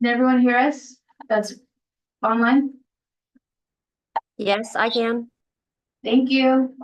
Can everyone hear us? That's online? Yes, I can. Thank you.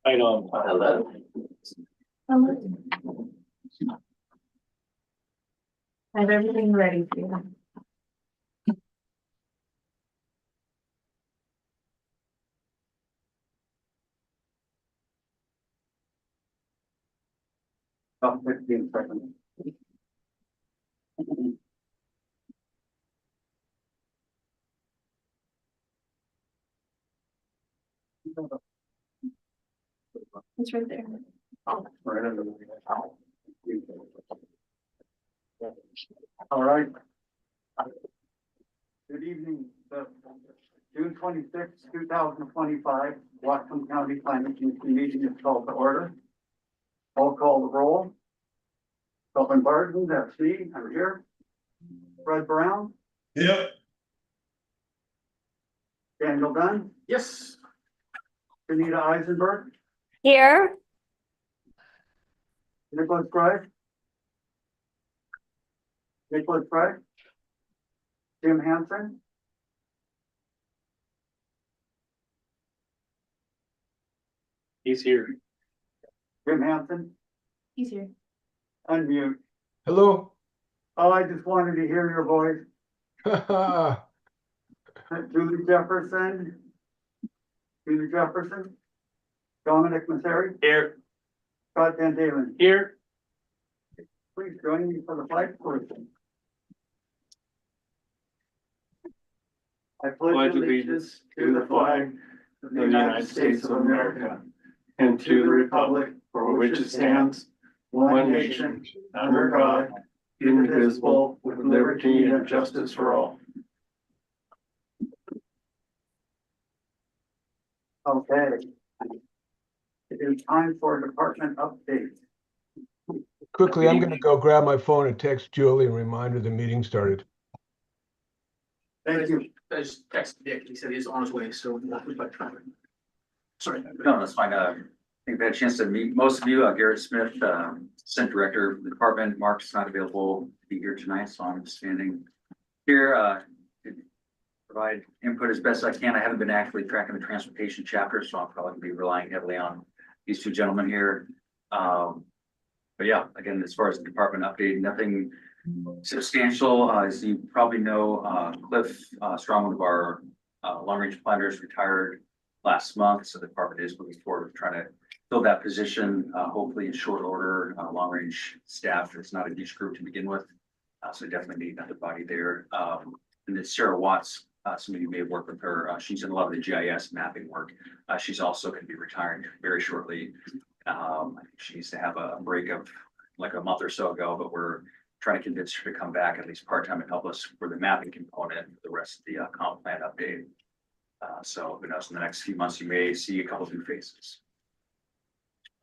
Right on. Hello. I have everything ready for you. About 15 seconds. It's right there. All right. Good evening. June 26, 2025, Whatcom County Planning Commission meeting is called to order. I'll call the roll. Kelvin Barton, that's me, I'm here. Fred Brown, Yep. Daniel Dunn, Yes. Benita Eisenberg, Here, Nicholas Craig. Nicholas Craig. Jim Hansen. He's here. Jim Hansen, He's here. unmute. Hello. Oh, I just wanted to hear your voice. Julie Jefferson. Julie Jefferson. Dominic Masseri. Here. Scott Van Dalen. Here. Please join me for the flag salute. I Pledge allegiance to the flag of the United States of America and to the republic for which it stands, one nation, under God, indivisible, with liberty and justice for all. Okay. It is time for a department update. Quickly, I'm gonna go grab my phone and text Julie and remind her the meeting started. Thank you. I just texted Dick, he said he's on his way, so that was my traffic. Sorry. No, that's fine. I think I've had a chance to meet most of you. Garrett Smith, Assistant Director of the department. Mark's not available to be here tonight, so I'm standing here to provide input as best I can. I haven't been actually tracking the transportation chapter, so I'm probably gonna be relying heavily on these two gentlemen here. But yeah, again, as far as the department update, nothing substantial. As you probably know, Cliff Strong, one of our long-range planners, retired last month, so the department is moving forward with trying to fill that position, hopefully in short order. Long-range staff is not a huge group to begin with, so definitely need another body there. And then Sarah Watts, some of you may have worked with her. She's in a lot of the GIS mapping work. She's also going to be retiring very shortly. I think she needs to have a break of like a month or so ago, but we're trying to convince her to come back at least part-time and help us for the mapping component, the rest of the comp plan update. So who knows, in the next few months, you may see a couple of new faces.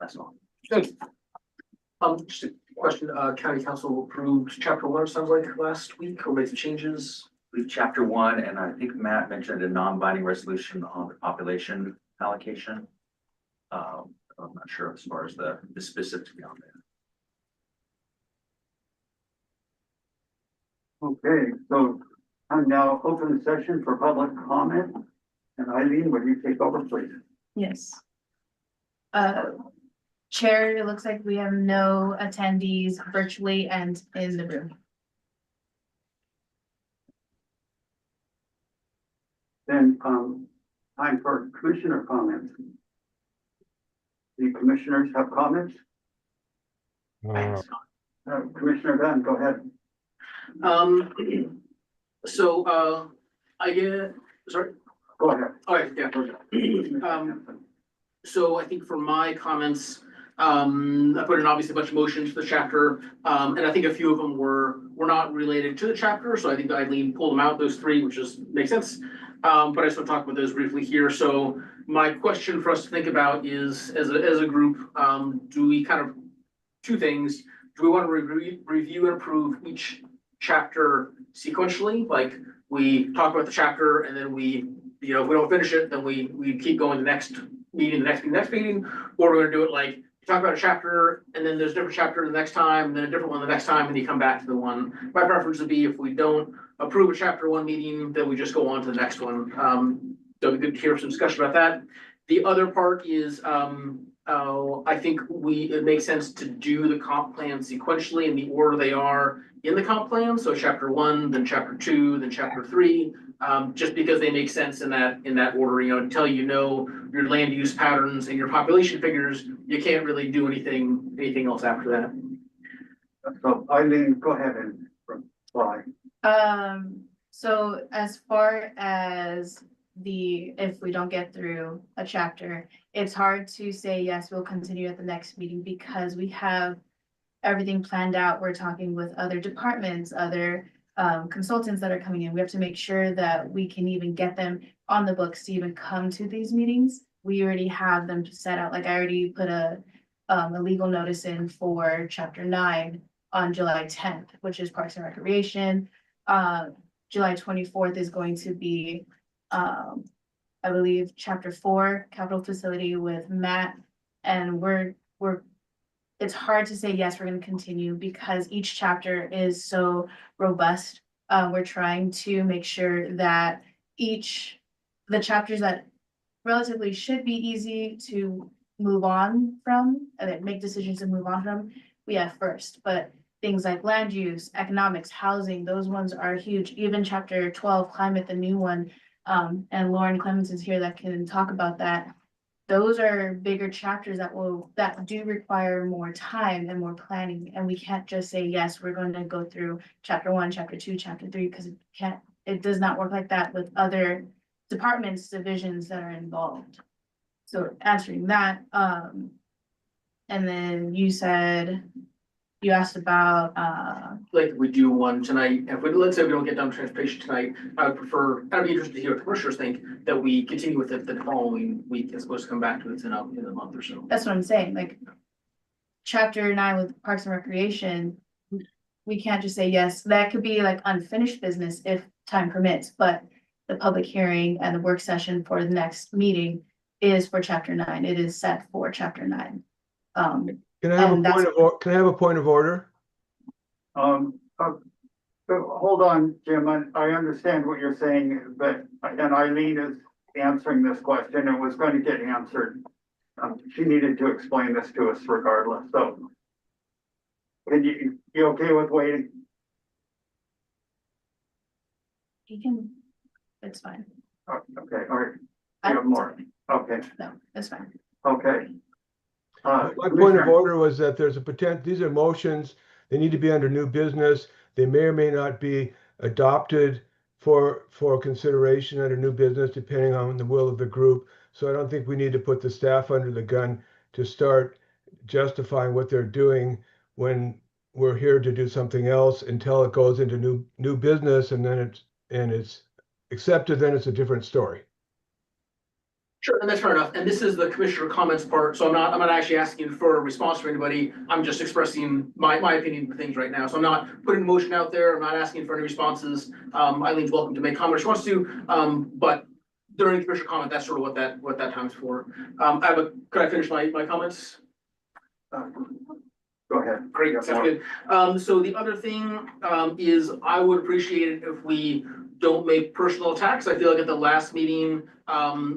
That's all. Good. Just a question, county council approved chapter 1, sounds like last week, or made some changes. We've chapter 1, and I think Matt mentioned a non-binding resolution on the population allocation. I'm not sure as far as the specifics beyond that. Okay, so I'm now open the session for public comment. And Eileen, would you take over, please? Yes. Chair, it looks like we have no attendees virtually and in the room. And, time for commissioner comments. The commissioners have comments? Uh, Commissioner Dunn, go ahead. So, I get, sorry, Go ahead. all right, yeah. So I think for my comments, I put in obviously a bunch of motions for the chapter, and I think a few of them were not related to the chapter, so I think Eileen pulled them out, those three, which just makes sense. But I just want to talk about those briefly here. So my question for us to think about is, as a group, do we kind of, two things, do we want to review and approve each chapter sequentially? Like, we talk about the chapter and then we, if we don't finish it, then we keep going the next meeting, next meeting, or we're gonna do it like, you talk about a chapter, and then there's a different chapter the next time, and then a different one the next time, and you come back to the one. My preference would be if we don't approve a chapter one meeting, then we just go on to the next one. So it'd be good to hear some discussion about that. The other part is, I think it makes sense to do the comp plan sequentially in the order they are in the comp plan. So chapter one, then chapter two, then chapter three. Just because they make sense in that order, until you know your land use patterns and your population figures, you can't really do anything else after that. So Eileen, go ahead and reply. So as far as if we don't get through a chapter, it's hard to say, yes, we'll continue at the next meeting because we have everything planned out. We're talking with other departments, other consultants that are coming in. We have to make sure that we can even get them on the books to even come to these meetings. We already have them set out. Like, I already put a legal notice in for chapter 9 on July 10th, which is Parks and Recreation. July 24th is going to be, I believe, chapter 4, capital facility with Matt. And it's hard to say, yes, we're going to continue because each chapter is so robust. We're trying to make sure that the chapters that relatively should be easy to move on from, and make decisions to move on from, we have first. But things like land use, economics, housing, those ones are huge. Even chapter 12, climate, the new one, and Lauren Clemens is here that can talk about that. Those are bigger chapters that do require more time and more planning. And we can't just say, yes, we're going to go through chapter 1, chapter 2, chapter 3, because it does not work like that with other departments, divisions that are involved. So answering that, and then you asked about, Like, we do one tonight, let's say we don't get done transportation tonight, I'd be interested to hear what the commissioners think, that we continue with it the following week, as opposed to come back to it in a month or so. that's what I'm saying, like, chapter 9 with Parks and Recreation, we can't just say yes. That could be like unfinished business if time permits, but the public hearing and the work session for the next meeting is for chapter 9. It is set for chapter 9. Can I have And can I have a point of order? So hold on, Jim, I understand what you're saying, and Eileen is answering this question and was going to get answered. She needed to explain this to us regardless, so. You okay with waiting? It's fine. Okay, all right. You have more, okay, No, it's fine. okay. My point of Commissioner- order was that there's a potential, these are motions, they need to be under new business. They may or may not be adopted for consideration under new business, depending on the will of the group. So I don't think we need to put the staff under the gun to start justifying what they're doing when we're here to do something else until it goes into new business, and then it's accepted, then it's a different story. Sure, and that's fair enough. And this is the commissioner comments part, so I'm not actually asking for a response from anybody. I'm just expressing my opinion for things right now. So I'm not putting a motion out there. I'm not asking for any responses. Eileen's welcome to make comments if she wants to, but during the commissioner comment, that's sort of what that time's for. Could I finish my comments? Go ahead. Great, sounds good. So the other thing, is I would appreciate it if we don't make personal attacks. I feel like at the last meeting,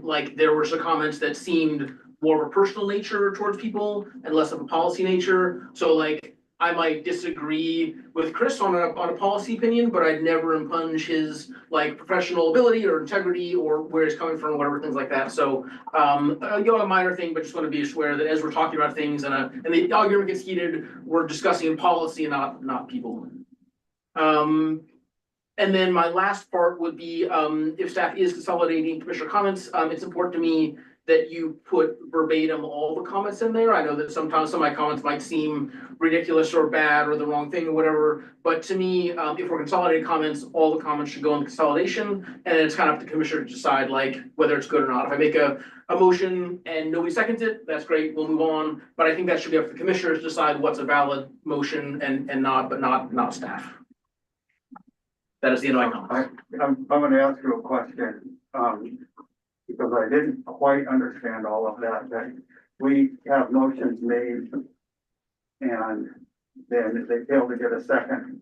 like there were some comments that seemed more of a personal nature towards people and less of a policy nature. So like, I might disagree with Chris on a policy opinion, but I'd never impugn his like professional ability or integrity or where he's coming from, whatever, things like that. So, a minor thing, but just want to be aware that as we're talking about things and the argument gets heated, we're discussing policy and not people. And then my last part would be, if staff is consolidating commissioner comments, it's important to me that you put verbatim all the comments in there. I know that sometimes some of my comments might seem ridiculous or bad or the wrong thing or whatever, but to me, if we're consolidating comments, all the comments should go in the consolidation, and it's kind of up to the commissioner to decide like whether it's good or not. If I make a motion and nobody seconds it, that's great, we'll move on, but I think that should be up to the commissioners to decide what's a valid motion and not staff. That is the end of my comments. I'm gonna ask you a question, because I didn't quite understand all of that we have motions made and then they fail to get a second.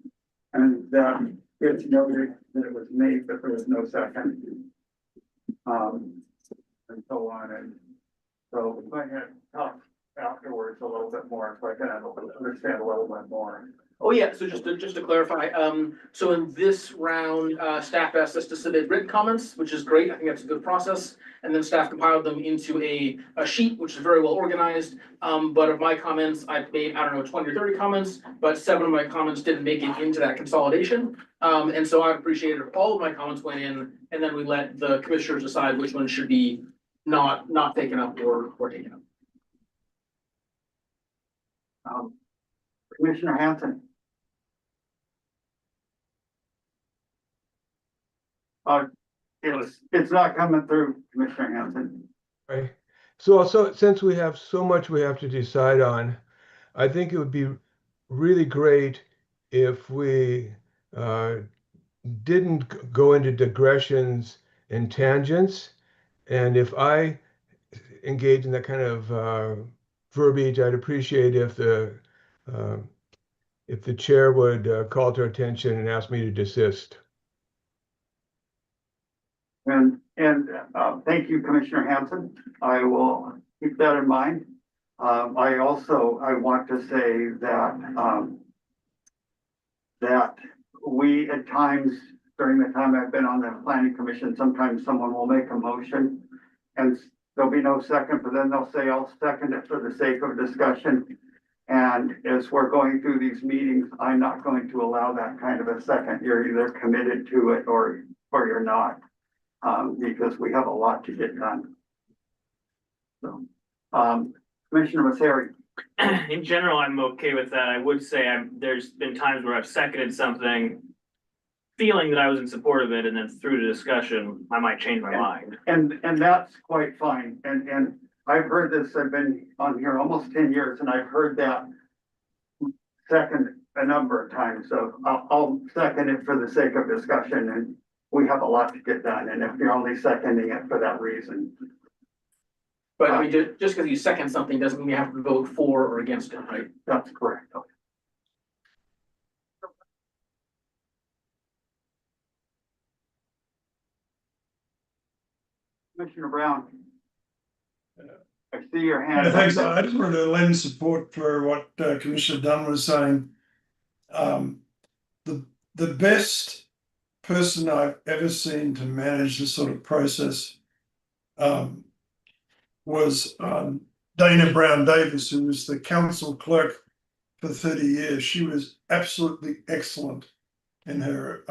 And then it's noted that it was made, but there was no second. And so on, and so I had talk afterwards a little bit more, so I can understand a little bit more. Oh, yeah, so just to clarify, so in this round, staff asked us to submit written comments, which is great, I think that's a good process. And then staff compiled them into a sheet, which is very well organized. But of my comments, I've made, I don't know, 20 or 30 comments, but 7 of my comments didn't make it into that consolidation. And so I'd appreciate it if all of my comments went in, and then we let the commissioners decide which one should be not taken up or taken up. Commissioner Hanson. It's not coming through, Commissioner Hanson. Right. So since we have so much we have to decide on, I think it would be really great if we didn't go into digressions and tangents. And if I engage in that kind of verbiage, I'd appreciate if the chair would call to our attention and ask me to desist. And thank you, Commissioner Hanson. I will keep that in mind. I want to say that that we at times during the time I've been on the planning commission, sometimes someone will make a motion and there'll be no second, but then they'll say, I'll second it for the sake of discussion. And as we're going through these meetings, I'm not going to allow that kind of a second. You're either committed to it or you're not. Because we have a lot to get done. So, Commissioner Masseri. In general, I'm okay with that. I would say there's been times where I've seconded something, feeling that I was in support of it, and then through the discussion, I might change my mind. And that's quite fine. And I've heard this. I've been on here almost 10 years, and I've heard that second a number of times. So I'll second it for the sake of discussion, and we have a lot to get done. And if you're only seconding it for that reason. But I mean, just because you second something doesn't mean you have to vote for or against it, right? That's correct. Commissioner Brown. I see your hand. Yeah, thanks. I just wanted to lend support for what Commissioner Dunn was saying. The best person I've ever seen to manage this sort of process was Dana Brown Davis, who was the council clerk for 30 years. She was absolutely excellent in her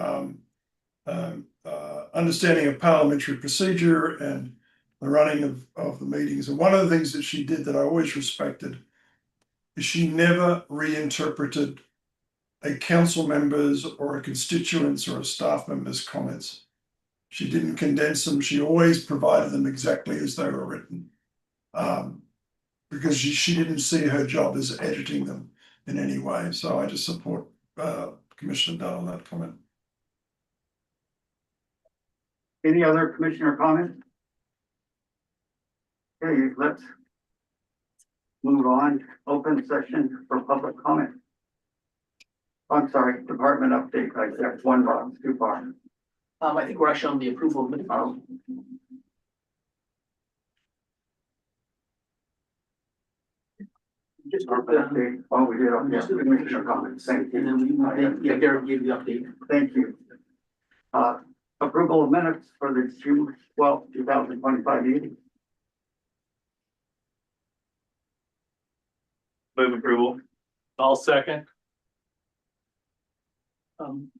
understanding of parliamentary procedure and the running of the meetings. And one of the things that she did that I always respected is she never reinterpreted a council member's or a constituent's or a staff member's comments. She didn't condense them. She always provided them exactly as they were written. Because she didn't see her job as editing them in any way. So I just support Commissioner Dunn on that comment. Any other commissioner comments? Okay, let's move on. Open session for public comment. I'm sorry, department update. I checked one box too far. I think we're actually on the approval of minutes. Just Update. Oh, we did, Just the commissioner comments, thank And then you. yeah, Garrett gave the update. Thank you. Approval of minutes for the June 12th, 2025 meeting. Move approval. I'll second. Some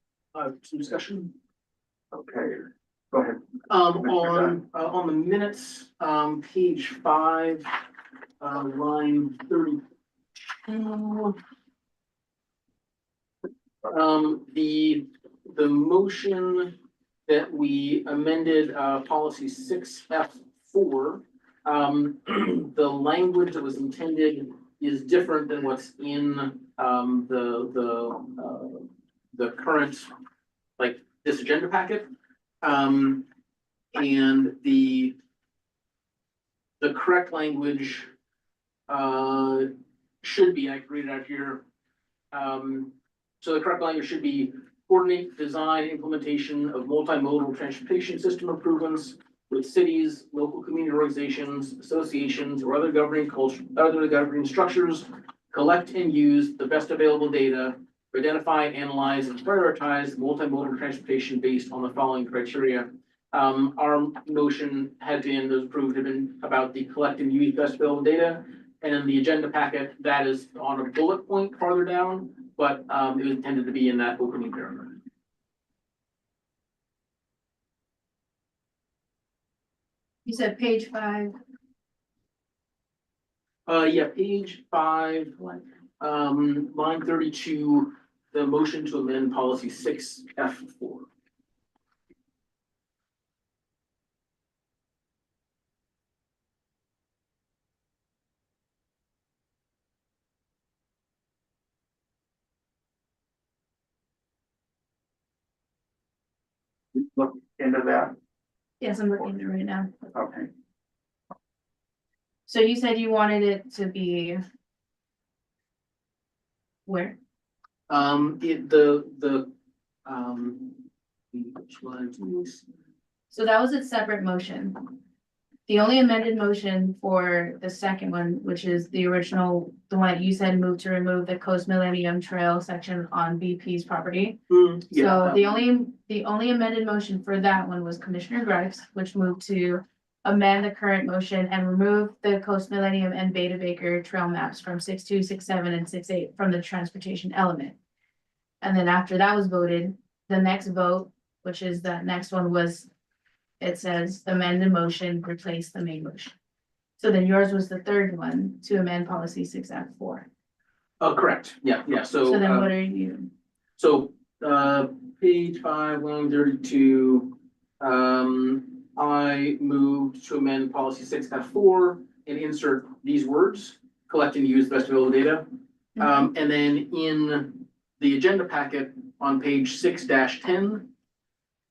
discussion. Okay, go ahead. On the minutes, page 5, line 32. The motion that we amended, policy 6F4, the language that was intended is different than what's in, the current, like, this agenda packet. And the correct language, should be, I can read it out here. So the correct language should be coordinate design, implementation of multimodal transportation system improvements with cities, local community organizations, associations, or other governing structures, collect and use the best available data, to identify, analyze, and prioritize multimodal transportation based on the following criteria. Our motion had been, was approved, had been about the collect and use best available data. And in the agenda packet, that is on a bullet point farther down, but it was intended to be in that opening paragraph. You said page 5. Yeah, page 5, line 32, the motion to amend policy 6F4. Look into that. Yes, I'm looking at it right now. Okay. So you said you wanted it to be where? Which one is this? So that was a separate motion. The only amended motion for the second one, which is the original, the one that you said moved to remove the Coast Millennium Trail section on BP's property. So the only amended motion for that one was Commissioner Grimes, which moved to amend the current motion and remove the Coast Millennium and Beta Baker trail maps from 6.2, 6.7, and 6.8 from the transportation element. And then after that was voted, the next vote, which is the next one, was, it says amend the motion, replace the main motion. So then yours was the third one to amend policy 6F4. Oh, correct. Yeah. So then what are you? So, page 5, line 32, I moved to amend policy 6F4 and insert these words, collect and use best available data. And then in the agenda packet on page 6-10,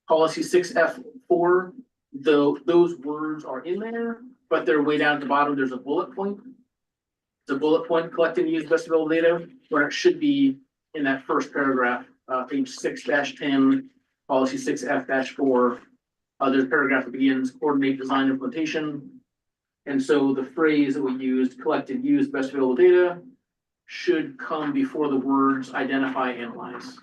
policy 6F4, those words are in there, but they're way down at the bottom. There's a bullet point. It's a bullet point, collect and use best available data, where it should be in that first paragraph, page 6-10, policy 6F-4. There's a paragraph that begins coordinate design implementation. And so the phrase that we used, collect and use best available data, should come before the words identify, analyze.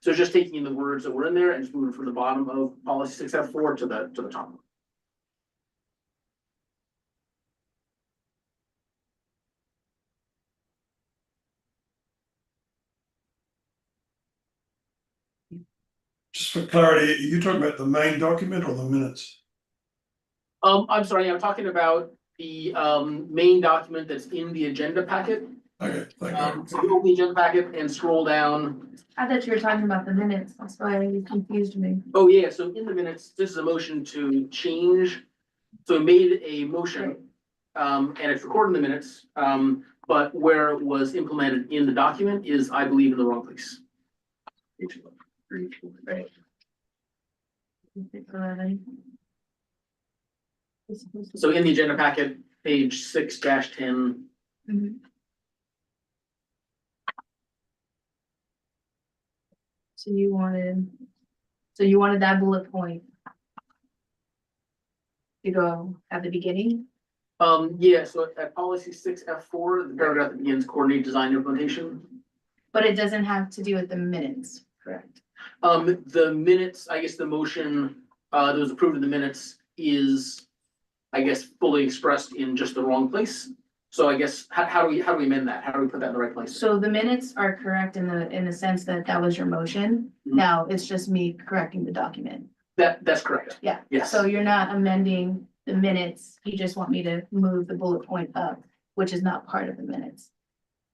So just taking in the words that were in there and just moving from the bottom of policy 6F4 to the top. Just for clarity, are you talking about the main document or the minutes? I'm sorry, I'm talking about the main document that's in the agenda packet. Okay, thank you. So open the agenda packet and scroll down. I thought you were talking about the minutes. That's why you confused me. Oh, yeah, so in the minutes, this is a motion to change. So we made a motion, and it's recorded in the minutes, but where it was implemented in the document is, I believe, in the wrong place. Right. 11. So in the agenda packet, page 6-10, Mhm. So you wanted that bullet point to go at the beginning? Yeah, so at policy 6F4, the paragraph that begins coordinate design implementation. But it doesn't have to do with the minutes, correct? The minutes, I guess the motion, that was approved in the minutes is, I guess, fully expressed in just the wrong place. So I guess, how do we amend that? How do we put that in the right place? So the minutes are correct in the sense that that was your motion. Mhm. Now it's just me correcting the document. That's correct. Yeah. Yes. So you're not amending the minutes. You just want me to move the bullet point up, which is not part of the minutes.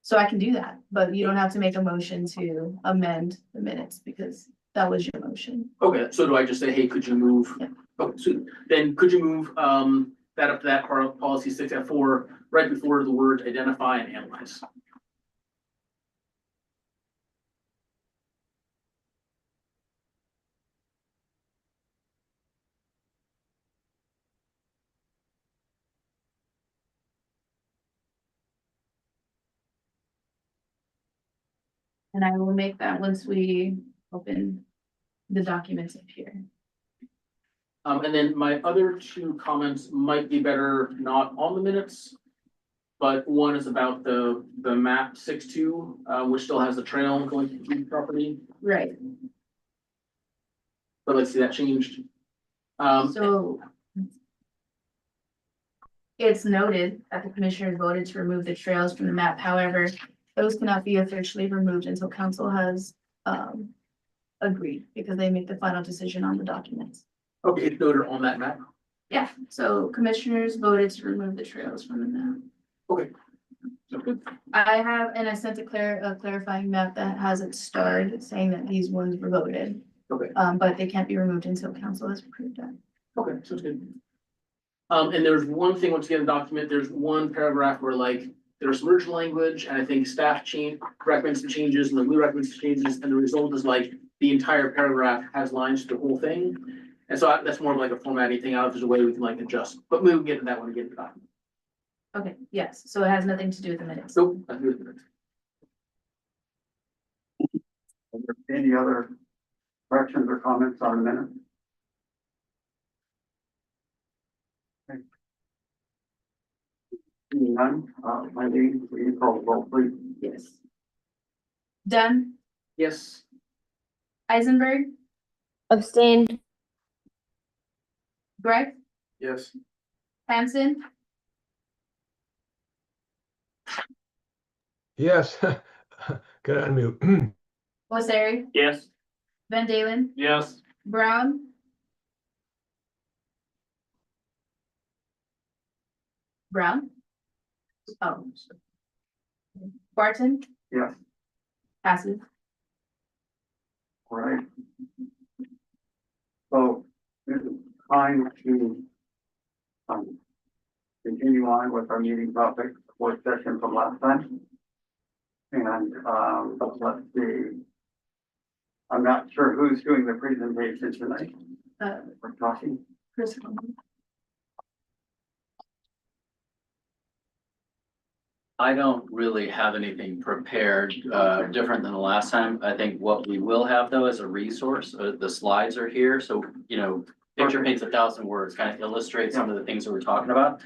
So I can do that, but you don't have to make a motion to amend the minutes because that was your motion. Okay, so do I just say, hey, could you move? Yeah. Okay, so then could you move, that up to that part of policy 6F4, right before the words identify and analyze? And I will make that once we open the documents up here. And then my other two comments might be better not on the minutes. But one is about the map 6.2, which still has the trail going through the property, Right. but let's see that changed. So it's noted that the commissioners voted to remove the trails from the map. However, those cannot be officially removed until council has agreed because they make the final decision on the documents. Okay, it's noted on that map. Yeah, so commissioners voted to remove the trails from the map. Okay. So good. I have, and I sent a clarifying map that has it starred saying that these ones were voted. Okay. But they can't be removed until council has approved that. Okay, sounds good. And there's one thing, once again, in the document, there's one paragraph where like, there's some original language, and I think staff recommends some changes, and then we recommend some changes, and the result is like, the entire paragraph has lines to the whole thing. And so that's more of like a formatting thing, I don't know if there's a way we can like adjust, but we will get to that when we get to the document. Okay, yes, so it has nothing to do with the minutes. So, that's good. Any other corrections or comments on the minute? Okay. Seeing none, Eileen, will you call the roll, please? Yes. Dunn, Yes. Eisenberg, Abstain. Greg, Yes. Hanson, Yes. Got to unmute. Wasseri, Yes. Van Dalen, Yes. Brown. Brown? Oh. Barton, Yes, passes. all right. So it's time to continue on with our meeting topic, work session from last time. And let's see. I'm not sure who's doing the presentation tonight. We're talking. Chris. I don't really have anything prepared, different than the last time. I think what we will have though is a resource. The slides are here, so, you know, picture paints 1,000 words, kind of illustrates some of the things that we're talking about.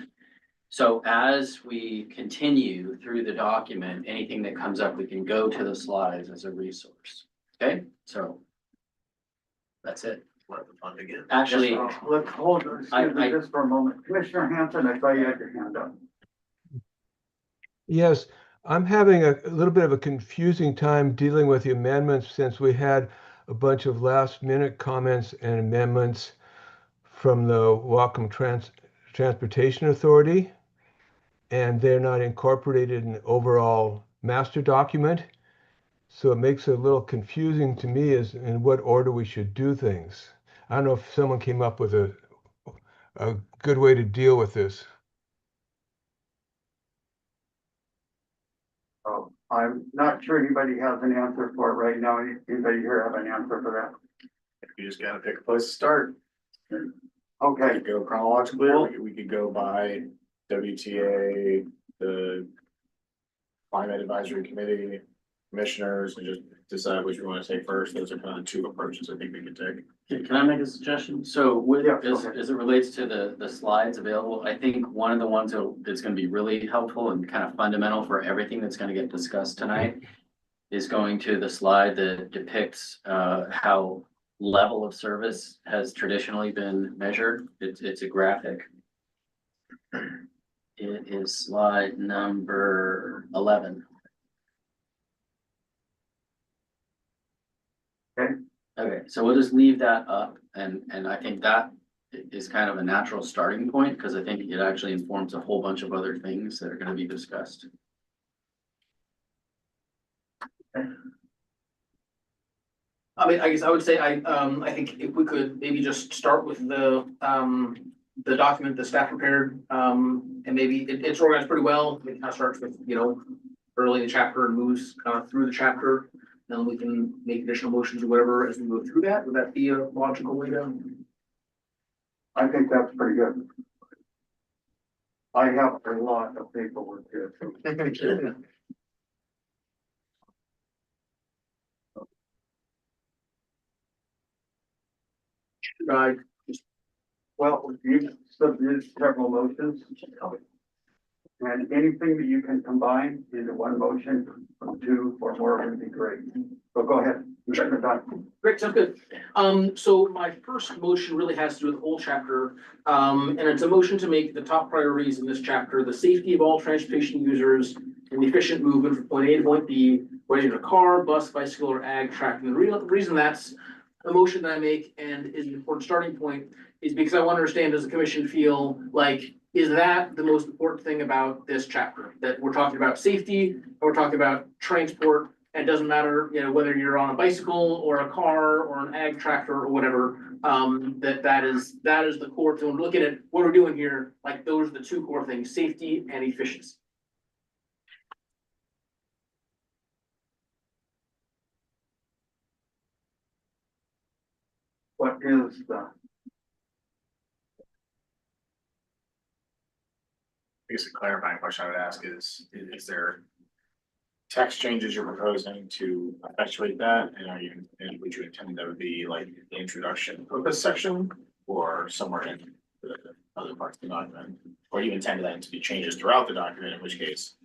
So as we continue through the document, anything that comes up, we can go to the slides as a resource. Okay, so that's it. Actually, Let's hold, excuse me just for a moment. Commissioner Hanson, I saw you had your hand up. Yes, I'm having a little bit of a confusing time dealing with the amendments since we had a bunch of last minute comments and amendments from the Whatcom Transportation Authority. And they're not incorporated in the overall master document. So it makes it a little confusing to me as in what order we should do things. I don't know if someone came up with a good way to deal with this. Oh, I'm not sure anybody has an answer for it right now. Anybody here have an answer for that? You just gotta pick a place to start. We Okay, could go chronologically, or we could go by WTA, the Climate Advisory Committee, commissioners, and just decide which we want to take first. Those are kind of the two approaches I think we could take. Can I make a suggestion? So with, Yeah, go as, ahead. as it relates to the slides available, I think one of the ones that's gonna be really helpful and kind of fundamental for everything that's gonna get discussed tonight is going to the slide that depicts, how level of service has traditionally been measured. It's a graphic. It is slide number 11. Okay. Okay, so we'll just leave that up and I think that is kind of a natural starting point because I think it actually informs a whole bunch of other things that are gonna be discussed. I mean, I guess I would say I think if we could maybe just start with the document the staff prepared, and maybe it's organized pretty well. It kind of starts with, you know, early in the chapter and moves kind of through the chapter. Then we can make additional motions or whatever as we go through that. Would that be a logical way to? I think that's pretty good. I have a lot of paperwork here. Right. Well, you submitted several motions. And anything that you can combine into one motion from two or more would be great. So go ahead. You're done. Great, sounds good. So my first motion really has to do with the whole chapter. And it's a motion to make the top priorities in this chapter, the safety of all transportation users and the efficient movement from point A to point B, whether in a car, bus, bicycle, or ag tractor. And the reason that's a motion that I make and is an important starting point is because I want to understand, does the commission feel like, is that the most important thing about this chapter? That we're talking about safety, or we're talking about transport, and it doesn't matter, you know, whether you're on a bicycle or a car or an ag tractor or whatever, that is the core. So when we're looking at what we're doing here, like those are the two core things, safety and efficiency. What is the, I guess a clarifying question I would ask is there text changes you're proposing to effectuate that? And would you intend that would be like the introduction of this section or somewhere in the other parts of the document? Or you intend that to be changes throughout the document, in which case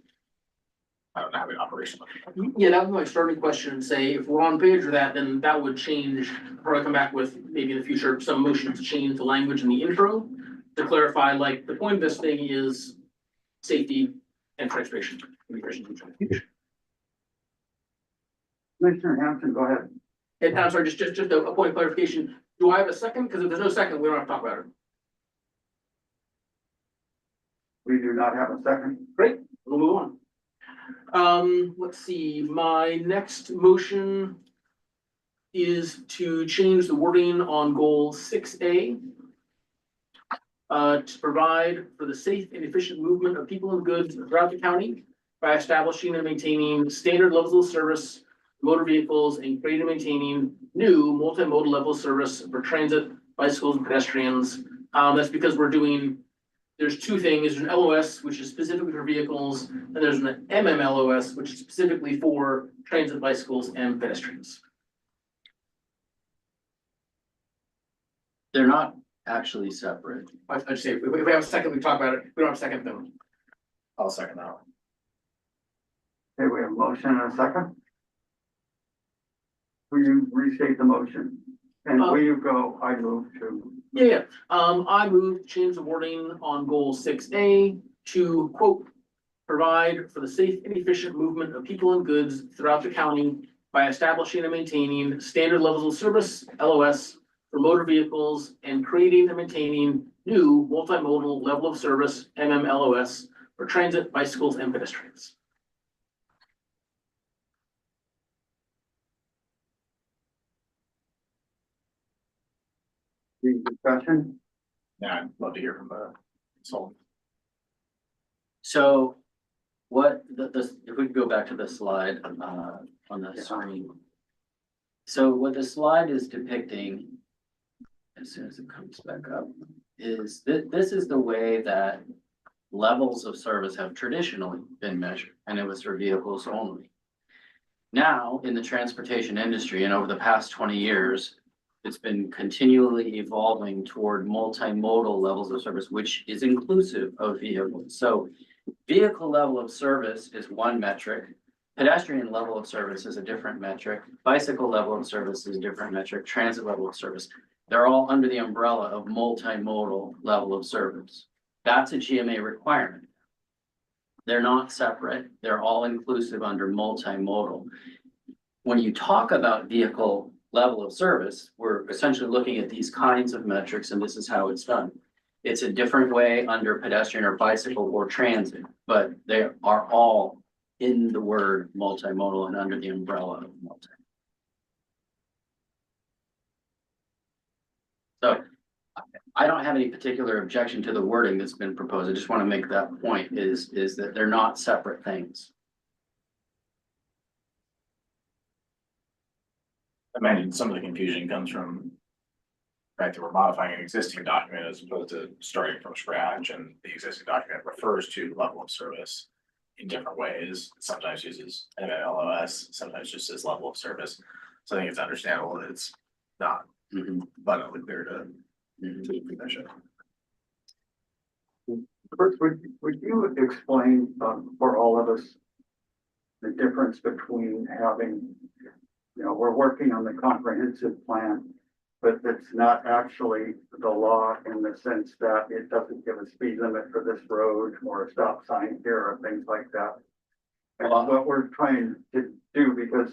I don't know how the operation looks. Yeah, that was my starting question, and say, if we're on page with that, then that would change, or I come back with maybe in the future, some motion to change the language in the intro to clarify, like, the point of this thing is safety and transportation. Commissioner Hampton, go ahead. And I'm sorry, just a point of clarification. Do I have a second? Because if there's no second, we don't have to talk about it. We do not have a second. Great, we'll move on. Let's see, my next motion is to change the wording on goal 6A. To provide for the safe and efficient movement of people and goods throughout the county by establishing and maintaining standard levels of service, motor vehicles, and creating and maintaining new multimodal level of service for transit, bicycles, and pedestrians. That's because there's two things. There's an LOS, which is specifically for vehicles, and there's an MMLOS, which is specifically for transit, bicycles, and pedestrians. They're not actually separate. I just say, if we have a second, we talk about it. We don't have a second, then. I'll second that one. Okay, we have a motion and a second. Will you restate the motion? And will you go, I move to, Yeah. I move to change the wording on goal 6A to quote, provide for the safe and efficient movement of people and goods throughout the county by establishing and maintaining standard levels of service, LOS, for motor vehicles and creating and maintaining new multimodal level of service, MMLOS, for transit, bicycles, and pedestrians. the discussion. Yeah, I'd love to hear from the consultant. So what if we could go back to the slide on the screen. So what the slide is depicting, as soon as it comes back up, is that this is the way that levels of service have traditionally been measured, and it was for vehicles only. Now, in the transportation industry and over the past 20 years, it's been continually evolving toward multimodal levels of service, which is inclusive of vehicles. So vehicle level of service is one metric. Pedestrian level of service is a different metric. Bicycle level of service is a different metric. Transit level of service. They're all under the umbrella of multimodal level of service. That's a GMA requirement. They're not separate. They're all inclusive under multimodal. When you talk about vehicle level of service, we're essentially looking at these kinds of metrics, and this is how it's done. It's a different way under pedestrian or bicycle or transit, but they are all in the word multimodal and under the umbrella of multi. So I don't have any particular objection to the wording that's been proposed. I just want to make that point is that they're not separate things. I imagine some of the confusion comes from the fact that we're modifying an existing document as opposed to starting from scratch, and the existing document refers to level of service in different ways. Sometimes uses MLOS, sometimes just says level of service. So I think it's understandable that it's not abundantly clear to the commission. Chris, would you explain for all of us the difference between having, we're working on the comprehensive plan, but it's not actually the law in the sense that it doesn't give a speed limit for this road or a stop sign here or things like that. And what we're trying to do, because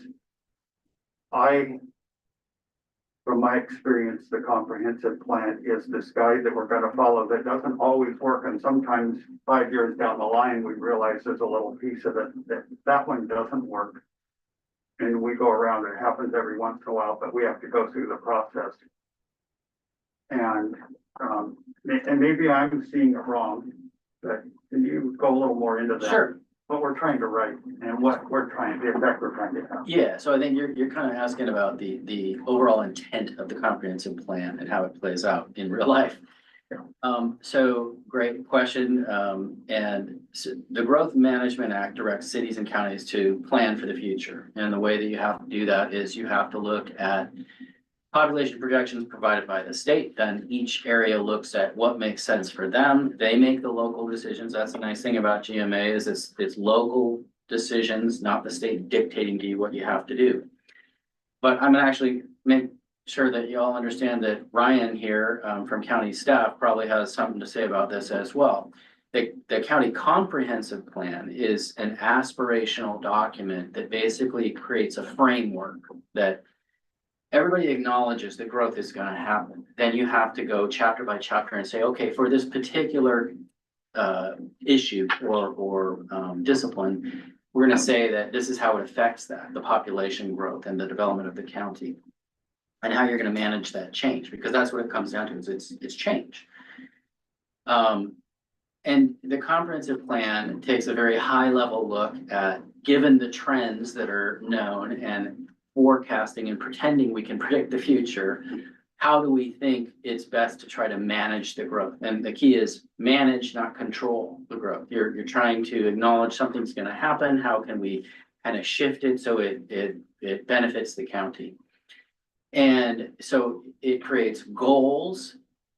from my experience, the comprehensive plan is this guide that we're gonna follow that doesn't always work. And sometimes 5 years down the line, we realize there's a little piece of it that one doesn't work. And we go around, it happens every once in a while, but we have to go through the process. And maybe I'm seeing it wrong, but can you go a little more into that? Sure. What we're trying to write and what we're trying, the effect we're trying to have. Yeah, so I think you're kind of asking about the overall intent of the comprehensive plan and how it plays out in real life. So great question. And so the Growth Management Act directs cities and counties to plan for the future. And the way that you have to do that is you have to look at population projections provided by the state. Then each area looks at what makes sense for them. They make the local decisions. That's the nice thing about GMA is it's local decisions, not the state dictating to you what you have to do. But I'm gonna actually make sure that you all understand that Ryan here from county staff probably has something to say about this as well. The county comprehensive plan is an aspirational document that basically creates a framework that everybody acknowledges that growth is going to happen. Then you have to go chapter by chapter and say, okay, for this particular issue or discipline, we're going to say that this is how it affects the population growth and the development of the county, and how you're going to manage that change, because that's what it comes down to, is it's change. And the comprehensive plan takes a very high level look at, given the trends that are known and forecasting and pretending we can predict the future, how do we think it's best to try to manage the growth? And the key is manage, not control the growth. You're trying to acknowledge something's going to happen. How can we kind of shift it so it benefits the county? And so it creates goals.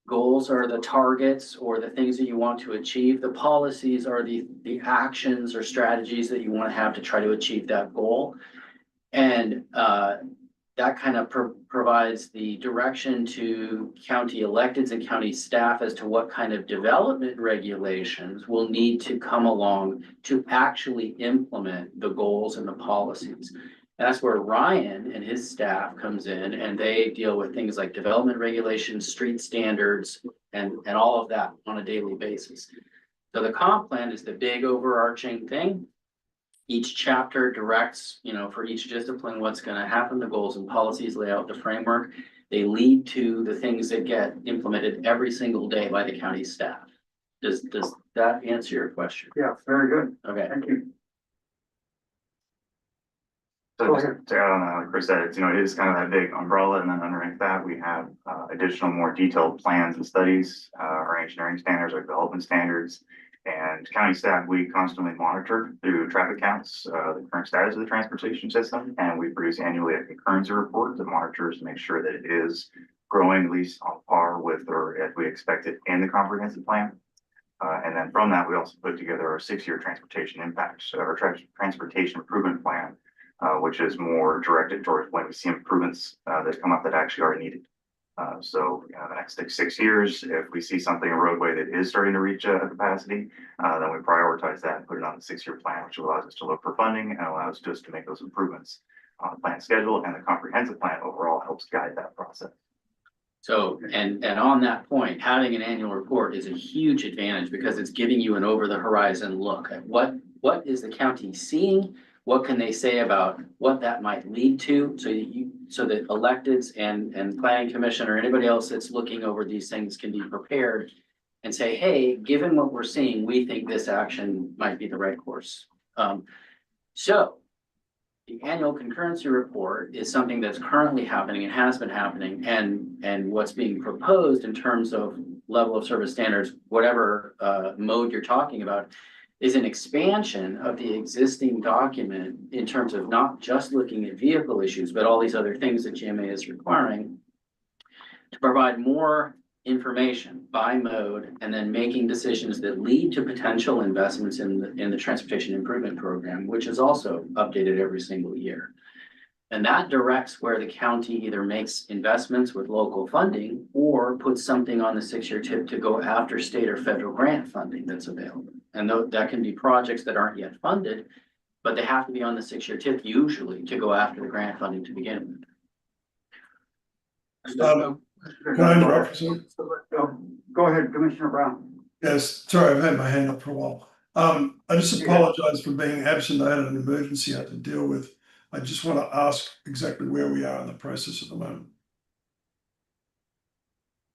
Goals are the targets or the things that you want to achieve. The policies are the actions or strategies that you want to have to try to achieve that goal. And that kind of provides the direction to county electeds and county staff as to what kind of development regulations will need to come along to actually implement the goals and the policies. And that's where Ryan and his staff comes in, and they deal with things like development regulations, street standards, and all of that on a daily basis. So the comp plan is the big overarching thing. Each chapter directs, for each discipline, what's going to happen. The goals and policies lay out the framework. They lead to the things that get implemented every single day by the county staff. Does that answer your question? Yeah, very good. Okay. Thank you. So just to add on, like Chris said, it is kind of that big umbrella, and then underneath that, we have additional more detailed plans and studies, our engineering standards, our development standards, And county staff, we constantly monitor through traffic counts, the current status of the transportation system. And we produce annually a concurrency report that monitors to make sure that it is growing at least on par with or as we expected in the comprehensive plan. And then from that, we also put together our 6-year transportation impact, our transportation improvement plan, which is more directed towards when we see improvements that come up that actually are needed. So the next 6 years, if we see something, a roadway that is starting to reach a capacity, then we prioritize that and put it on the 6-year plan, which allows us to look for funding and allows us to make those improvements on the plan schedule, and the comprehensive plan overall helps guide that process. So, and on that point, having an annual report is a huge advantage because it's giving you an over the horizon look at what is the county seeing? What can they say about what that might lead to? So that electeds and planning commission or anybody else that's looking over these things can be prepared and say, hey, given what we're seeing, we think this action might be the right course. So the annual concurrency report is something that's currently happening and has been happening, and what's being proposed in terms of level of service standards, whatever mode you're talking about, is an expansion of the existing document in terms of not just looking at vehicle issues, but all these other things that GMA is requiring to provide more information by mode, and then making decisions that lead to potential investments in the transportation improvement program, which is also updated every single year. And that directs where the county either makes investments with local funding or puts something on the 6-year tip to go after state or federal grant funding that's available. And that can be projects that aren't yet funded, but they have to be on the 6-year tip usually to go after the grant funding to begin with. Can I interrupt? Sorry. Go ahead, Commissioner Brown. Yes, sorry, I've had my hand up for a while. I just apologize for being absent. I had an emergency I had to deal with. I just want to ask exactly where we are in the process at the moment.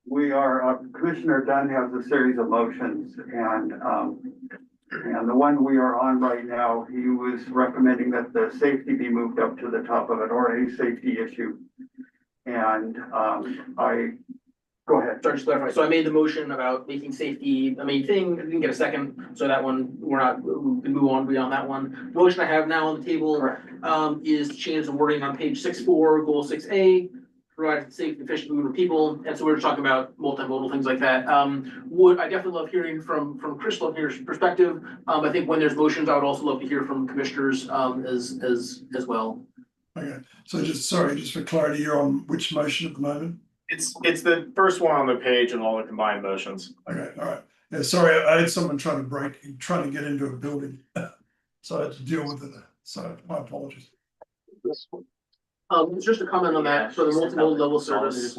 We are, Commissioner Dunn has a series of motions, and the one we are on right now, he was recommending that the safety be moved up to the top of it, or a safety issue. And go ahead. Sorry, just to clarify. So I made the motion about making safety a main thing. I didn't get a second. So that one, we can move on beyond that one. The motion I have now on the table, is to change the wording on page 6.4, goal 6A, provide safe and efficient movement of people. And so we're talking about multimodal things like that. I definitely love hearing from Crystal here's perspective. I think when there's motions, I would also love to hear from commissioners, as well. Okay, so just for clarity, you're on which motion at the moment? It's the first one on the page and all the combined motions. Okay, all right. Yeah, sorry, I had someone trying to get into a building. So I had to deal with it. So my apologies. Just a comment on that, for the multimodal level service,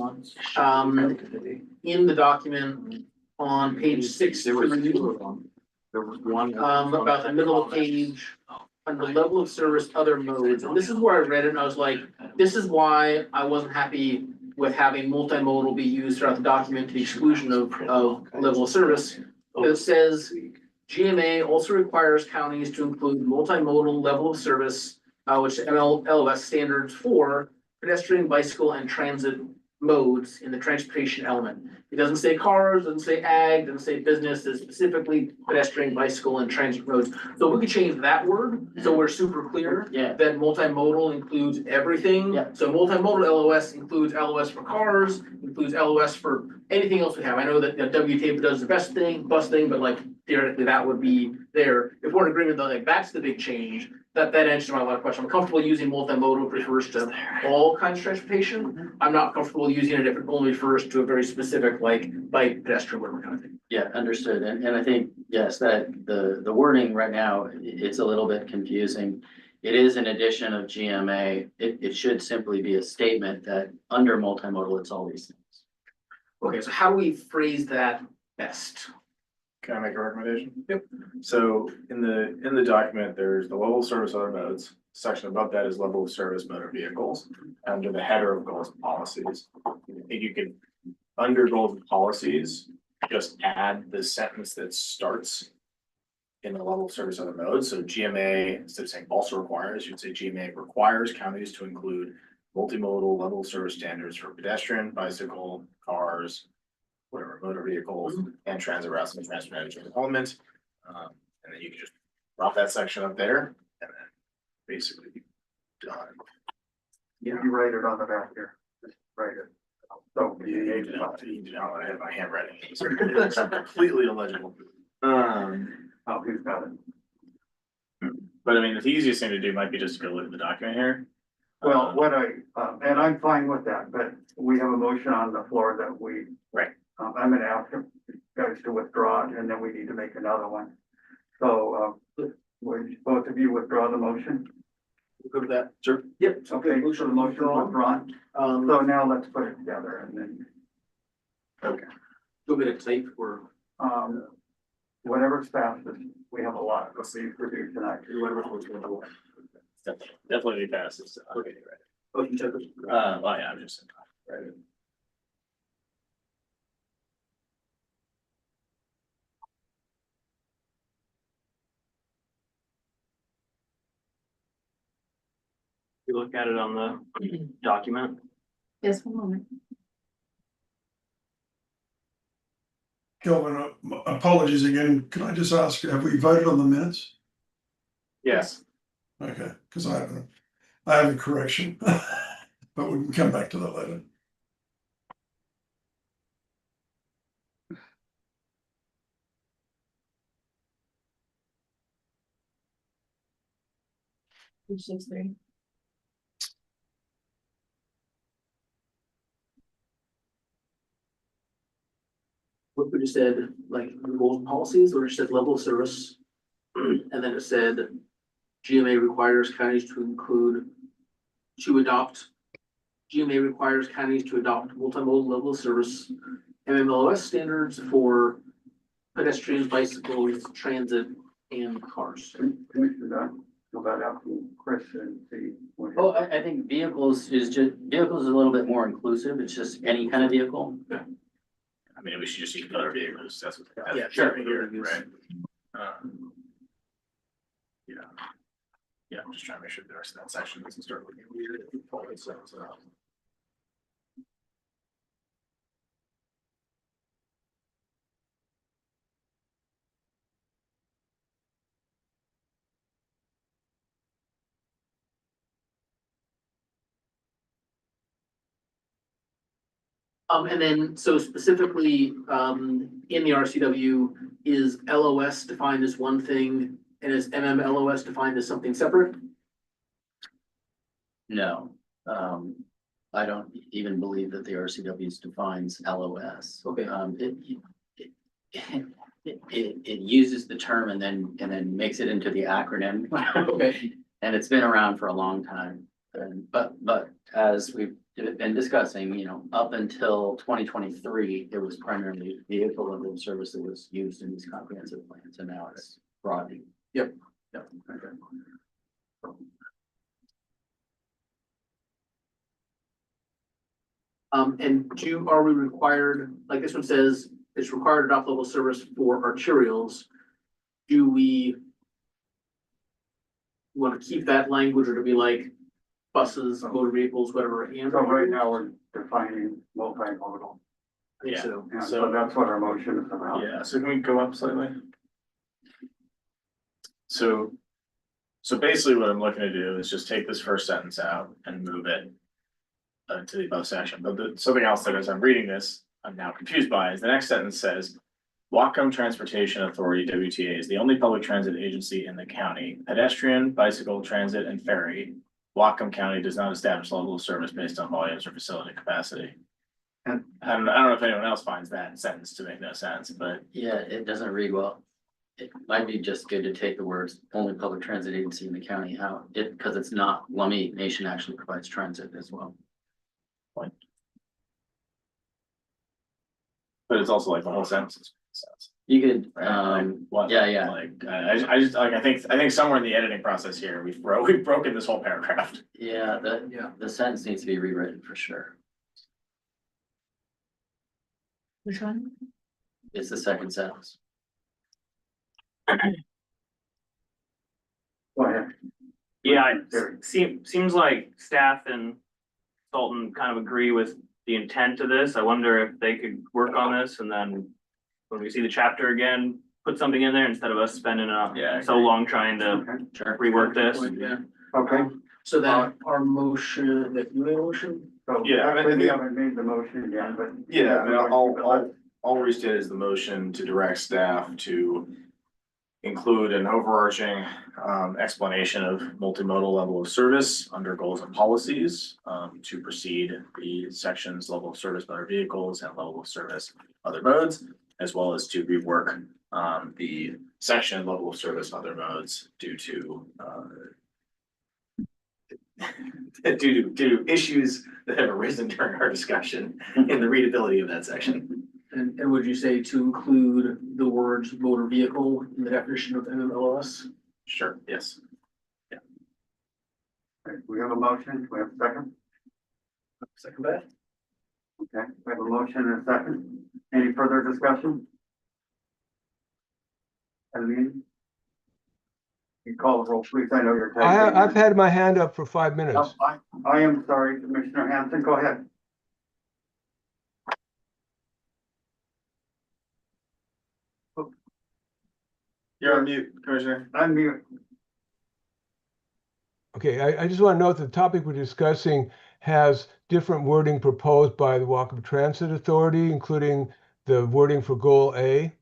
in the document on page 6, There was one. about the middle of the page, under level of service, other modes, and this is where I read it and I was like, this is why I wasn't happy with having multimodal be used throughout the document to the exclusion of level of service. It says GMA also requires counties to include multimodal level of service, which LOS standards for pedestrian, bicycle, and transit modes in the transportation element. It doesn't say cars, doesn't say ag, doesn't say business, it's specifically pedestrian, bicycle, and transit roads. So we could change that word, so we're super clear. Yeah. That multimodal includes everything. Yeah. So multimodal LOS includes LOS for cars, includes LOS for anything else we have. I know that WTAP does the bus thing, but like theoretically that would be there. If we're in agreement though, like that's the big change. That answers my lot of questions. I'm comfortable using multimodal refers to all kinds of transportation. I'm not comfortable using it if it only refers to a very specific, like bike, pedestrian, whatever kind of thing. Yeah, understood. And I think, yes, that the wording right now, it's a little bit confusing. It is an addition of GMA. It should simply be a statement that under multimodal, it's all these things. Okay, so how do we phrase that best? Can I make a recommendation? Yep. So in the document, there's the level of service other modes. Section above that is level of service motor vehicles. Under the header of goals and policies, I think you could, under goals and policies, just add the sentence that starts in the level of service other modes. So GMA, instead of saying also requires, you'd say GMA requires counties to include multimodal level of service standards for pedestrian, bicycle, cars, whatever, motor vehicles, and transit routes and transportation elements. And then you can just drop that section up there and then basically be done. You write it on the back here, just write it. So. You know, I have my handwriting. It's completely illegible. Oh, he's got it. But I mean, the easiest thing to do might be just to go look at the document here. Well, what and I'm fine with that, but we have a motion on the floor that we. Right. I'm gonna ask you guys to withdraw it, and then we need to make another one. So, would both of you withdraw the motion? Go to that. Sure. Yep. Okay, so the motion is withdrawn. So now let's put it together and then, Go get a tape or whatever's fastest. We have a lot of things to do tonight. whatever. It's gonna do. Definitely fastest. Okay, right. Oh, you took it. Well, yeah, I'm just. Right. You look at it on the document. Just one moment. Kelvin, apologies again. Can I just ask, have we voted on the minutes? Yes. Okay, because I have a correction, but we can come back to that later. Page 6-3. What we just said, like rules and policies, or just said level of service. And then it said GMA requires counties to adopt. GMA requires counties to adopt multimodal level of service, MMLS standards for pedestrians, bicycles, transit, and cars. Commissioner Dunn, go back out to Chris and see. what- Oh, I think vehicles is a little bit more inclusive. It's just any kind of vehicle. I mean, we should just use other vehicles. That's what. Yeah, sure. Here, right. Yeah. Yeah, I'm just trying to make sure the rest of that section doesn't start looking weird. If we pull this out. And then, so specifically, in the RCW, is LOS defined as one thing and is MMLOS defined as something separate? No, I don't even believe that the RCWs defines LOS. Okay. It uses the term and then makes it into the acronym. Okay. And it's been around for a long time. But as we've been discussing, you know, up until 2023, it was primarily vehicle level of service that was used in these comprehensive plans, and now it's broadening. Yep. Yep. And are we required, like this one says, it's required to adopt level service for arterials. Do we want to keep that language, or to be like buses, motor vehicles, whatever? And So right now, we're defining multimodal, I think Yeah. so. and so that's what our motion is about. Yeah, so can we go up slightly? So basically what I'm looking to do is just take this first sentence out and move it to the above section, but something else that as I'm reading this, I'm now confused by is the next sentence says, Whatcom Transportation Authority, WTA, is the only public transit agency in the county. Pedestrian, bicycle, transit, and ferry. Whatcom County does not establish level of service based on volumes or facility capacity. And I don't know if anyone else finds that sentence to make no sense, but Yeah, it doesn't read well. It might be just good to take the words only public transit agency in the county out, because it's not, Lummi Nation actually provides transit as well. but it's also like the whole sentence makes sense. You could, Right? Like, what, yeah. Like, I just, like, I think somewhere in the editing process here, we've broken this whole paragraph. Yeah, Yeah. the sentence needs to be rewritten for sure. Which one? It's the second sentence. Go ahead. Yeah, There. it seems like staff and consultant kind of agree with the intent of this. I wonder if they could work on this, and then when we see the chapter again, put something in there instead of us spending Yeah, I so long trying to Okay, Sure. rework this. Yeah. okay. So that our motion, that you made a motion? So Yeah, I actually, we think- haven't made the motion yet, but. Yeah, I mean, I'll restate as the motion to direct staff to include an overarching explanation of multimodal level of service under goals and policies to precede the sections level of service by other vehicles and level of service other modes, as well as to rework the section level of service other modes due to due to issues that have arisen during our discussion in the readability of that section. And would you say to include the words motor vehicle in the definition of MMLS? Sure, yes. Okay, we have a motion, we have a second. Second that? Okay, we have a motion and a second. Any further discussion? Eileen? You call the roll, please. I know you're. I've had my hand up for 5 minutes. I am sorry, Commissioner Hanson, go ahead. You're on mute, Commissioner. Unmute. Okay, I just want to note that the topic we're discussing has different wording proposed by the Whatcom Transit Authority, including the wording for Goal A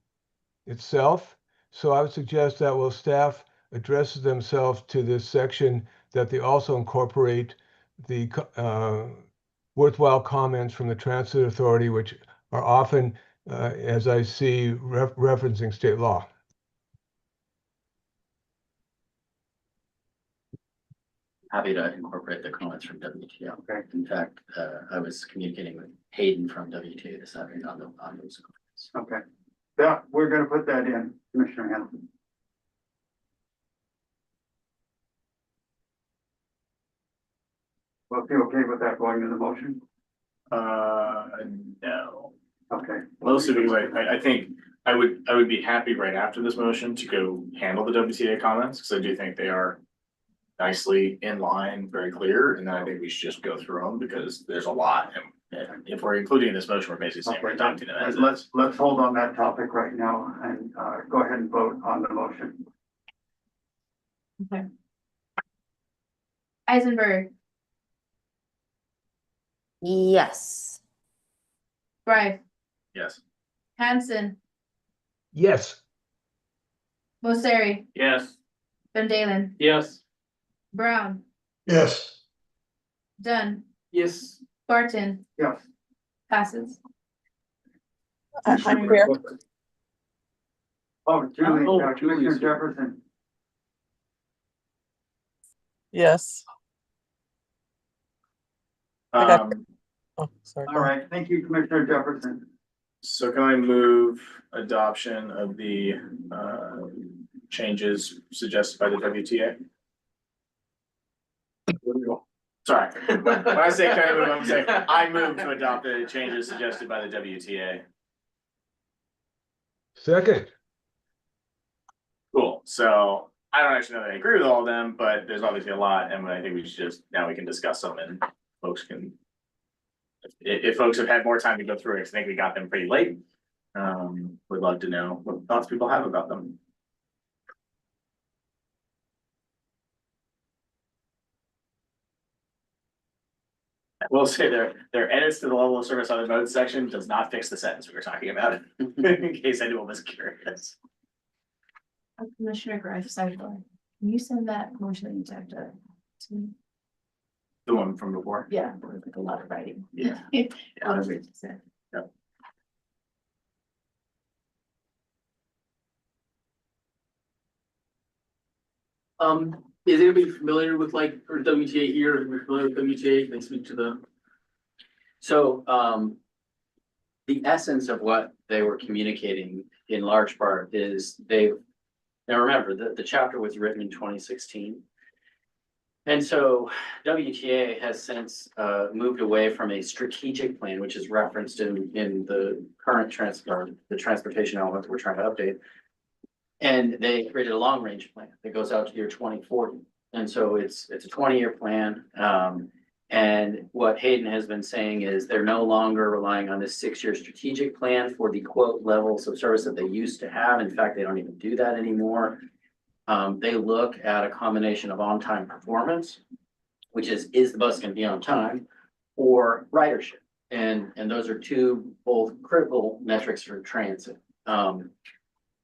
itself. So I would suggest that while staff addresses themselves to this section, that they also incorporate the worthwhile comments from the Transit Authority, which are often, as I see, referencing state law. Happy to incorporate the comments from WTO. Okay. In fact, I was communicating with Hayden from WTO this afternoon on those comments. Okay, that, we're gonna put that in, Commissioner Hanson. Will be okay with that going to the motion? No. Okay. Mostly because I think I would be happy right after this motion to go handle the WTA comments, because I do think they are nicely in line, very clear, and then I think we should just go through them because there's a lot. And if we're including this motion, we're basically saying we're adopting it as is. Let's hold on that topic right now and go ahead and vote on the motion. Okay. Eisenberg, Yes. Thrive, Yes. Hanson, Yes. Mosseri, Yes. Van Dalen, Yes. Brown, Yes. Dunn, Yes. Barton, Yes. passes. I'm here. Oh, Julie, Oh, Commissioner Julie's here. Jefferson. Yes. Oh, sorry. All right, thank you, Commissioner Jefferson. So can I move adoption of the changes suggested by the WTA? Sorry, when I say can I move, I'm saying I move to adopt the changes suggested by the WTA. Second. Cool, so I don't actually know that I agree with all of them, but there's obviously a lot, and I think we should just, now we can discuss them and folks can. If folks have had more time to go through it, I think we got them pretty late. Would love to know what thoughts people have about them. I will say their edits to the level of service on the mode section does not fix the sentence we were talking about, in case anyone was curious. Commissioner Greif, sidebar. Can you send that motion that you typed up to me? The one from before. Yeah, there was like a lot of writing. Yeah. Whatever you said. Is anybody familiar with like, or WTA here, if you're familiar with WTA, can they speak to the? So, the essence of what they were communicating in large part is now remember, the chapter was written in 2016. And so WTA has since moved away from a strategic plan, which is referenced in the current the transportation element we're trying to update. And they created a long range plan that goes out to year 2040. And so it's a 20-year plan. And what Hayden has been saying is they're no longer relying on this 6-year strategic plan for the quote levels of service that they used to have. In fact, they don't even do that anymore. They look at a combination of on-time performance, which is the bus gonna be on time, or ridership. And those are two both critical metrics for transit.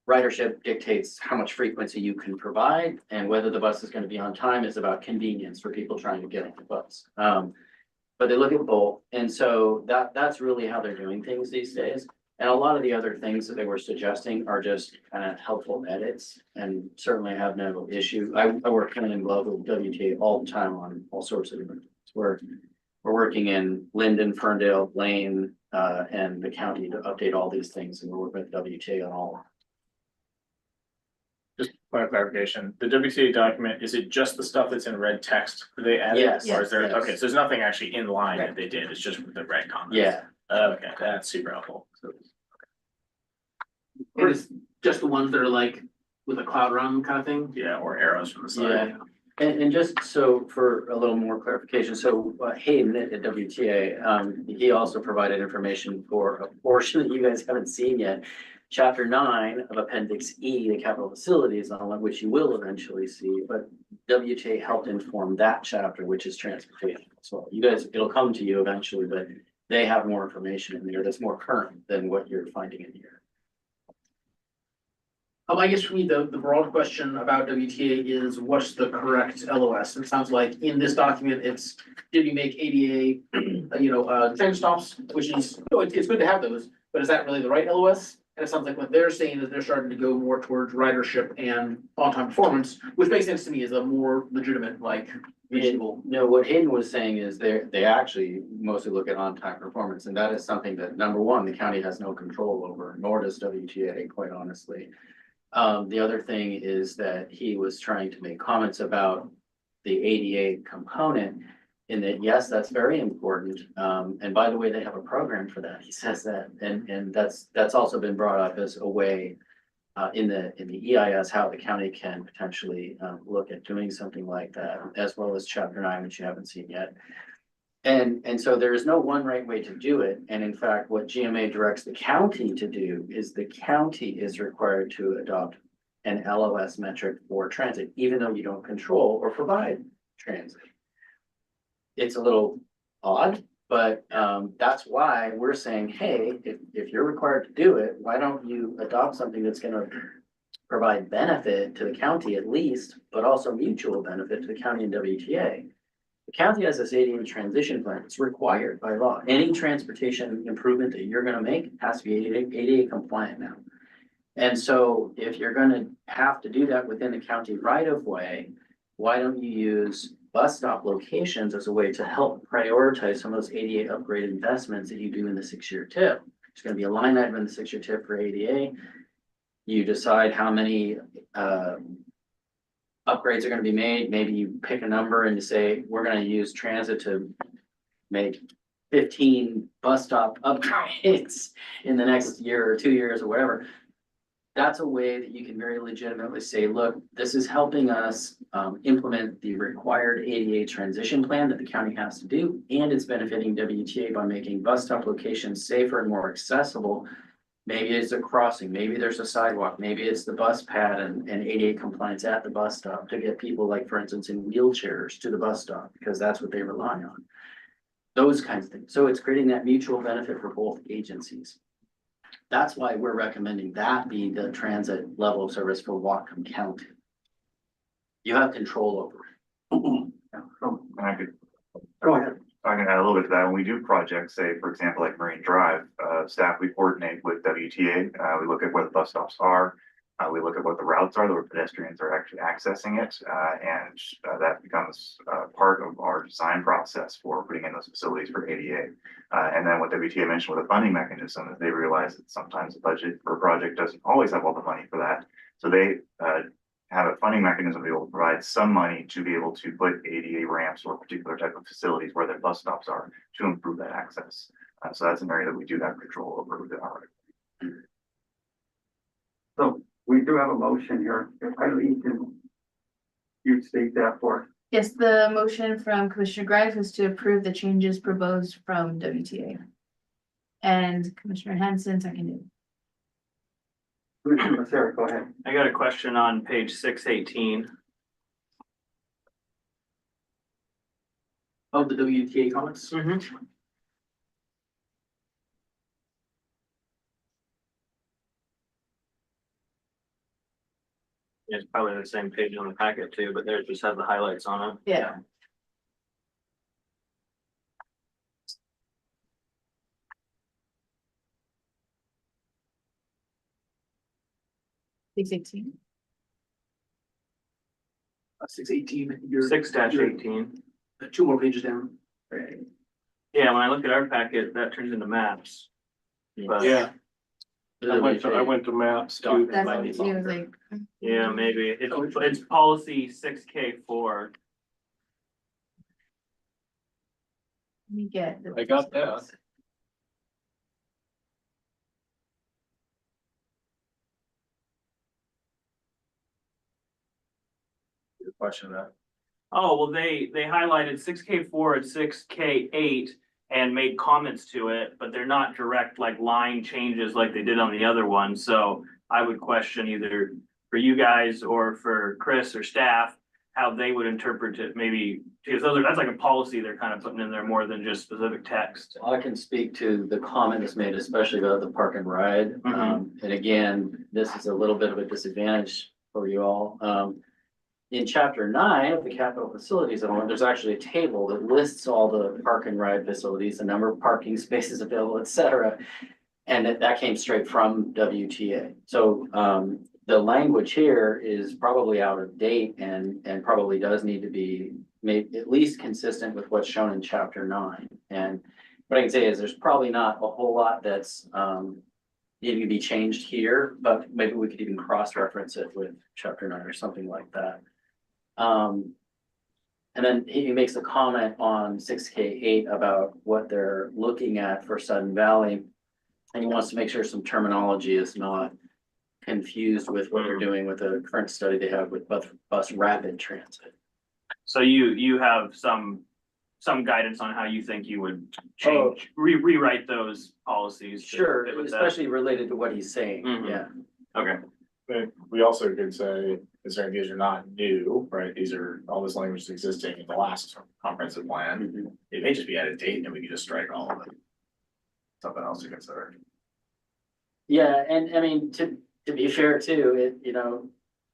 Ridership dictates how much frequency you can provide, and whether the bus is gonna be on time is about convenience for people trying to get on the bus. But they look at both, and so that's really how they're doing things these days. And a lot of the other things that they were suggesting are just kind of helpful edits, and certainly have no issue. I work hand in glove with WTA all the time on all sorts of different things. We're working in Linden, Ferndale, Blaine, and the county to update all these things, and we're working with WTA on all of them. Just point of clarification, the WTA document, is it just the stuff that's in red text that they added? Yes. Or is there, Yes. okay, so there's nothing actually in line that they did, it's just the red comments? Yeah. Okay, that's super helpful. It is just the ones that are like with a cloud run kind of thing. Yeah, or arrows from the side. Yeah. And just so for a little more clarification, so Hayden at WTA, he also provided information for a portion that you guys haven't seen yet. Chapter 9 of Appendix E, the capital facilities, on which you will eventually see, but WTA helped inform that chapter, which is transportation as well. You guys, it'll come to you eventually, but they have more information in there that's more current than what you're finding in here. I guess for me, the broad question about WTA is what's the correct LOS? It sounds like in this document, it's, did you make ADA, train stops, which is, it's good to have those, but is that really the right LOS? And it sounds like what they're saying is they're starting to go more towards ridership and on-time performance, which makes sense to me as a more legitimate, like, reasonable. No, what Hayden was saying is they actually mostly look at on-time performance, and that is something that, number one, the county has no control over, nor does WTA, quite honestly. The other thing is that he was trying to make comments about the ADA component, in that, yes, that's very important. And by the way, they have a program for that. He says that, and that's also been brought up as a way in the EIS, how the county can potentially look at doing something like that, as well as Chapter 9, which you haven't seen yet. And so there is no one right way to do it. And in fact, what GMA directs the county to do is the county is required to adopt an LOS metric for transit, even though you don't control or provide transit. It's a little odd, but that's why we're saying, hey, if you're required to do it, why don't you adopt something that's gonna provide benefit to the county at least, but also mutual benefit to the county and WTA. The county has this ADA transition plan. It's required by law. Any transportation improvement that you're gonna make has to be ADA compliant now. And so if you're gonna have to do that within the county right of way, why don't you use bus stop locations as a way to help prioritize some of those ADA upgrade investments that you do in the 6-year tip? There's gonna be a line item in the 6-year tip for ADA. You decide how many upgrades are gonna be made. Maybe you pick a number and you say, we're gonna use transit to make 15 bus stop upgrades in the next year or 2 years or whatever. That's a way that you can very legitimately say, look, this is helping us implement the required ADA transition plan that the county has to do, and it's benefiting WTA by making bus stop locations safer and more accessible. Maybe it's a crossing, maybe there's a sidewalk, maybe it's the bus pad and ADA compliance at the bus stop to get people, like, for instance, in wheelchairs to the bus stop, because that's what they rely on. Those kinds of things. So it's creating that mutual benefit for both agencies. That's why we're recommending that be the transit level of service for Whatcom County. You have control over it. Go ahead. I can add a little bit to that. When we do projects, say, for example, like Marine Drive, staff, we coordinate with WTA. We look at where the bus stops are. We look at what the routes are, where pedestrians are actually accessing it. And that becomes part of our design process for putting in those facilities for ADA. And then what WTA mentioned with the funding mechanism is they realize that sometimes the budget for a project doesn't always have all the money for that. So they have a funding mechanism to be able to provide some money to be able to put ADA ramps or particular type of facilities where their bus stops are to improve that access. So that's an area that we do have control over within our. So we do have a motion here. If Eileen can you state that for. Yes, the motion from Commissioner Greif was to approve the changes proposed from WTA. And Commissioner Hanson seconded. Commissioner Masseri, go ahead. I got a question on page 618. Of the WTA comments. It's probably the same page on the packet too, but theirs just has the highlights on it. Yeah. Six eighteen. 618, you're 6-18. two more pages down. Yeah, when I look at our packet, that turns into maps. But Yeah, I went to maps too. That's what she was like. yeah, maybe it's policy 6K4. Let me get. I got that. Question of that. Oh, well, they highlighted 6K4 and 6K8 and made comments to it, but they're not direct like line changes like they did on the other one. So I would question either for you guys or for Chris or staff, how they would interpret it, maybe, because that's like a policy they're kind of putting in there more than just specific text. I can speak to the comment that's made, especially about the park and ride. And again, this is a little bit of a disadvantage for you all. In chapter 9 of the capital facilities element, there's actually a table that lists all the park and ride facilities, the number of parking spaces available, et cetera. And that came straight from WTA. So the language here is probably out of date and probably does need to be made at least consistent with what's shown in chapter 9. And what I can say is there's probably not a whole lot that's needing to be changed here, but maybe we could even cross-reference it with chapter 9 or something like that. And then he makes a comment on 6K8 about what they're looking at for Sudden Valley. And he wants to make sure some terminology is not confused with what they're doing with the current study they have with bus rapid transit. So you have some guidance on how you think you would change, rewrite those policies. to Sure, fit with that? especially related to what he's saying, Mhm. yeah. Okay. But we also could say, considering these are not new, right? These are, all this language is existing in the last comprehensive plan. It may just be out of date and we could just strike all of it. Something else to consider. Yeah, and I mean, to be fair too, it,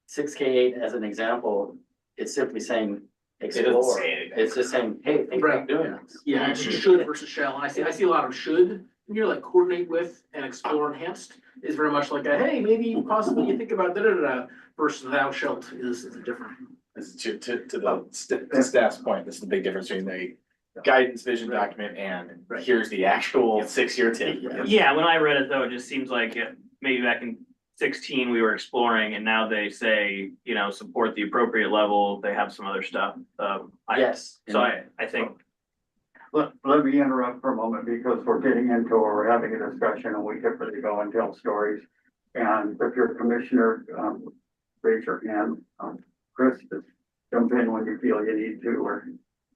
6K8 as an example, it's simply saying explore. say anything. It's just saying, hey, think about doing this. Yeah, it's should versus shall. And I see a lot of should, and you're like coordinate with and explore enhanced is very much like a, hey, maybe possibly you think about da versus thou shalt is different. To the staff's point, this is the big difference between the guidance vision document and here's the actual 6-year take. Yeah, when I read it though, it just seems like maybe back in 16, we were exploring and now they say, support the appropriate level. They have some other stuff. Yes. So I think. Let me interrupt for a moment because we're getting into, or we're having a discussion and we typically go and tell stories. And if you're a commissioner, raise your hand. Chris, just jump in when you feel you need to,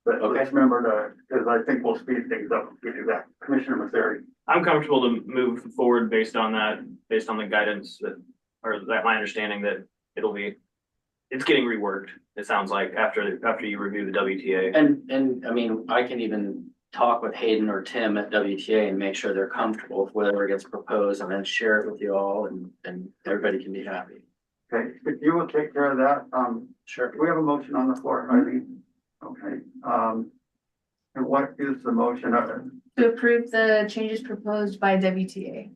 but let's remember to, because I think we'll speed things up if we do that. Commissioner Masseri. I'm comfortable to move forward based on the guidance my understanding that it's getting reworked. It sounds like after you review the WTA. And I mean, I can even talk with Hayden or Tim at WTA and make sure they're comfortable with whatever gets proposed and then share it with you all and everybody can be happy. Okay, if you will take care of that, Sure. do we have a motion on the floor, Eileen? Okay, and what is the motion? To approve the changes proposed by WTA.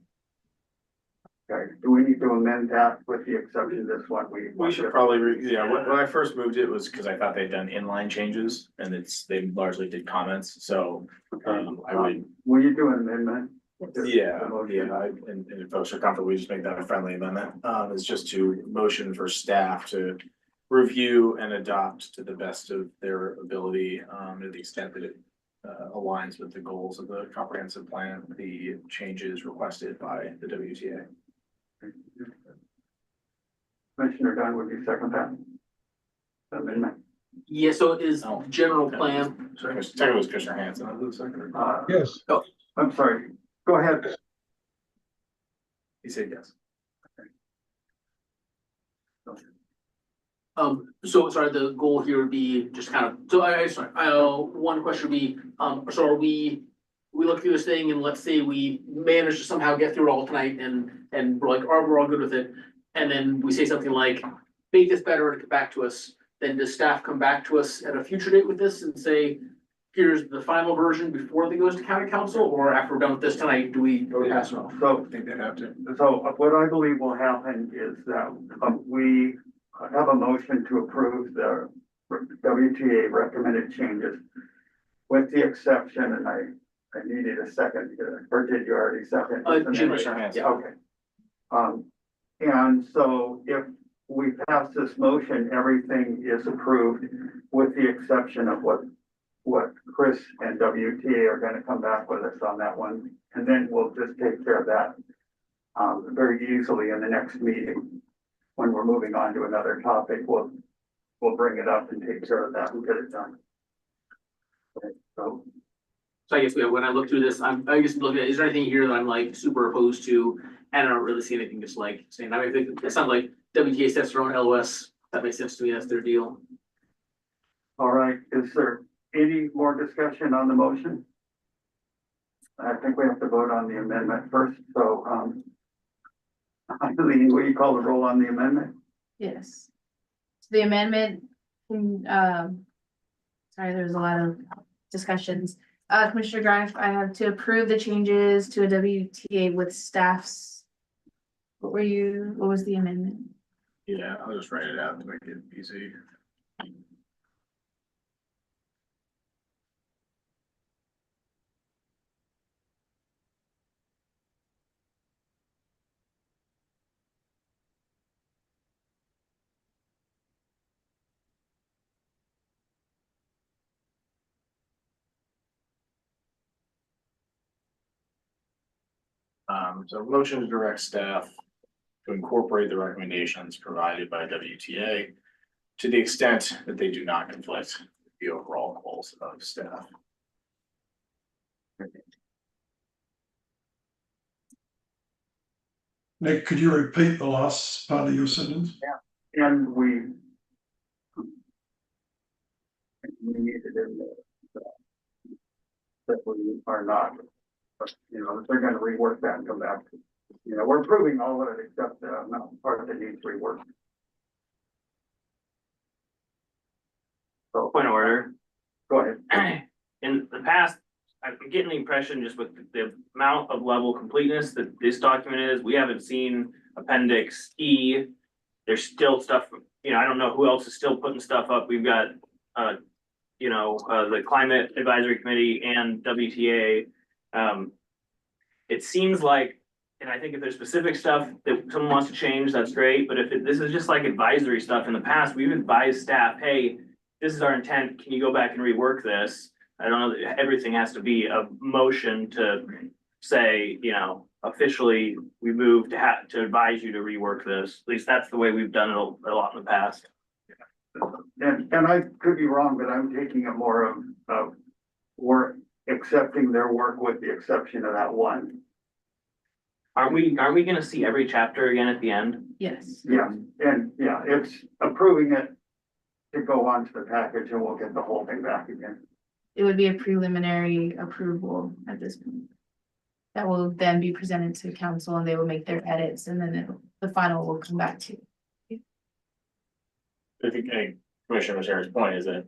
Okay, do we need to amend that with the exception of this one? We should probably, when I first moved it was because I thought they'd done inline changes and they largely did comments, so I would. Will you do an amendment? And if folks are comfortable, we just make that a friendly amendment. It's just to motion for staff to review and adopt to the best of their ability, to the extent that it aligns with the goals of the comprehensive plan, the changes requested by the WTA. Commissioner Dunn, would you second that amendment? Yeah, so it is Oh. general plan. Sorry, Second was Commissioner Hanson. I was the second. Yes, I'm sorry, go ahead. He said yes. So sorry, the goal here would be just kind of, so sorry, one question would be, so are we look through this thing and let's say we manage to somehow get through it all tonight and we're like, we're all good with it. And then we say something like, make this better and get back to us. Then does staff come back to us at a future date with this and say, here's the final version before it goes to county council? Or after we're done with this tonight, do we pass it off? So, I think they'd have to. so what I believe will happen is that we have a motion to approve the WTA recommended changes. With the exception, and I needed a second, or did you already second? Commissioner Hanson. Okay. And so if we pass this motion, everything is approved with the exception of what Chris and WTA are gonna come back with us on that one. And then we'll just take care of that very easily in the next meeting. When we're moving on to another topic, we'll bring it up and take care of that and get it done. Okay, so So I guess when I look through this, I guess looking at, is there anything here that I'm like super opposed to? And I don't really see anything just like saying, I mean, it sounds like WTA sets their own LOS. That makes sense to me. That's their deal. all right, is there any more discussion on the motion? I think we have to vote on the amendment first, so, Eileen, will you call the roll on the amendment? Yes. So the amendment, sorry, there's a lot of discussions. Commissioner Drive, I have to approve the changes to a WTA with staffs. What was the amendment? Yeah, I'll just write it out to make it easy. So motion to direct staff to incorporate the recommendations provided by WTA to the extent that they do not conflict with the overall goals of staff. Nick, could you repeat the last part of your sentence? And we need it in there. That we are not, but, you know, they're gonna rework that and come back. You know, we're approving all of it except the part that needs rework. So, Point of order. go ahead. In the past, I'm getting the impression just with the amount of level completeness that this document is, we haven't seen appendix E. There's still stuff, you know, I don't know who else is still putting stuff up. We've got, the Climate Advisory Committee and WTA. It seems like, and I think if there's specific stuff that someone wants to change, that's great. But if this is just like advisory stuff in the past, we've advised staff, hey, this is our intent. Can you go back and rework this? I don't know that everything has to be a motion to say, you know, officially, we move to advise you to rework this. At least that's the way we've done it a lot in the past. And I could be wrong, but I'm taking it more of we're accepting their work with the exception of that one. Aren't we gonna see every chapter again at the end? Yes. Yeah, and yeah, it's approving it to go on to the package and we'll get the whole thing back again. It would be a preliminary approval at this point. That will then be presented to council and they will make their edits and then the final will come back to. I think Commissioner Massera's point is that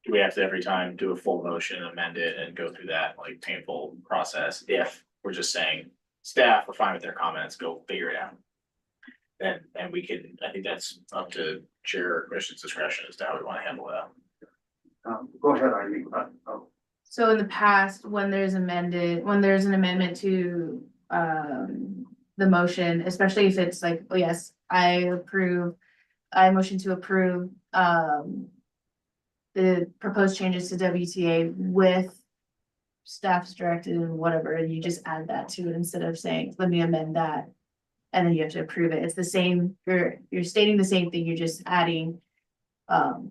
do we have to every time do a full motion, amend it and go through that like painful process? If we're just saying staff are fine with their comments, go figure it out. And we can, I think that's up to chair or commission's discretion as to how we want to handle that. Go ahead, Eileen. So in the past, when there's an amendment to the motion, especially if it's like, oh yes, I motion to approve the proposed changes to WTA with staff's directed and whatever, and you just add that to it instead of saying, let me amend that. And then you have to approve it. It's the same, you're stating the same thing, you're just adding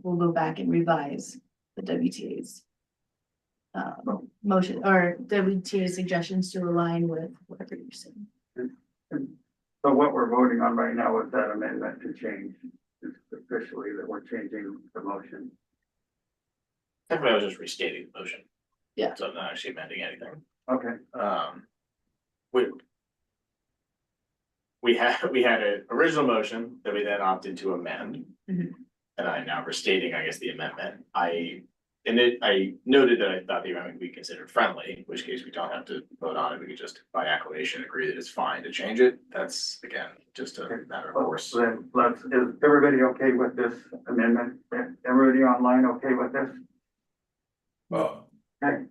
we'll go back and revise the WTA's motion or WTA suggestions to align with whatever you're saying. So what we're voting on right now is that amendment to change, it's officially that we're changing the motion. Technically, I was just restating the motion. Yeah. So I'm not actually amending anything. Okay, We had an original motion that we then opted to amend. Mhm. And I'm now restating, I guess, the amendment. I noted that I thought the amendment could be considered friendly, in which case we don't have to vote on it. We could just by acclamation agree that it's fine to change it. That's again, just a matter of course. then is everybody okay with this amendment? Everybody online okay with this? Well, Okay.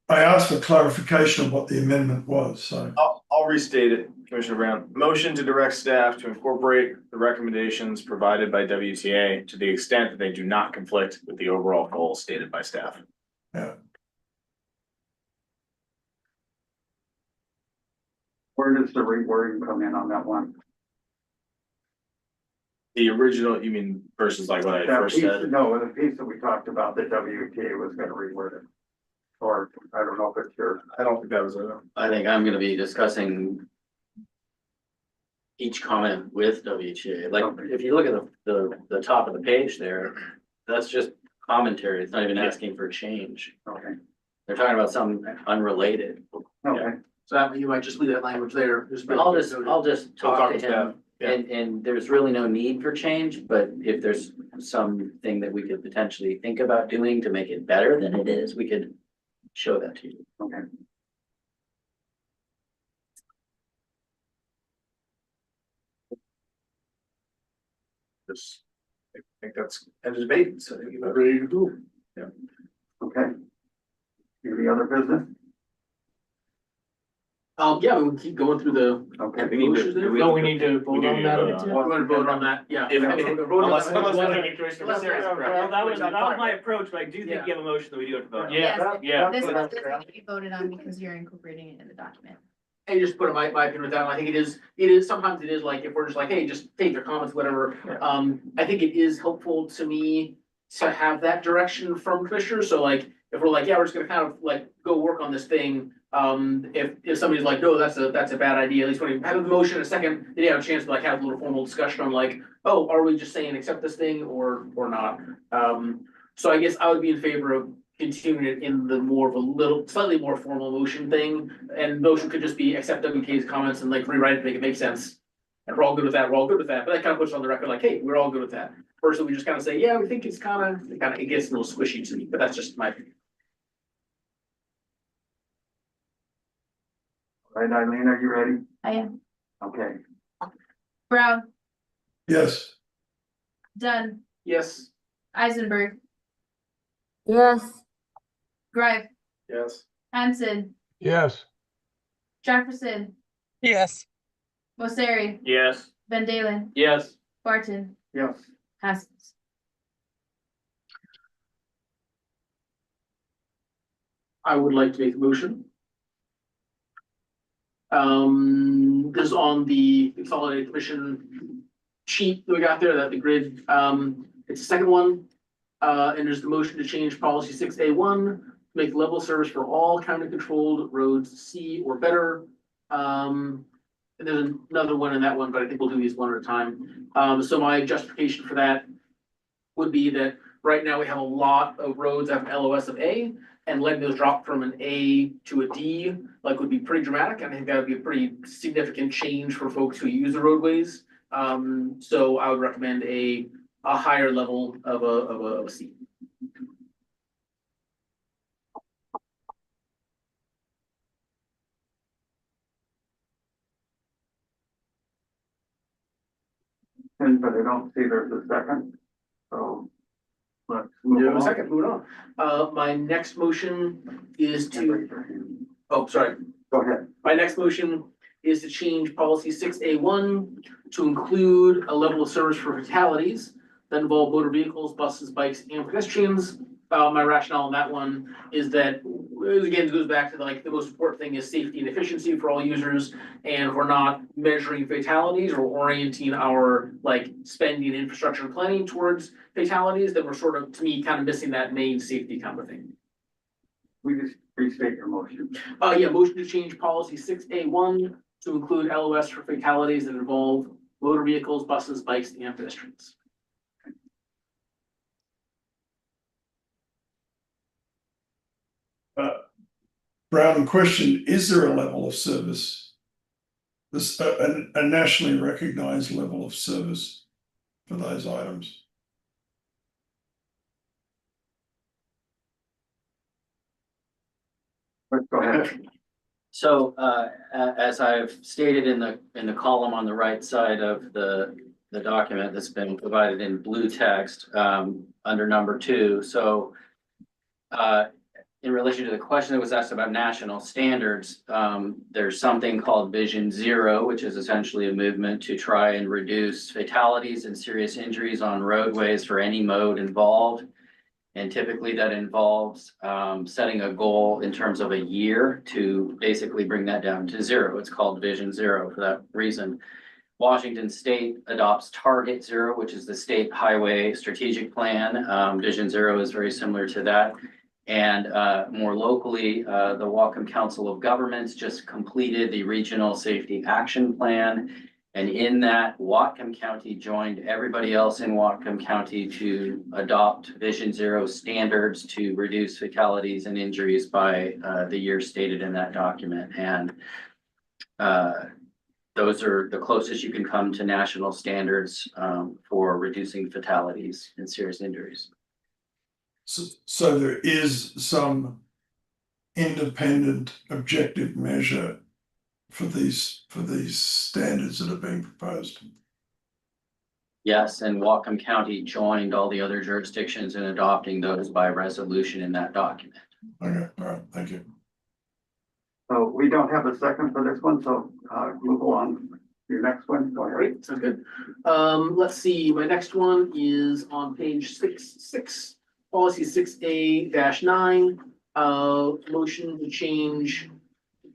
I asked for clarification of what the amendment was, so. I'll restate it, Commissioner Brown. Motion to direct staff to incorporate the recommendations provided by WTA to the extent that they do not conflict with the overall goals stated by staff. Yeah. Where does the rewording come in on that one? The original, you mean versus like what I That first piece, said? no, the piece that we talked about, that WTA was gonna reword it. Or, I don't know if it's yours. I don't think that was a. I think I'm gonna be discussing each comment with WTA. Like, if you look at the top of the page there, that's just commentary. It's not even asking for change. Okay, They're talking about something unrelated. okay, So that, you might just leave that language there. I'll just talk to with staff. him. And there's really no need for change, but if there's something that we could potentially think about doing to make it better than it is, we could show that to you. okay. Just, I think that's end of debate, so I think you're ready to go. Okay. Any other business? Yeah, we can keep going through the. Okay. motions there. No, we need to vote on that. We're gonna vote on that, yeah. If- We're gonna vote on Unless that. Commissioner Becerra- Well, that was my approach, but I do think you have a motion that we do have to vote on. Yes, Yeah. This needs to be voted on because you're incorporating it in the document. And just put my opinion with that, I think it is, sometimes it is like, if we're just like, hey, just take your comments, whatever. I think it is helpful to me to have that direction from commissioners, so like, if we're like, yeah, we're just gonna kind of like go work on this thing. If somebody's like, no, that's a bad idea, at least when you have the motion in a second, then you have a chance to like have a little formal discussion on like, oh, are we just saying accept this thing or not? So I guess I would be in favor of continuing it in the more of a little, slightly more formal motion thing. And motion could just be accept WK's comments and like rewrite it, make it make sense. And we're all good with that, but that kind of puts it on the record like, hey, we're all good with that. Versus we just kind of say, yeah, we think it's it gets a little squishy to me, but that's just my opinion. All right, Eileen, are you ready? I am. Okay, Brown, Yes, Dunn, Yes. Eisenberg, yes, Gripe, Yes. Hanson, Yes, Jefferson, yes, Mosseri, Yes. Van Dalen, Yes. Barton, yes, Haskins. I would like to make a motion. This is on the Consolidated Commission sheet that we got there, that the grid, it's the second one. And there's the motion to change policy 6A1, make level service for all county controlled roads C or better. And there's another one in that one, but I think we'll do these one at a time. So my justification for that would be that right now we have a lot of roads that have LOS of A, and letting those drop from an A to a D, like, would be pretty dramatic. I think that would be a pretty significant change for folks who use the roadways. So I would recommend a higher level of a C. and but I don't see there's a second, so. Let's move No, on. second, moving on. My next motion is to, oh, sorry. Go ahead. My next motion is to change policy 6A1 to include a level of service for fatalities that involve motor vehicles, buses, bikes, and pedestrians. My rationale on that one is that again, it goes back to like, the most important thing is safety and efficiency for all users. And if we're not measuring fatalities or orienting our like spending infrastructure and planning towards fatalities, then we're sort of, to me, kind of missing that main safety kind of thing. We just restate your motion. Yeah, motion to change policy 6A1 to include LOS for fatalities that involve motor vehicles, buses, bikes, and pedestrians. Brown, question, is there a level of service? This, a nationally recognized level of service for those items? Let's go ahead. So, as I've stated in the column on the right side of the document that's been provided in blue text, under number 2, so, in relation to the question that was asked about national standards, there's something called Vision Zero, which is essentially a movement to try and reduce fatalities and serious injuries on roadways for any mode involved. And typically that involves setting a goal in terms of a year to basically bring that down to 0. It's called Vision Zero for that reason. Washington State adopts Target Zero, which is the state highway strategic plan. Vision Zero is very similar to that. And more locally, the Whatcom Council of Governments just completed the Regional Safety Action Plan. And in that, Whatcom County joined everybody else in Whatcom County to adopt Vision Zero standards to reduce fatalities and injuries by the year stated in that document. And those are the closest you can come to national standards for reducing fatalities and serious injuries. So there is some independent objective measure for these standards that are being proposed. Yes, and Whatcom County joined all the other jurisdictions in adopting those by resolution in that document. Okay, all right, thank you. So we don't have a second for this one, so move on to your next one. Go ahead. Great, sounds good. Let's see, my next one is on page 6, policy 6A-9, motion to change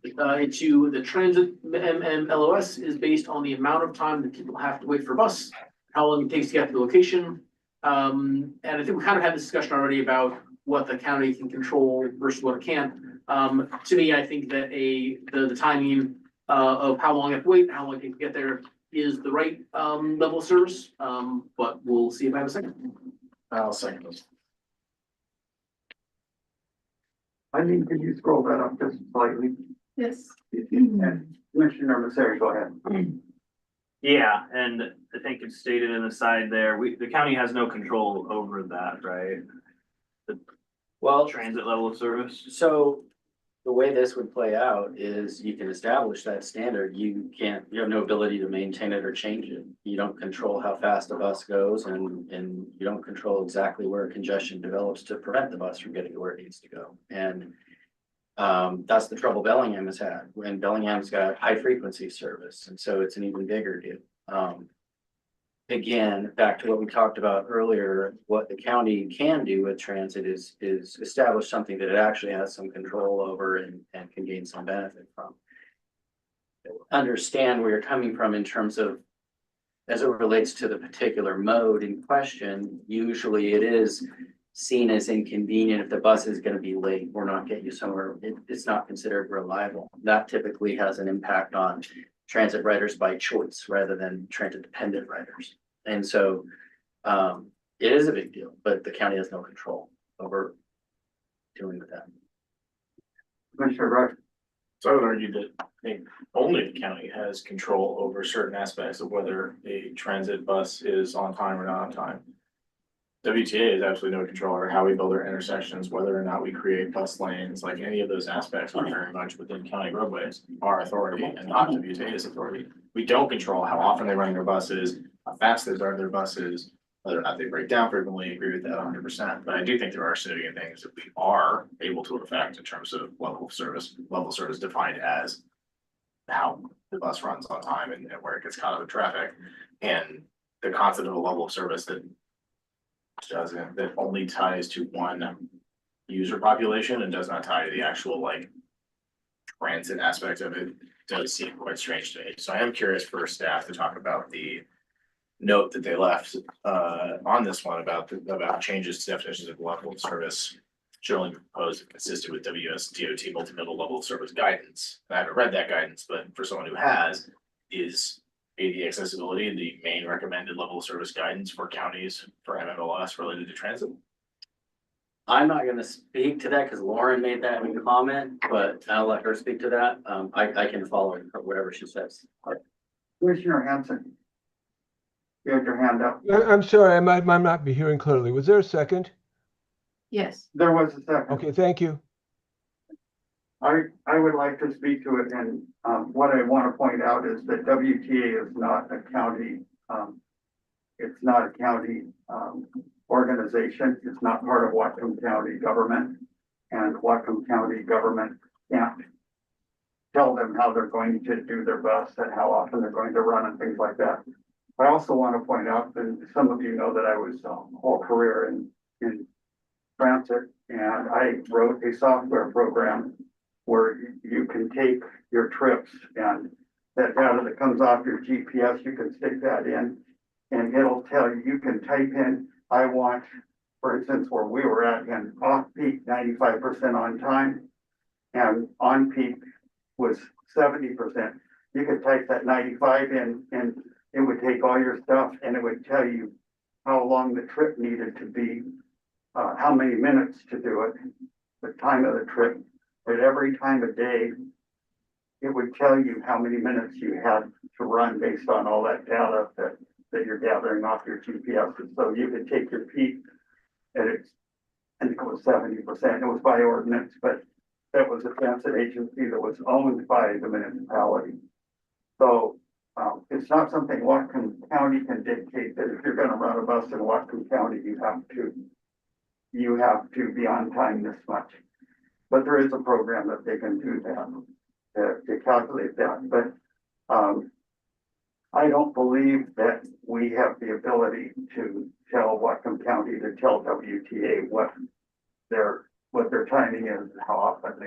to the transit MMLOS is based on the amount of time that people have to wait for a bus, how long it takes to get to the location. And I think we kind of had this discussion already about what the county can control versus what it can't. To me, I think that the timing of how long I have to wait, how long it takes to get there is the right level of service. But we'll see if I have a second. I'll second this. Eileen, can you scroll that up just slightly? Yes. And Commissioner Masseri, go ahead. Yeah, and I think it's stated in the side there, the county has no control over that, right? The Well, transit level of service. so the way this would play out is you can establish that standard. You have no ability to maintain it or change it. You don't control how fast a bus goes and you don't control exactly where congestion develops to prevent the bus from getting to where it needs to go. And that's the trouble Bellingham has had when Bellingham's got high frequency service. And so it's an even bigger deal. Again, back to what we talked about earlier, what the county can do with transit is establish something that it actually has some control over and can gain some benefit from. Understand where you're coming from in terms of, as it relates to the particular mode in question, usually it is seen as inconvenient if the bus is going to be late or not get you somewhere. It's not considered reliable. That typically has an impact on transit riders by choice rather than transit dependent riders. And so it is a big deal, but the county has no control over dealing with that. Commissioner Rush. So I would argue that I think only the county has control over certain aspects of whether a transit bus is on time or not on time. WTA has absolutely no control over how we build our intersections, whether or not we create bus lanes, like any of those aspects are very much within county roadways, our authority and not WTA's authority. We don't control how often they run their buses, how fast they drive their buses, whether or not they break down frequently. Agree with that 100%. But I do think there are significant things that we are able to affect in terms of level of service defined as how the bus runs on time and where it gets caught up in traffic, and the concept of a level of service that only ties to one user population and does not tie to the actual like transit aspect of it, does seem quite strange to me. So I am curious for staff to talk about the note that they left on this one about changes to definitions of level of service generally proposed and consistent with WSDOT multimodal level of service guidance. I haven't read that guidance, but for someone who has, is ADA accessibility the main recommended level of service guidance for counties for MMLS related to transit? I'm not gonna speak to that because Lauren made that comment, but I'll let her speak to that. I can follow her, whatever she says. Commissioner Hanson. You had your hand up. I'm sorry, I might not be hearing clearly. Was there a second? Yes. There was a second. Okay, thank you. I would like to speak to it, and what I want to point out is that WTA is not a county, it's not a county organization. It's not part of Whatcom County government, and Whatcom County government can't tell them how they're going to do their best and how often they're going to run and things like that. I also want to point out that some of you know that I was whole career in transit, and I wrote a software program where you can take your trips and that data that comes off your GPS, you can stick that in and it'll tell you, you can type in, I want, for instance, where we were at in off-peak 95% on time and on-peak was 70%. You could type that 95 in and it would take all your stuff and it would tell you how long the trip needed to be, how many minutes to do it, the time of the trip. At every time of day, it would tell you how many minutes you had to run based on all that data that you're gathering off your GPS. And so you could take your peak and I think it was 70%. It was by ordinance, but that was a transit agency that was owned by the municipality. So it's not something Whatcom County can dictate that if you're going to run a bus in Whatcom County, you have to be on time this much. But there is a program that they can do that to calculate that. But I don't believe that we have the ability to tell Whatcom County to tell WTA what their timing is and how often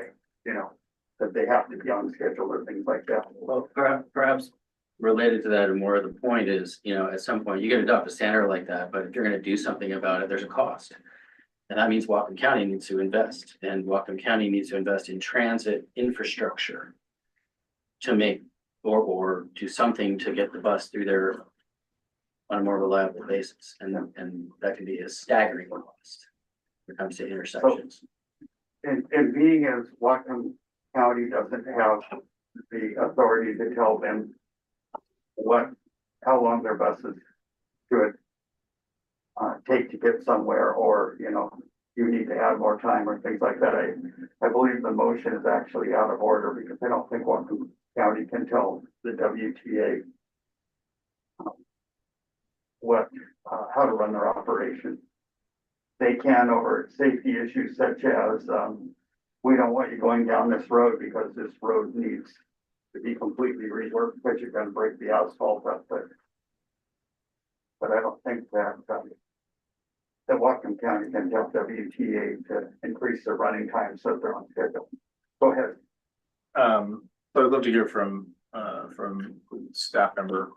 that they have to be on schedule or things like that. Well, perhaps related to that, and more of the point is, at some point you can adopt a standard like that, but if you're gonna do something about it, there's a cost. And that means Whatcom County needs to invest, and Whatcom County needs to invest in transit infrastructure to make, or do something to get the bus through there on a more reliable basis. And that can be a staggering cost when it comes to intersections. And being as Whatcom County doesn't have the authority to tell them how long their buses could take to get somewhere, or you need to add more time or things like that. I believe the motion is actually out of order because I don't think Whatcom County can tell the WTA how to run their operation. They can over safety issues such as we don't want you going down this road because this road needs to be completely reworked because you're going to break the asphalt up. But I don't think that Whatcom County can tell WTA to increase their running time so they're on schedule. Go ahead. So I'd love to hear from staff member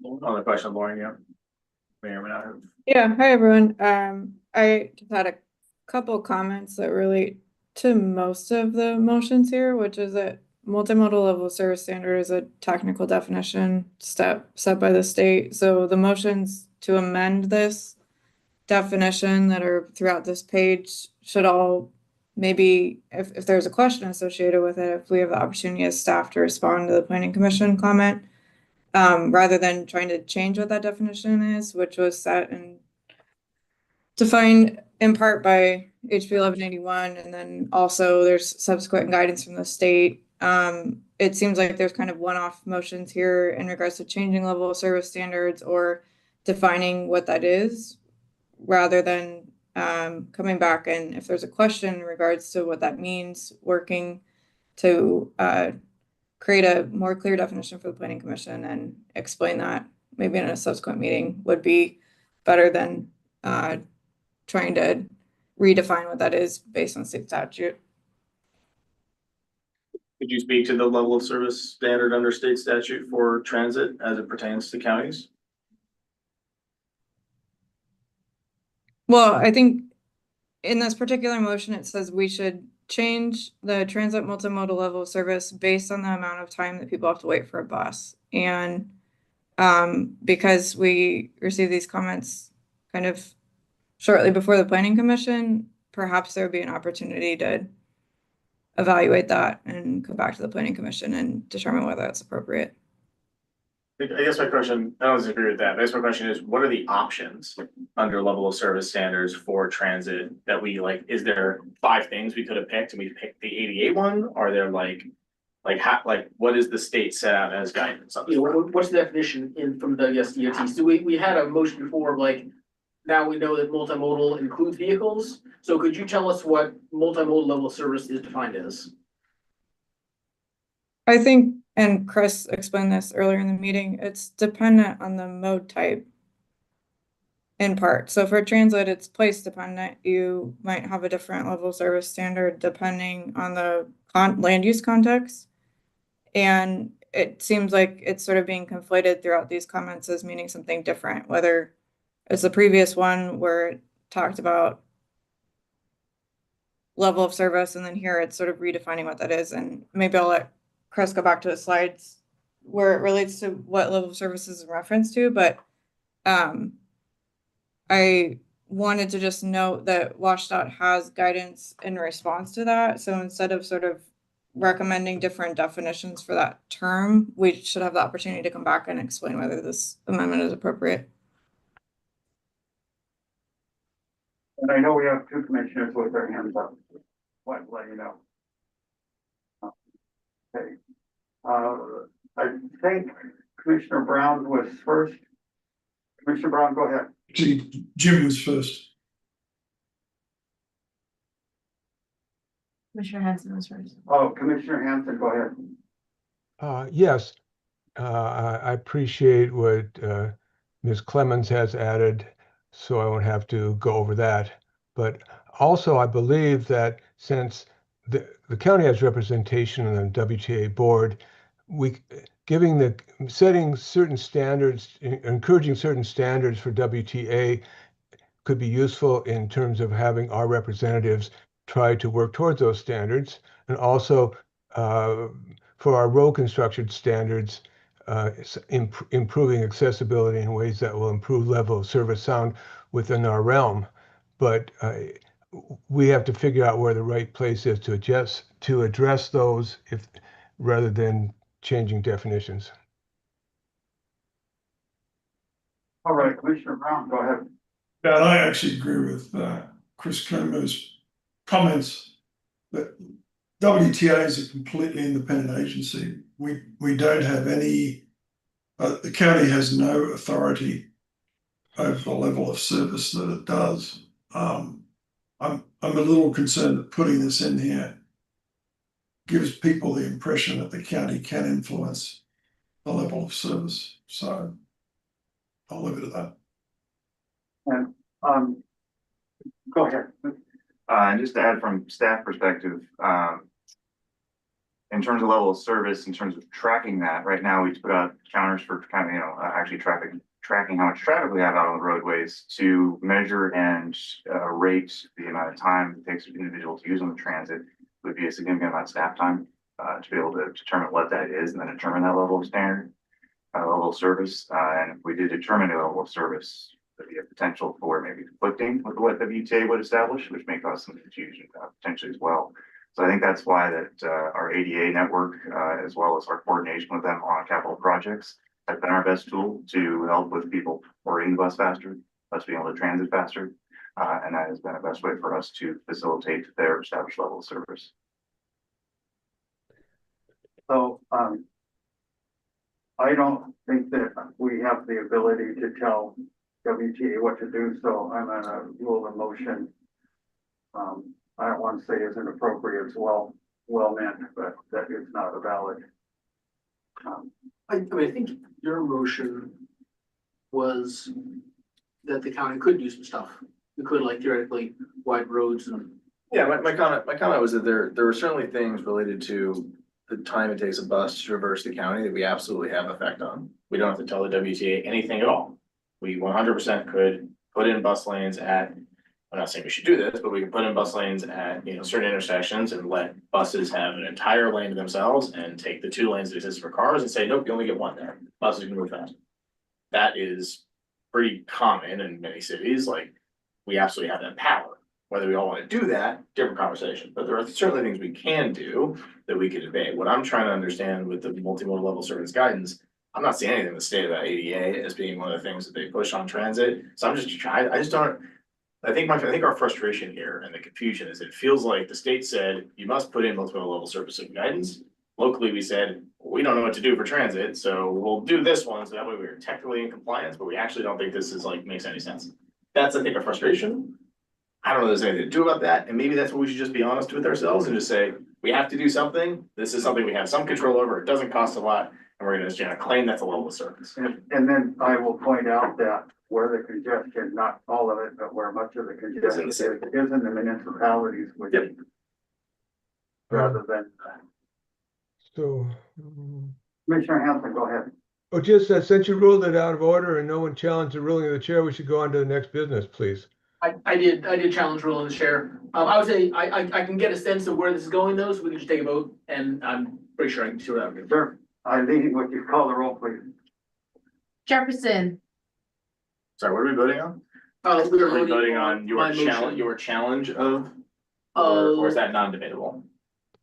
on the question, Lauren, yeah. May or may not have. Yeah, hi everyone. I just had a couple comments that relate to most of the motions here, which is that multimodal level service standard is a technical definition set by the state. So the motions to amend this definition that are throughout this page should all, maybe if there's a question associated with it, if we have the opportunity as staff to respond to the planning commission comment, rather than trying to change what that definition is, which was set and defined in part by HB 1181, and then also there's subsequent guidance from the state. It seems like there's kind of one-off motions here in regards to changing level of service standards or defining what that is, rather than coming back and if there's a question in regards to what that means, working to create a more clear definition for the planning commission and explain that maybe in a subsequent meeting would be better than trying to redefine what that is based on state statute. Could you speak to the level of service standard under state statute for transit as it pertains to counties? Well, I think in this particular motion, it says we should change the transit multimodal level of service based on the amount of time that people have to wait for a bus. And because we received these comments kind of shortly before the planning commission, perhaps there would be an opportunity to evaluate that and come back to the planning commission and determine whether that's appropriate. I guess my question, I don't disagree with that. I guess my question is, what are the options under level of service standards for transit that we like? Is there 5 things we could have picked and we picked the 88 one? Are there like what is the state set out as guidance? You know, what's the definition in from the DOT? So we had a motion before, like, now we know that multimodal includes vehicles. So could you tell us what multimodal level of service is defined as? I think, and Chris explained this earlier in the meeting, it's dependent on the mode type in part. So for transit, it's place dependent. You might have a different level of service standard depending on the land use context. And it seems like it's sort of being conflated throughout these comments as meaning something different, whether it's the previous one where it talked about level of service, and then here it's sort of redefining what that is. And maybe I'll let Chris go back to the slides where it relates to what level of service is in reference to, but I wanted to just note that WashDOT has guidance in response to that. So instead of sort of recommending different definitions for that term, we should have the opportunity to come back and explain whether this amendment is appropriate. And I know we have 2 commissioners with their hands up. Want to let you know. Okay. I think Commissioner Brown was first. Commissioner Brown, go ahead. Actually, Jim was first. Commissioner Hanson was first. Oh, Commissioner Hanson, go ahead. Yes, I appreciate what Ms. Clemens has added, so I won't have to go over that. But also, I believe that since the county has representation on the WTA board, setting certain standards, encouraging certain standards for WTA could be useful in terms of having our representatives try to work towards those standards, and also for our road construction standards, improving accessibility in ways that will improve level of service sound within our realm. But we have to figure out where the right place is to address those, rather than changing definitions. All right, Commissioner Brown, go ahead. Yeah, and I actually agree with Chris Clemmer's comments that WTA is a completely independent agency. We don't have any, the county has no authority over the level of service that it does. I'm a little concerned that putting this in here gives people the impression that the county can influence the level of service. So I'll leave it at that. And go ahead. And just to add from staff perspective, in terms of level of service, in terms of tracking that, right now we put out counters for kind of, actually tracking how much traffic we have out on the roadways to measure and rate the amount of time it takes an individual to use on the transit would be a significant amount of staff time to be able to determine what that is and then determine that level of standard, level of service. And if we did determine a level of service, there'd be a potential for maybe conflicting with what WTA would establish, which may cause some confusion potentially as well. So I think that's why that our ADA network, as well as our coordination with them on capital projects, has been our best tool to help with people boarding the bus faster, us being able to transit faster. And that has been the best way for us to facilitate their established level of service. So I don't think that we have the ability to tell WTA what to do, so I'm gonna rule the motion. I don't want to say isn't appropriate, it's well meant, but that is not a valid. I mean, I think your motion was that the county could do some stuff. we could like theoretically wide roads and. Yeah, my comment was that there are certainly things related to the time it takes a bus to traverse the county that we absolutely have effect on. We don't have to tell the WTA anything at all. We 100% could put in bus lanes at, I'm not saying we should do this, but we can put in bus lanes at, certain intersections and let buses have an entire lane to themselves and take the 2 lanes that exist for cars and say, nope, you only get 1 there. Buses can move fast. That is pretty common in many cities, like, we absolutely have that power. Whether we all want to do that, different conversation, but there are certainly things we can do that we could debate. What I'm trying to understand with the multimodal level service guidance, I'm not seeing anything in the state about ADA as being one of the things that they push on transit. So I'm just trying, I just don't, I think our frustration here and the confusion is it feels like the state said, you must put in multimodal level service guidance. Locally, we said, we don't know what to do for transit, so we'll do this one, so that way we're technically in compliance, but we actually don't think this is like, makes any sense. That's, I think, a frustration. I don't know if there's anything to do about that, and maybe that's what we should just be honest with ourselves and just say, we have to do something, this is something we have some control over, it doesn't cost a lot, and we're gonna just claim that's a level of service. And then I will point out that where the congestion, not all of it, but where much of the congestion is in the municipalities, which rather than. So, Commissioner Hampton, go ahead. just since you ruled it out of order and no one challenged the ruling of the chair, we should go on to the next business, please. I did challenge rule in the chair. I would say, I can get a sense of where this is going though, so we can just take a vote, and I'm pretty sure I can see where that would go. Sure. Eileen, would you call the roll, please? Jefferson, Sorry, what are we voting on? We Are were we voting on my motion. your challenge of, or is Uh, that non-debatable?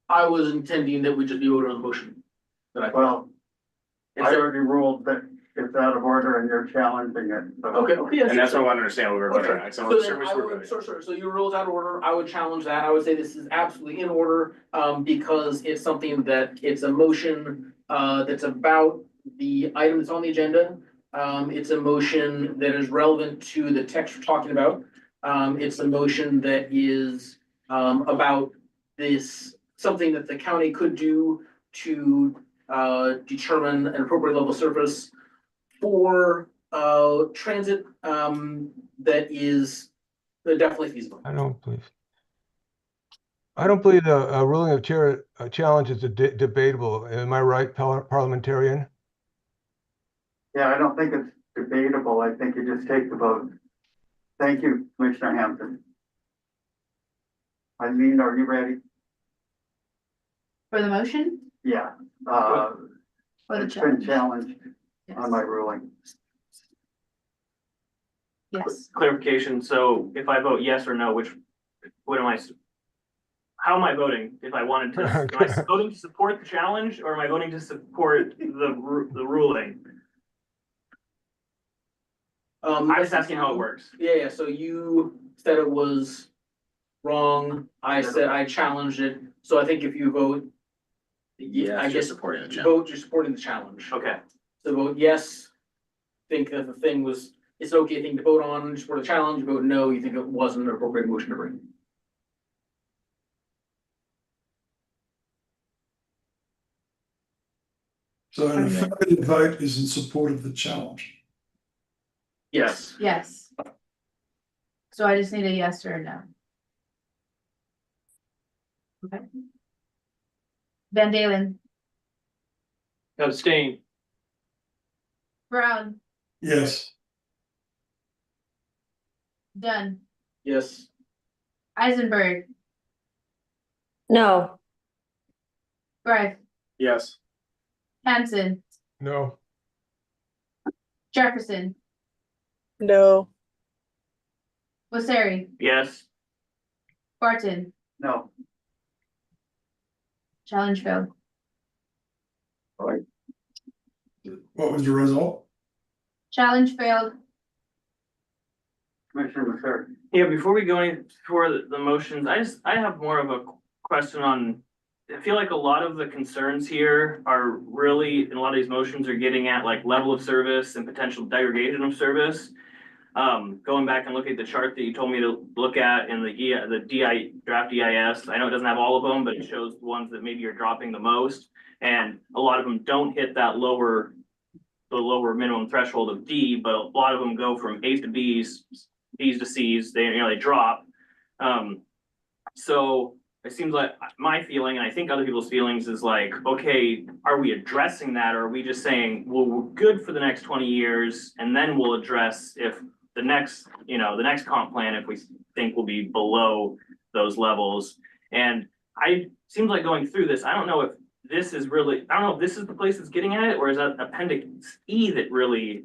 I was intending that we just be voting on the motion. That I. Well, Is I there- already ruled that it's out of order and you're challenging it. So. Okay, yeah. And that's sure. what I want to understand what we're voting Okay, on. so So then sure, I we're would, voting. sure, so your rule's out of order, I would challenge that, I would say this is absolutely in order, because it's something that, it's a motion, that's about the item that's on the agenda. It's a motion that is relevant to the text we're talking about. It's a motion that is, about this, something that the county could do to, determine an appropriate level of service for, transit, that is definitely feasible. I don't believe the ruling of chair challenge is debatable. Am I right, parliamentarian? Yeah, I don't think it's debatable. I think you just take the vote. Thank you, Commissioner Hampton. Eileen, are you ready? for the motion, Yeah. for the It's been challenge? challenged on Yes. my ruling. Yes, Clarification, so if I vote yes or no, what am I? How am I voting? If I wanted to, am I voting to support the challenge or am I voting to support the ruling? I'm just asking how it works. Yeah, so you said it was wrong, I said I challenged it, so I think if you vote. Yeah, I just guess supporting the challenge. vote, you're supporting the challenge. Okay, So vote yes, think that the thing was, it's an okay thing to vote on, support the challenge, vote no, you think it wasn't an appropriate motion to bring. So an affirmative vote is in support of the challenge. Yes. yes. So I just need a yes or a no. Okay. Van Dalen, abstain. Brown, Yes. Dunn, Yes. Eisenberg, No. Greif, Yes. Hanson, No. Jefferson, No. Wasseri, Yes, Barton, No. challenge failed. What was the result? Challenge failed. Commissioner Masseri. yeah, before we go any for the motions, I have more of a question on. I feel like a lot of the concerns here are really, and a lot of these motions are getting at like level of service and potential degradation of service. Going back and looking at the chart that you told me to look at in the draft EIS, I know it doesn't have all of them, but it shows the ones that maybe are dropping the most. And a lot of them don't hit that the lower minimum threshold of D, but a lot of them go from A's to B's B's to C's, they drop. So it seems like my feeling, and I think other people's feelings is like, okay, are we addressing that? Or are we just saying, well, we're good for the next 20 years and then we'll address if the next comp plan, if we think will be below those levels. And seems like going through this, I don't know if this is the place that's getting at it, or is that Appendix E that really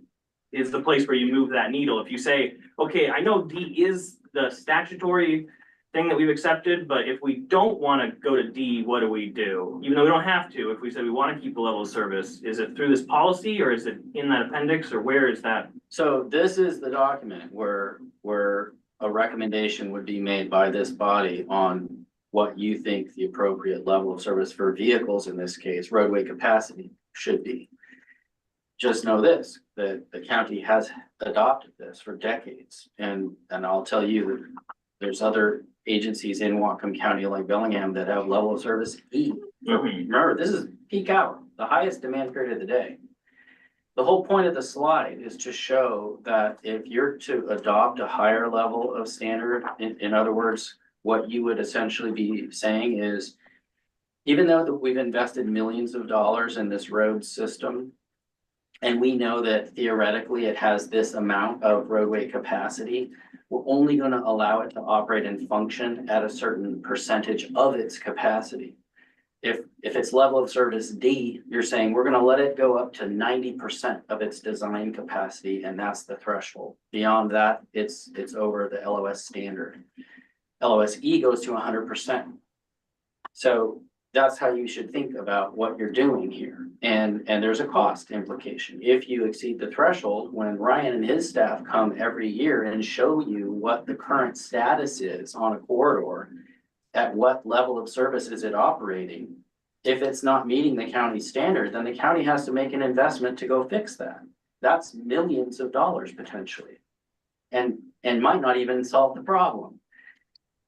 is the place where you move that needle? If you say, okay, I know D is the statutory thing that we've accepted, but if we don't want to go to D, what do we do? Even though we don't have to, if we say we want to keep the level of service, is it through this policy or is it in that appendix, or where is that? So this is the document where a recommendation would be made by this body on what you think the appropriate level of service for vehicles, in this case, roadway capacity, should be. Just know this, that the county has adopted this for decades. And I'll tell you that there's other agencies in Whatcom County like Bellingham that have level of service E. Remember, this is peak hour, the highest demand period of the day. The whole point of the slide is to show that if you're to adopt a higher level of standard, in other words, what you would essentially be saying is, even though that we've invested millions of dollars in this road system, and we know that theoretically it has this amount of roadway capacity, we're only going to allow it to operate and function at a certain percentage of its capacity. If its level of service D, you're saying we're going to let it go up to 90% of its design capacity, and that's the threshold. Beyond that, it's over the LOS standard. LOSE goes to 100%. So that's how you should think about what you're doing here. And there's a cost implication. If you exceed the threshold, when Ryan and his staff come every year and show you what the current status is on a corridor, at what level of service is it operating? If it's not meeting the county standard, then the county has to make an investment to go fix that. That's millions of dollars potentially, and might not even solve the problem.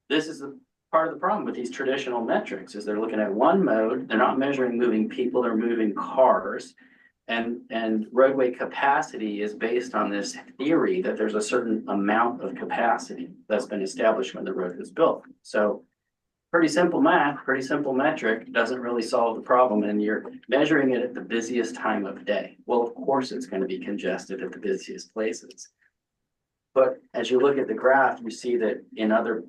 This is the part of the problem with these traditional metrics, is they're looking at one mode, they're not measuring moving people, they're moving cars. And roadway capacity is based on this theory that there's a certain amount of capacity that's been established when the road was built. So pretty simple math, pretty simple metric, doesn't really solve the problem, and you're measuring it at the busiest time of day. Well, of course, it's going to be congested at the busiest places. But as you look at the graph, you see that in other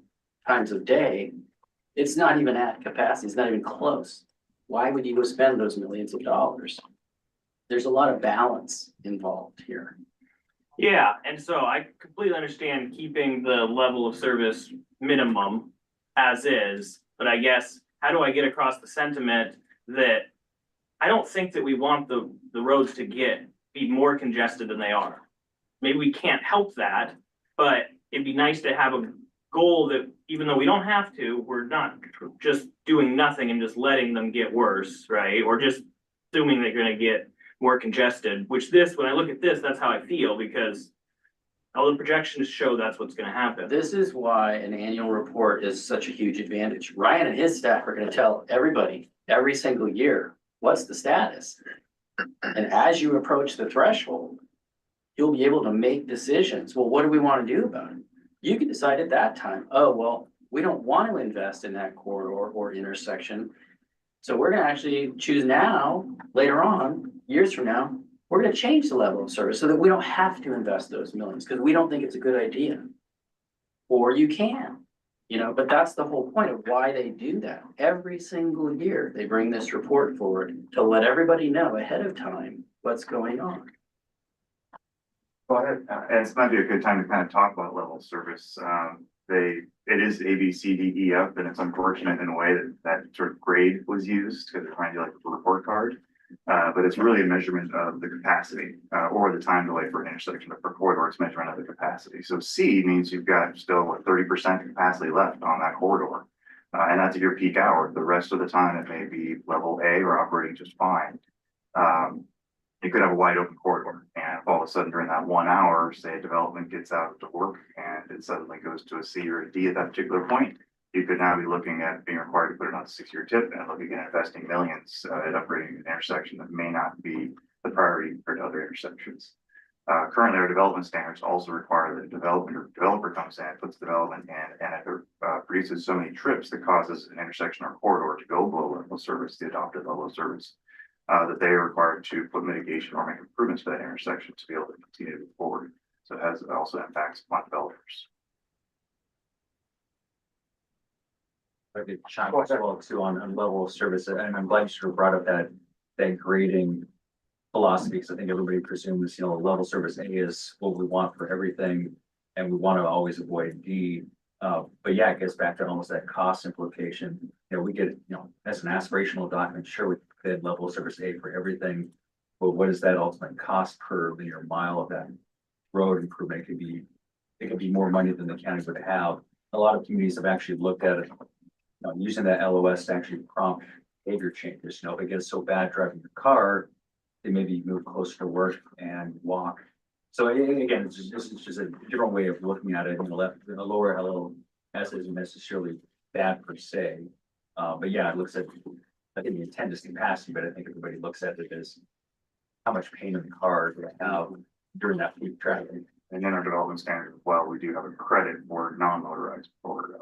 times of day, it's not even at capacity, it's not even close. Why would you go spend those millions of dollars? There's a lot of balance involved here. Yeah, and so I completely understand keeping the level of service minimum as is, but I guess, how do I get across the sentiment that I don't think that we want the roads to be more congested than they are. Maybe we can't help that, but it'd be nice to have a goal that, even though we don't have to, we're not just doing nothing and just letting them get worse, right? Or just assuming they're gonna get more congested, which when I look at this, that's how I feel, because all the projections show that's what's gonna happen. This is why an annual report is such a huge advantage. Ryan and his staff are gonna tell everybody every single year, what's the status? And as you approach the threshold, you'll be able to make decisions. Well, what do we want to do about it? You can decide at that time, oh, well, we don't want to invest in that corridor or intersection. So we're going to actually choose now, later on, years from now, we're going to change the level of service so that we don't have to invest those millions because we don't think it's a good idea. Or you can, but that's the whole point of why they do that. Every single year, they bring this report forward to let everybody know ahead of time what's going on. Go ahead. And this might be a good time to kind of talk about level of service. It is A, B, C, D, E, F, and it's unfortunate in a way that sort of grade was used because they're trying to do like a report card. But it's really a measurement of the capacity or the time delay for an intersection. But for corridor, it's measurement of the capacity. So C means you've got still 30% capacity left on that corridor. And that's your peak hour. The rest of the time, it may be level A or operating just fine. You could have a wide open corridor, and if all of a sudden during that 1 hour, say development gets out to work and it suddenly goes to a C or a D at that particular point, you could now be looking at being required to put it on a 6-year tip and looking at investing millions at upgrading an intersection that may not be the priority for other intersections. Currently, our development standards also require that a developer comes in, puts development in, and if it produces so many trips that causes an intersection or corridor to go below level of service, the adopted level of service, that they are required to put mitigation or make improvements to that intersection to be able to continue to move forward. So it also impacts upon developers. I could chime as well too on level of service, and I'm glad you sort of brought up that grading philosophy, because I think everybody presumes, level service A is what we want for everything, and we want to always avoid D. But yeah, it gets back to almost that cost implication. We get, as an aspirational document, sure, we could level of service A for everything, but what is that ultimate cost per linear mile of that road improvement? It could be more money than the county would have. A lot of communities have actually looked at it, using that LOS to actually prompt behavior changes. If it gets so bad driving your car, they maybe move closer to work and walk. So again, this is just a different way of looking at it. A lower LOS isn't necessarily bad per se. But yeah, it looks at, I think the intent is capacity, but I think everybody looks at it as how much pain in the car do I have during that peak traffic. And in our development standard as well, we do have a credit for non-motorized for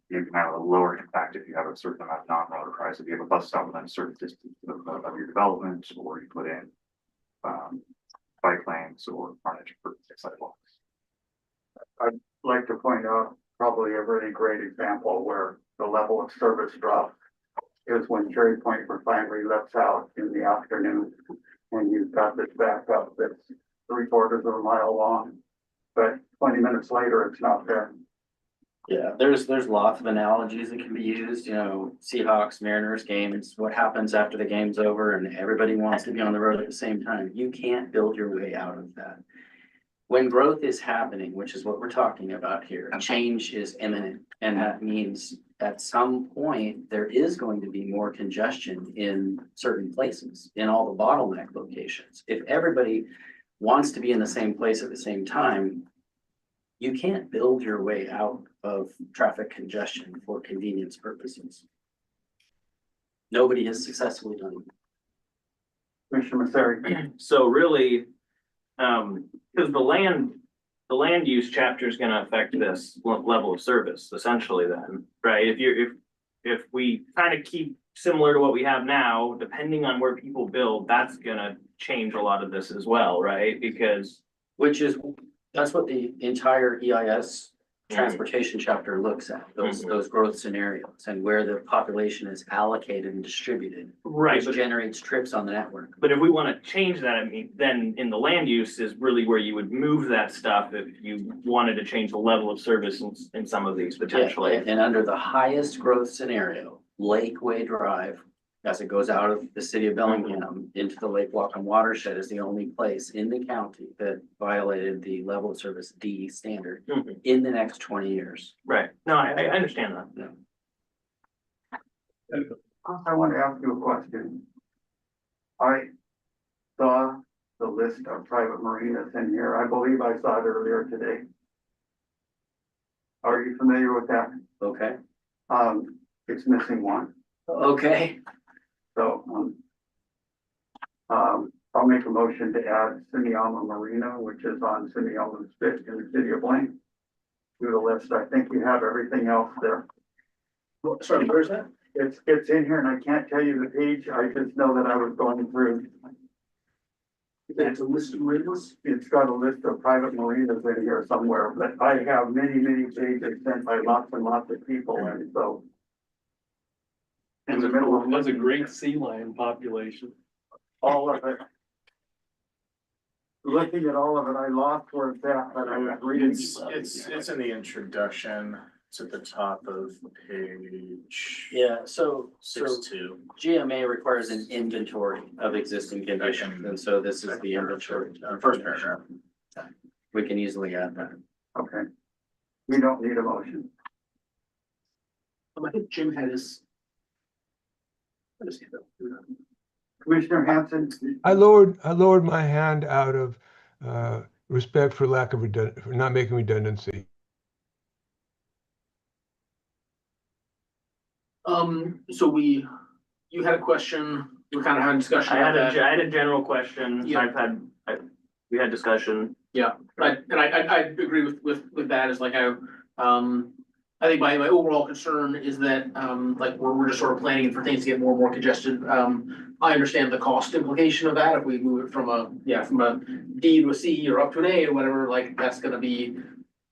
you can have a lower impact if you have a certain amount of non-motorized. If you have a bus stop within a certain distance of your development, or you put in bike lanes or frontage for sidewalks. I'd like to point out probably a really great example where the level of service drops is when Cherry Point Refinery lets out in the afternoon, and you've got this backup that's 3/4 of a mile long, but 20 minutes later, it's not there. Yeah, there's lots of analogies that can be used, Seahawks, Mariners games, what happens after the game's over and everybody wants to be on the road at the same time. You can't build your way out of that. When growth is happening, which is what we're talking about here, change is imminent. And that means at some point, there is going to be more congestion in certain places, in all the bottleneck locations. If everybody wants to be in the same place at the same time, you can't build your way out of traffic congestion for convenience purposes. Nobody has successfully done it. Commissioner Masseri. So really, because the land use chapter is gonna affect this level of service essentially then, right? If we kind of keep similar to what we have now, depending on where people build, that's gonna change a lot of this as well, right? Because That's what the entire EIS transportation chapter looks at, those growth scenarios and where the population is allocated and distributed. Right, Which generates trips on the network. but if we want to change that, then in the land use is really where you would move that stuff if you wanted to change the level of service in some of these potentially. And under the highest growth scenario, Lakeway Drive, as it goes out of the city of Bellingham into the Lake Whatcom watershed, is the only place in the county that violated the level of service D standard in the next 20 years. Right, no, I understand that. Yeah. I want to ask you a question. I saw the list of private marinas in here. I believe I saw it earlier today. Are you familiar with that? Okay. It's missing one. Okay. So, I'll make a motion to add Cineama Marina, which is on Cineama Spit in the city of Blaine, to the list. I think you have everything else there. Sorry, where's that? It's in here and I can't tell you the page. I just know that I was going through. That's a list of marinas? It's got a list of private marinas in here somewhere, but I have many pages sent by lots and lots of people, and so. In the middle of That's a great sea lion population. all of it. Looking at all of it, I lost where it's at, but I was reading. It's in the introduction. It's at the top of page. Yeah, so 6-2. GMA requires an inventory of existing conditions, and so this is the inventory, first paragraph. We can easily add that. Okay. We don't need a motion. I think Jim had his. Commissioner Hanson, I lowered my hand out of respect for lack of for not making redundancy. So you had a question, we kind of had a discussion I about had that. a general question. Yeah. we had discussion. Yeah, I agree with that, is like, I think my overall concern is that, like, we're just sort of planning for things to get more and more congested. I understand the cost implication of that, if we move it from a D to a C or up to an A or whatever, like, that's gonna be,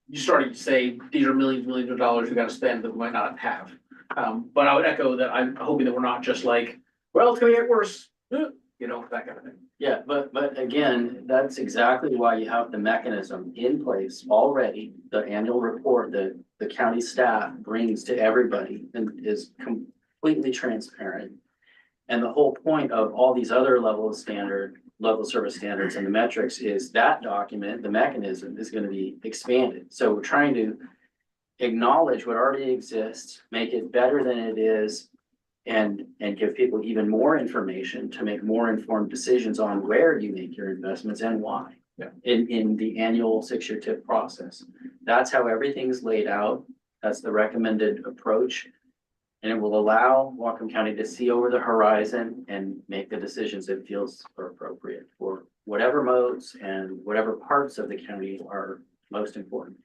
you're starting to say, these are millions of dollars we gotta spend that we might not have. But I would echo that I'm hoping that we're not just like, well, it's gonna get worse, you know, that kind of thing. Yeah, but again, that's exactly why you have the mechanism in place already. The annual report that the county staff brings to everybody and is completely transparent. And the whole point of all these other level service standards and the metrics is that document, the mechanism is going to be expanded. So we're trying to acknowledge what already exists, make it better than it is, and give people even more information to make more informed decisions on where you make your investments and why. Yeah. In the annual 6-year TIP process. That's how everything's laid out. That's the recommended approach. And it will allow Whatcom County to see over the horizon and make the decisions it feels are appropriate for whatever modes and whatever parts of the county are most important.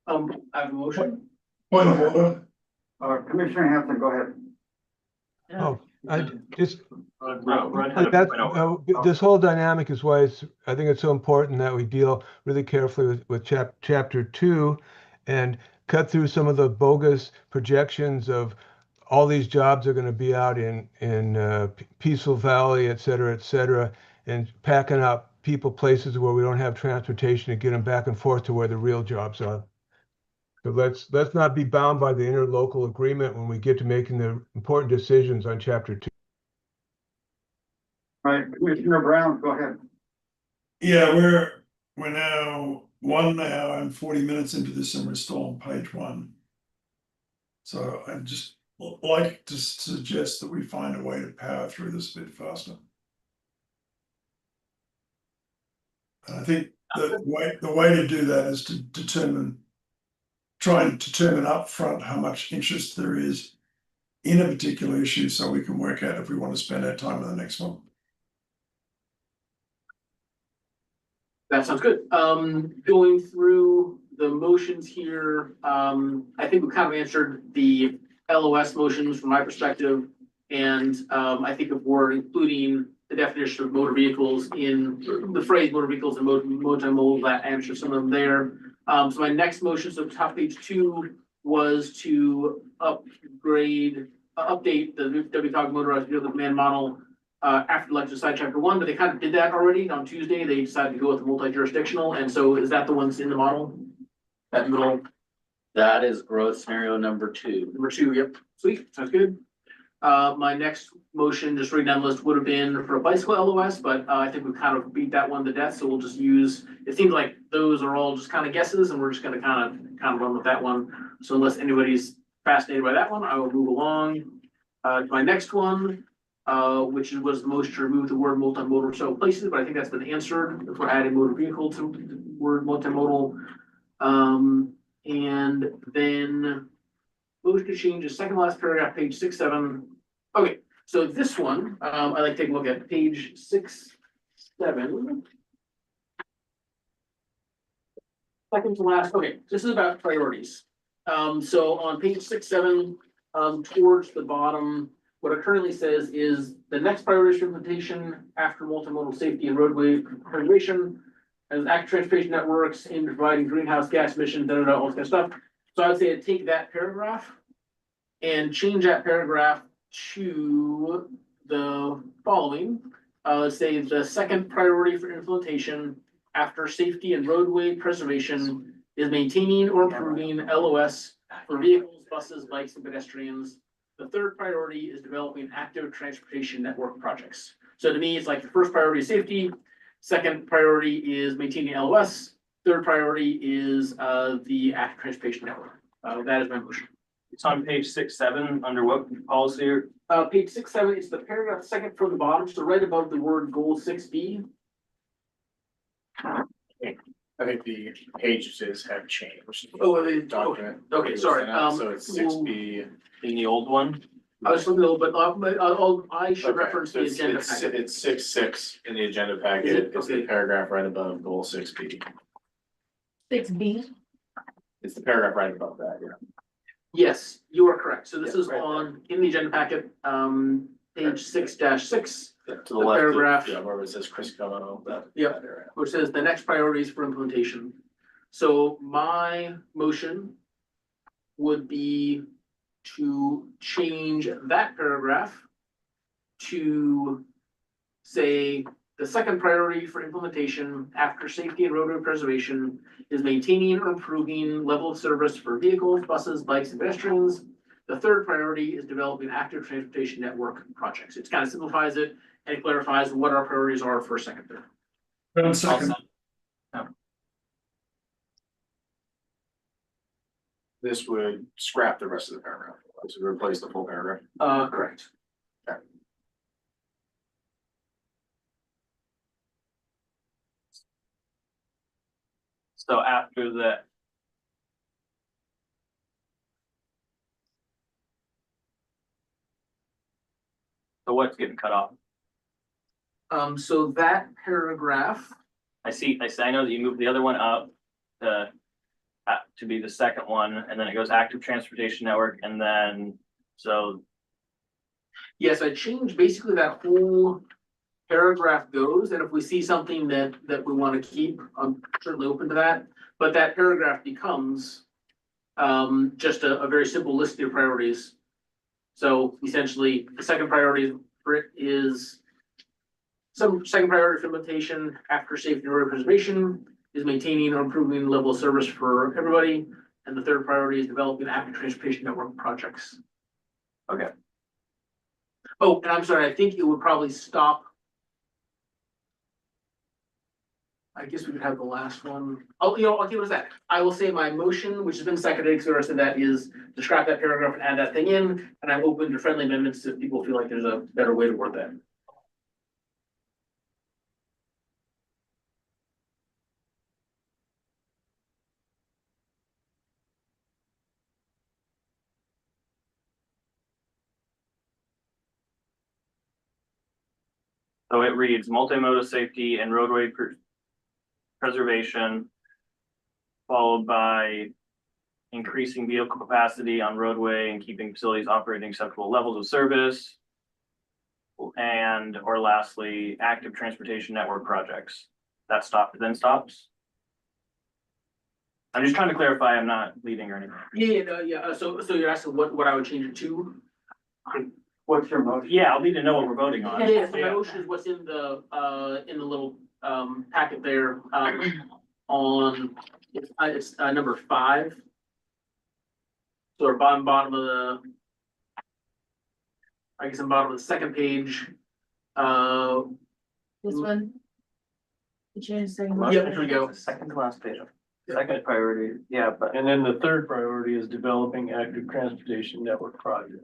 I have a motion. Point of order. Commissioner Hampton, go ahead. Oh, I just, Run had a that's, point over. this whole dynamic is why I think it's so important that we deal really carefully with chapter 2 and cut through some of the bogus projections of all these jobs are going to be out in Peaceful Valley, et cetera, and packing up people places where we don't have transportation to get them back and forth to where the real jobs are. So let's not be bound by the interlocal agreement when we get to making the important decisions on chapter 2. All right, Commissioner Brown, go ahead. Yeah, we're now 1 hour and 40 minutes into this and we're still on page 1. So I'd just like to suggest that we find a way to power through this a bit faster. And I think the way to do that is to try and determine upfront how much interest there is in a particular issue so we can work out if we want to spend our time on the next one. That sounds good. Going through the motions here, I think we kind of answered the LOS motions from my perspective. And I think if we're including the definition of motor vehicles in the phrase motor vehicles and multimodal, that answers some of them there. So my next motion, so top page 2 was to update the WCOG motorized vehicle demand model after the election side chapter 1, but they kind of did that already on Tuesday. They decided to go with the multi-jurisdictional. And so is that the ones in the model? That middle? That is growth scenario number 2. Number 2, yep. Sweet, sounds good. My next motion, just reading down the list, would have been for a bicycle LOS, but I think we kind of beat that one to death. So we'll just use, it seems like those are all just kind of guesses and we're just gonna kind of run with that one. So unless anybody's fascinated by that one, I will move along. To my next one, which was the motion to remove the word multimodal so places, but I think that's been answered. If we're adding motor vehicle to the word multimodal. And then motion to change the second last paragraph, page 6, 7. Okay, so this one, I'd like to take a look at page 6, 7. Second to last, okay, this is about priorities. So on page 6, 7, towards the bottom, what it currently says is the next priority for implementation after multimodal safety and roadway preservation as active transportation networks in providing greenhouse gas emissions, all this kind of stuff. So I would say I'd take that paragraph and change that paragraph to the following. Say the second priority for implementation after safety and roadway preservation is maintaining or improving LOS for vehicles, buses, bikes, and pedestrians. The third priority is developing active transportation network projects. So to me, it's like the first priority is safety. Second priority is maintaining LOS. Third priority is the active transportation network. That is my motion. It's on page 6, 7, under what policy? Page 6, 7, it's the paragraph second from the bottom, so right above the word goal 6B. I think the pages have changed. Oh, they, Document. okay, sorry. So it's 6B. In the old one? I was looking a little bit, I should Okay, reference so the it's- agenda it's- packet. It's 6.6 in the agenda Is packet, it? it's the Okay. paragraph right above goal 6B. 6B. It's the paragraph right above that, yeah. Yes, you are correct. So this Yeah, is right on, in the agenda packet, page 6-6, Yeah, to The the left, paragraph. yeah, where it says Chris Como, that. Yep. that area. which says the next priorities for implementation. So my motion would be to change that paragraph to say the second priority for implementation after safety and roadway preservation is maintaining or improving level of service for vehicles, buses, bikes, and pedestrians. The third priority is developing active transportation network projects. It kind of simplifies it and clarifies what our priorities are for second, third. 1 second. This would scrap the rest of the paragraph, this would replace the full paragraph. Correct. So after the. So what's getting cut off? So that paragraph, I know that you moved the other one up to be the second one, and then it goes active transportation network, and then, so, yes, I changed basically that whole paragraph goes, and if we see something that we want to keep, I'm certainly open to that. But that paragraph becomes just a very simple list of priorities. So essentially, the second priority for it is some second priority for implementation after safety and road preservation is maintaining or improving level of service for everybody. And the third priority is developing active transportation network projects. okay. Oh, and I'm sorry, I think it would probably stop. I guess we could have the last one. Oh, okay, what is that? I will say my motion, which has been seconded, so the rest of that is to scrap that paragraph and add that thing in, and I'm open to friendly amendments if people feel like there's a better way to word that. So it reads multimodal safety and roadway preservation. Followed by increasing vehicle capacity on roadway and keeping facilities operating acceptable levels of service. And, or lastly, active transportation network projects. That stops. I'm just trying to clarify, I'm not leading or anything. Yeah, so you're asking what I would change it to? What's your motion? Yeah, I'll need to know what we're voting on. Yeah, so my motion is what's in the little, packet there, on, it's number 5. So our bottom of the, I guess, on bottom of the second page, This one. You change the second one. Yep, here we go. Second to last page. Second priority, yeah, but. And then the third priority is developing active transportation network projects.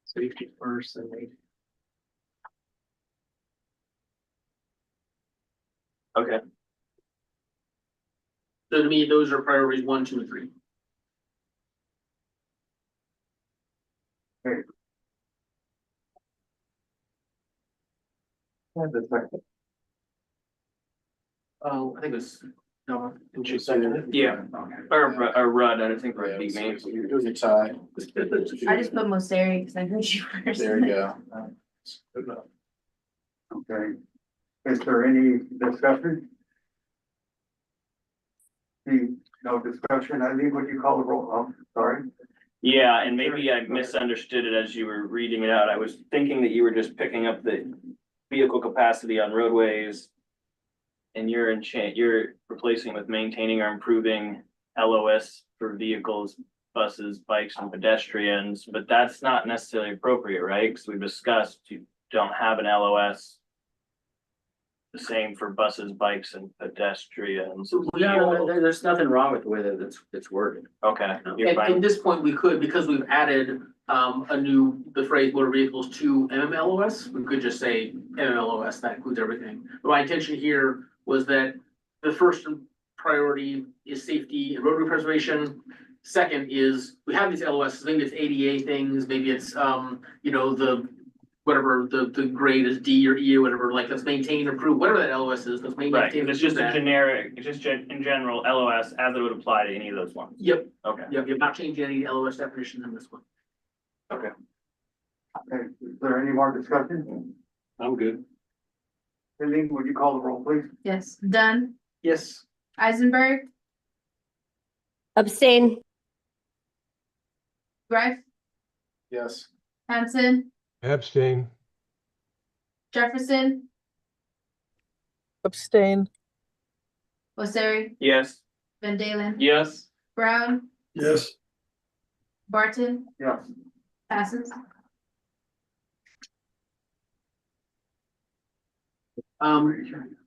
Safety first and maybe. Okay, So to me, those are priorities 1, 2, and 3. And the second. Oh, I think it was, no. Didn't you second it? Yeah. or Rudd, I think Rudd beat me. It was a tie. I just put Moseri because I heard you first. There you go. Good enough. Okay. Is there any discussion? No discussion. I need what you call the roll. Oh, sorry. Yeah, and maybe I misunderstood it as you were reading it out. I was thinking that you were just picking up the vehicle capacity on roadways. And you're replacing with maintaining or improving LOS for vehicles, buses, bikes, and pedestrians, but that's not necessarily appropriate, right? Because we've discussed you don't have an LOS. The same for buses, bikes, and pedestrians. No, there's nothing wrong with the way that it's worded. Okay, you're At fine. this point, we could, because we've added the phrase motor vehicles to MMLOS, we could just say MMLOS, that includes everything. But my intention here was that the first priority is safety and roadway preservation. Second is, we have these LOS, maybe it's ADA things, maybe it's, the, whatever, the grade is D or E or whatever, like, let's maintain or improve, whatever that LOS is, let's maintain. Right, it's just a generic, it's just in general LOS as it would apply to any of those ones. Yep, Okay. yep, you've not changed any LOS definitions in this one. Okay, is there any more discussion? I'm good. Eileen, would you call the roll, please? Yes, Dunn, Yes. Eisenberg, Abstain. Greif, Yes. Hanson, Abstain. Jefferson, Abstain. Osiri, Yes. Van Dalen, Yes. Brown, Yes, Barton, Yes. passes.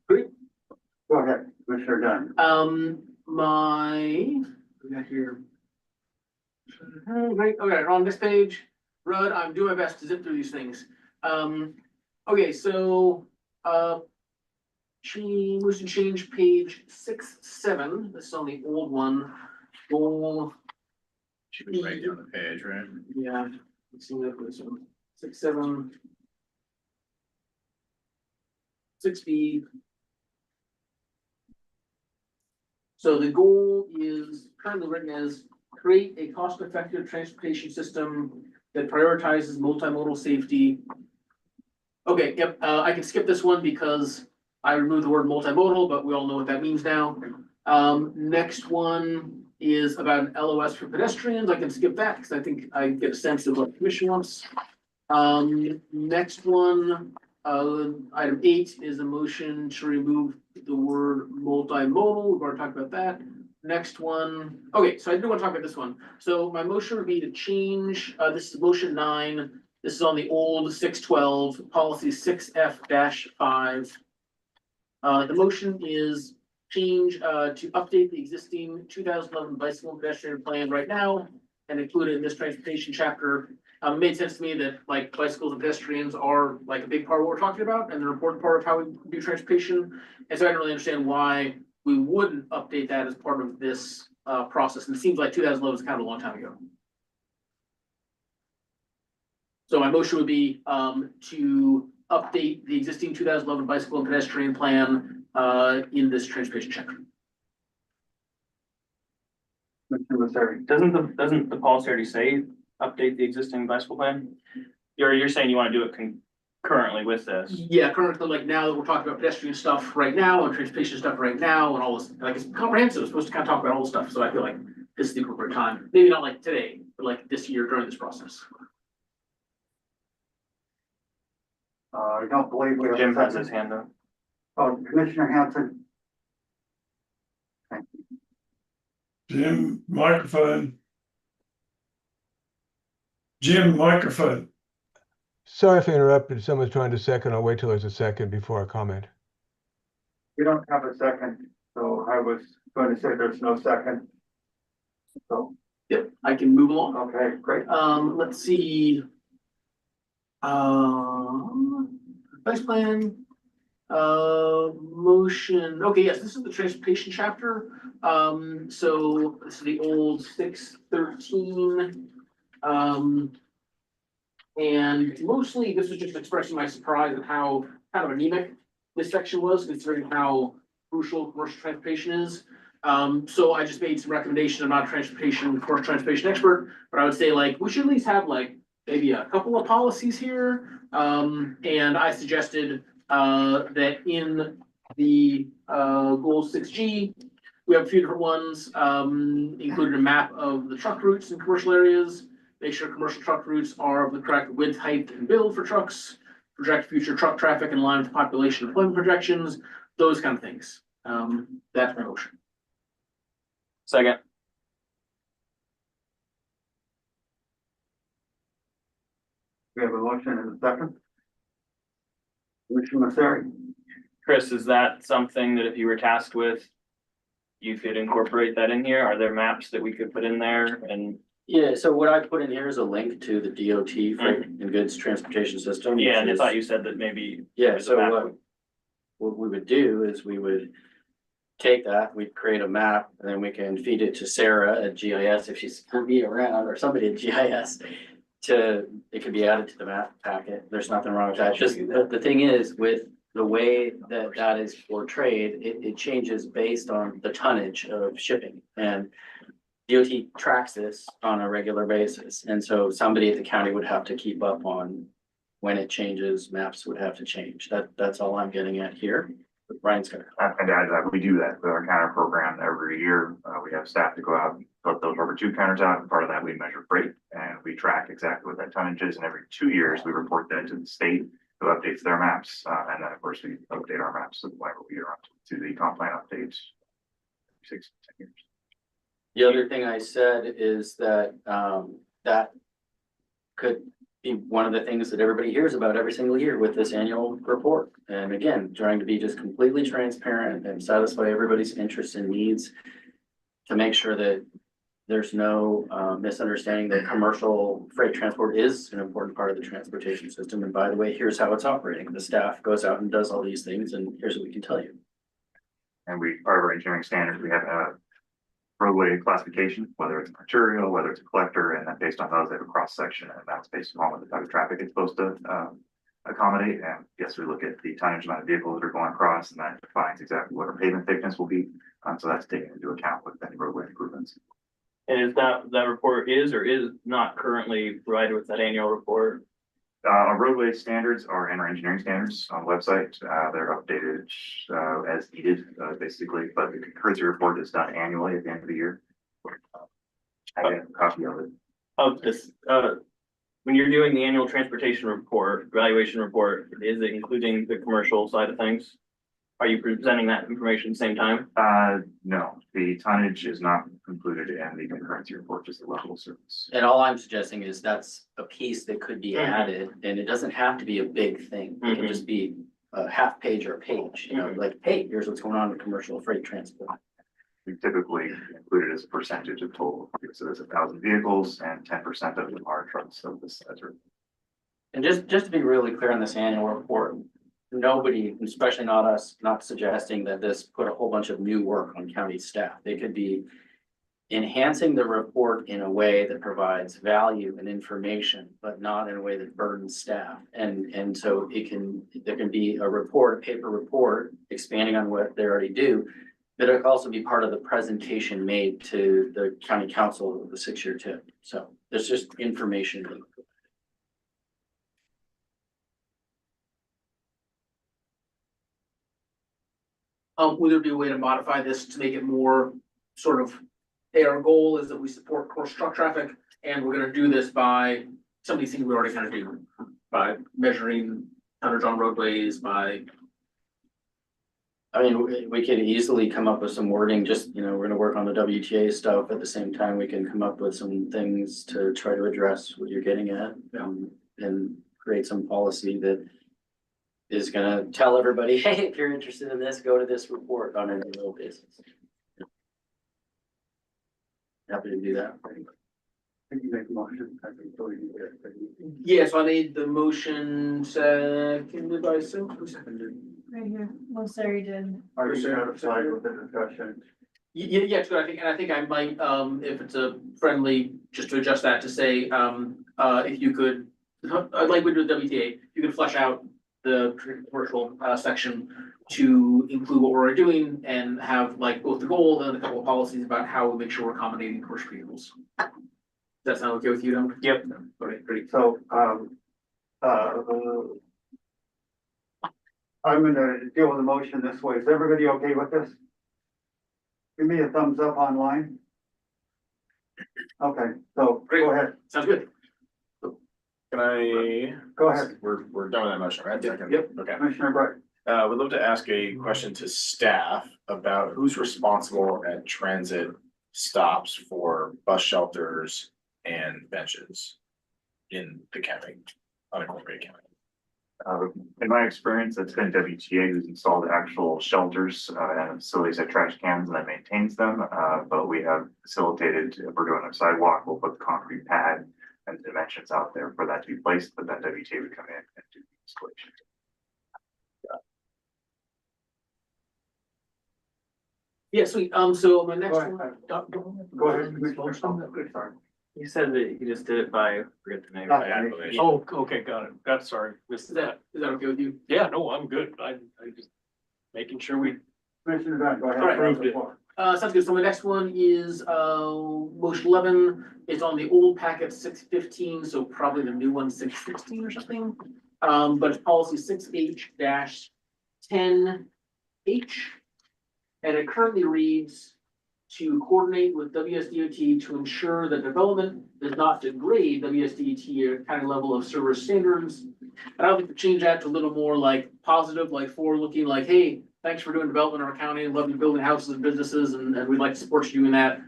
Great. Go ahead, Commissioner Dunn. We got here. Right, okay, on this page, Rudd, I'm doing my best to zip through these things. Okay, so, we should change page 6-7. This is on the old one. Goal, Should be right down the page, right? yeah, let's see that this one, 6-7. 6B. So the goal is currently written as create a cost-effective transportation system that prioritizes multimodal safety. Okay, yep, I can skip this one because I removed the word multimodal, but we all know what that means now. Next one is about an LOS for pedestrians. I can skip that because I think I get a sense of what the commission wants. Next one, item 8 is a motion to remove the word multimodal. We've already talked about that. Next one, okay, so I do want to talk about this one. So my motion would be to change, this is motion 9. This is on the old 612, policy 6F-5. The motion is change, to update the existing 2011 bicycle and pedestrian plan right now and include it in this transportation chapter. It made sense to me that like bicycles and pedestrians are like a big part of what we're talking about and they're an important part of how we do transportation. And so I don't really understand why we wouldn't update that as part of this process. And it seems like 2011 is kind of a long time ago. So my motion would be to update the existing 2011 bicycle and pedestrian plan in this transportation chapter. Doesn't the policy already say update the existing bicycle plan? You're saying you want to do it concurrently with this? Yeah, currently, like now that we're talking about pedestrian stuff right now and transportation stuff right now and all this, like it's comprehensive, it's supposed to kind of talk about all the stuff, so I feel like this is the appropriate time. Maybe not like today, but like this year during this process. I don't believe we have. Jim has his hand up. Oh, Commissioner Hanson. Jim, microphone. Jim, microphone. Sorry if I interrupted. Someone's trying to second. I'll wait till there's a second before I comment. We don't have a second, so I was going to say there's no second. So, Yep, I can move along. okay, great. Let's see. Vice plan. Motion, okay, yes, this is the transportation chapter. So this is the old 613. And mostly this was just expressing my surprise at how kind of anemic this section was, considering how crucial commercial transportation is. So I just made some recommendations. I'm not a commercial transportation expert, but I would say like, we should at least have like maybe a couple of policies here. And I suggested that in the goal 6G, we have a few different ones, included a map of the truck routes in commercial areas, make sure commercial truck routes are of the correct width, height, and build for trucks, project future truck traffic in line with population employment projections, those kind of things. That's my motion. Second. We have a motion and a second. Commissioner Masseri. Chris, is that something that if you were tasked with, you could incorporate that in here? Are there maps that we could put in there and? Yeah, so what I put in here is a link to the DOT freight and goods transportation system. Yeah, and I which thought is- you said that maybe. Yeah, there's a so map. what we would do is we would take that, we create a map, and then we can feed it to Sarah at GIS if she's gonna be around, or somebody at GIS. It could be added to the map packet. There's nothing wrong with that. Just the thing is with the way that is portrayed, it changes based on the tonnage of shipping, and DOT tracks this on a regular basis. And so somebody at the county would have to keep up on when it changes, maps would have to change. That's all I'm getting at here. But Brian's gonna. And to add to that, we do that with our counter program every year. We have staff to go out and put those rubber tube counters out. And part of that, we measure freight and we track exactly what that tonnage is. And every 2 years, we report that to the state who updates their maps. And then of course, we update our maps whenever we are up to the comp plan updates. 6 to 10 years. The other thing I said is that, that could be one of the things that everybody hears about every single year with this annual report. And again, trying to be just completely transparent and satisfy everybody's interests and needs to make sure that there's no misunderstanding that commercial freight transport is an important part of the transportation system. And by the way, here's how it's operating. The staff goes out and does all these things, and here's what we can tell you. And part of our engineering standards, we have a roadway classification, whether it's arterial, whether it's a collector, and then based on those, they have a cross section, and that's based on what the type of traffic it's supposed to accommodate. And yes, we look at the tonnage amount of vehicles that are going across, and that defines exactly what our pavement thickness will be. So that's taken into account with any roadway improvements. And is that report is or is not currently provided with that annual report? Our roadway standards are in our engineering standards on the website. They're updated as needed, basically, but the concurrency report is done annually at the end of the year. I have a copy of it. Of this, when you're doing the annual transportation report, evaluation report, is it including the commercial side of things? Are you presenting that information at the same time? No, the tonnage is not included in the concurrency report, just the level of service. And all I'm suggesting is that's a piece that could be added, and it doesn't have to be a big thing. It can just be a half page or a page, you know, like, hey, here's what's going on with commercial freight transport. We typically include it as a percentage of total. So there's 1,000 vehicles and 10% of them are trucks of this size. And just to be really clear on this annual report, nobody, especially not us, not suggesting that this put a whole bunch of new work on county staff. They could be enhancing the report in a way that provides value and information, but not in a way that burdens staff. And so there can be a report, a paper report, expanding on what they already do, but it could also be part of the presentation made to the county council of the 6-year tip. So there's just information. Would there be a way to modify this to make it more sort of, hey, our goal is that we support commercial truck traffic, and we're gonna do this by some of these things we already kind of do, by measuring tonnage on roadways, by. I mean, we could easily come up with some wording, just, you know, we're gonna work on the WTA stuff. At the same time, we can come up with some things to try to address what you're getting at, and create some policy that is gonna tell everybody, hey, if you're interested in this, go to this report on an annual basis. Happy to do that. Can you make a motion? I think so. Yeah, so I made the motion, seconded by Sue, who seconded? Right here. Well, sorry, did. Are you satisfied with the discussion? Yeah, it's good. I think I might, if it's a friendly, just to adjust that to say, if you could, like we do with WTA, you could flesh out the commercial section to include what we're doing and have like both the goal and a couple of policies about how we make sure we're accommodating commercial vehicles. Does that sound okay with you, Don? Yep. Okay, great. So, I'm gonna deal with the motion this way. Is everybody okay with this? Give me a thumbs up online. Okay, so go ahead. Sounds good. Can I? Go ahead. We're done with that motion, right? Yep. Okay. Commissioner Bright. Would love to ask a question to staff about who's responsible at transit stops for bus shelters and benches in the county, unincorporated county. In my experience, it's been WTA who's installed actual shelters and facilities at trash cans and that maintains them. But we have facilitated, if we're doing a sidewalk, we'll put the concrete pad and dimensions out there for that to be placed, but then WTA would come in and do the installation. Yeah, sweet. So my next Go one. ahead. Go Go ahead, Commissioner. Sorry. He said that he just did it by, forget the name. Not Acclamation. Oh, okay, got it. That's sorry. Missed Is that okay with you? Yeah, no, I'm good. I just making sure we Commissioner Dunn, go ahead. All right. Approved it. Sounds good. So my next one is, motion 11. It's on the old packet 615, so probably the new one 616 or something. But it's policy 6H-10H. And it currently reads to coordinate with WSDOT to ensure that development does not degrade WSDOT or county level of service standards. And I would like to change that to a little more like positive, like forward looking, like, hey, thanks for doing development in our county, love you building houses and businesses, and we'd like to support you in that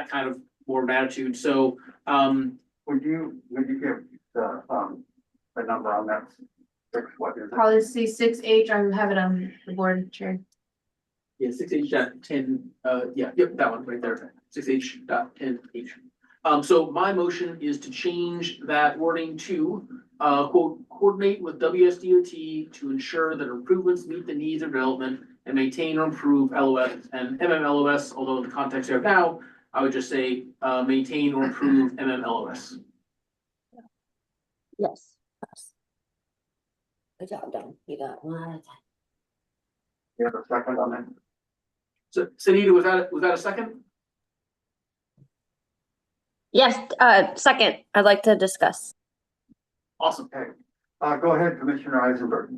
kind of more of an attitude. So, Would you give the number on that? What is it? Policy 6H, I have it on the board, Chair. yeah, 6H.10, yep, that one right there, 6H.10H. So my motion is to change that wording to, quote, coordinate with WSDOT to ensure that improvements meet the needs of development and maintain or improve LOS and MMLOS, although in the context we have now, I would just say, maintain or improve MMLOS. Yes. Good job, Don. You got one at a time. You have a second on that? So, Sunita, was that a second? Yes, second, I'd like to discuss. Awesome. Okay. Go ahead, Commissioner Eisenberg.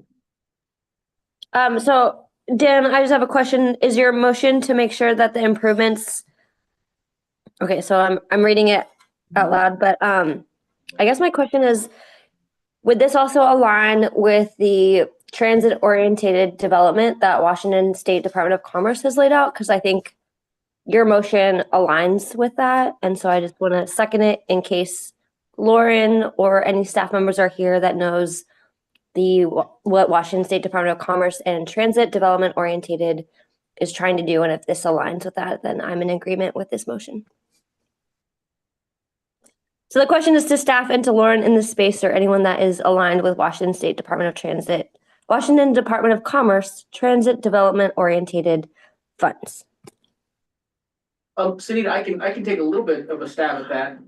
So Dan, I just have a question. Is your motion to make sure that the improvements? Okay, so I'm reading it out loud, but I guess my question is, would this also align with the transit-oriented development that Washington State Department of Commerce has laid out? Because I think your motion aligns with that. And so I just want to second it in case Lauren or any staff members are here that knows what Washington State Department of Commerce and transit development oriented is trying to do. And if this aligns with that, then I'm in agreement with this motion. So the question is to staff and to Lauren in this space or anyone that is aligned with Washington State Department of Transit, Washington Department of Commerce, transit development oriented funds. Sunita, I can take a little bit of a stab at that.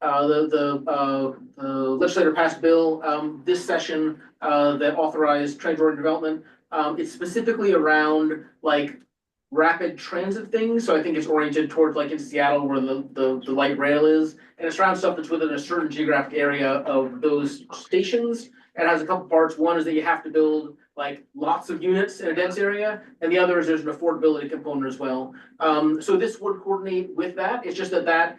The legislator passed a bill, this session, that authorized transit-oriented development. It's specifically around like rapid transit things, so I think it's oriented towards like in Seattle where the light rail is. And it's around stuff that's within a certain geographic area of those stations. It has a couple parts. One is that you have to build like lots of units in a dense area, and the other is there's an affordability component as well. So this would coordinate with that. It's just that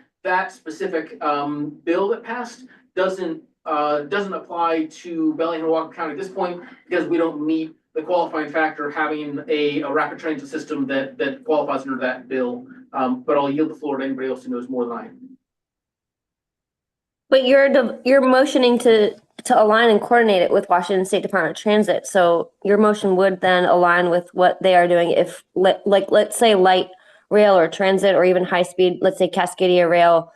specific bill that passed doesn't apply to Bellingham and Whatcom County at this point because we don't meet the qualifying factor of having a rapid transit system that qualifies under that bill. But I'll yield the floor to anybody else who knows more than I. But you're motioning to align and coordinate it with Washington State Department of Transit. So your motion would then align with what they are doing if let's say light rail or transit or even high speed, let's say Cascadia rail.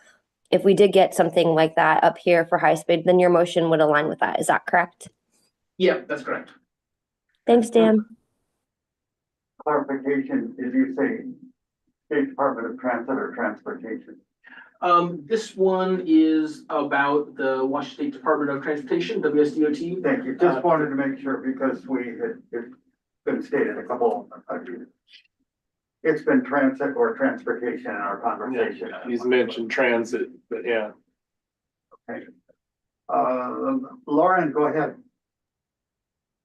If we did get something like that up here for high speed, then your motion would align with that. Is that correct? Yeah, that's correct. Thanks, Dan. Clarification, did you say State Department of Transit or Transportation? This one is about the Washington State Department of Transportation, WSDOT. Thank you. Just wanted to make sure because it's been stated a couple of times. It's been transit or transportation in our conversation. Yeah, he's mentioned transit, but yeah. Okay. Lauren, go ahead.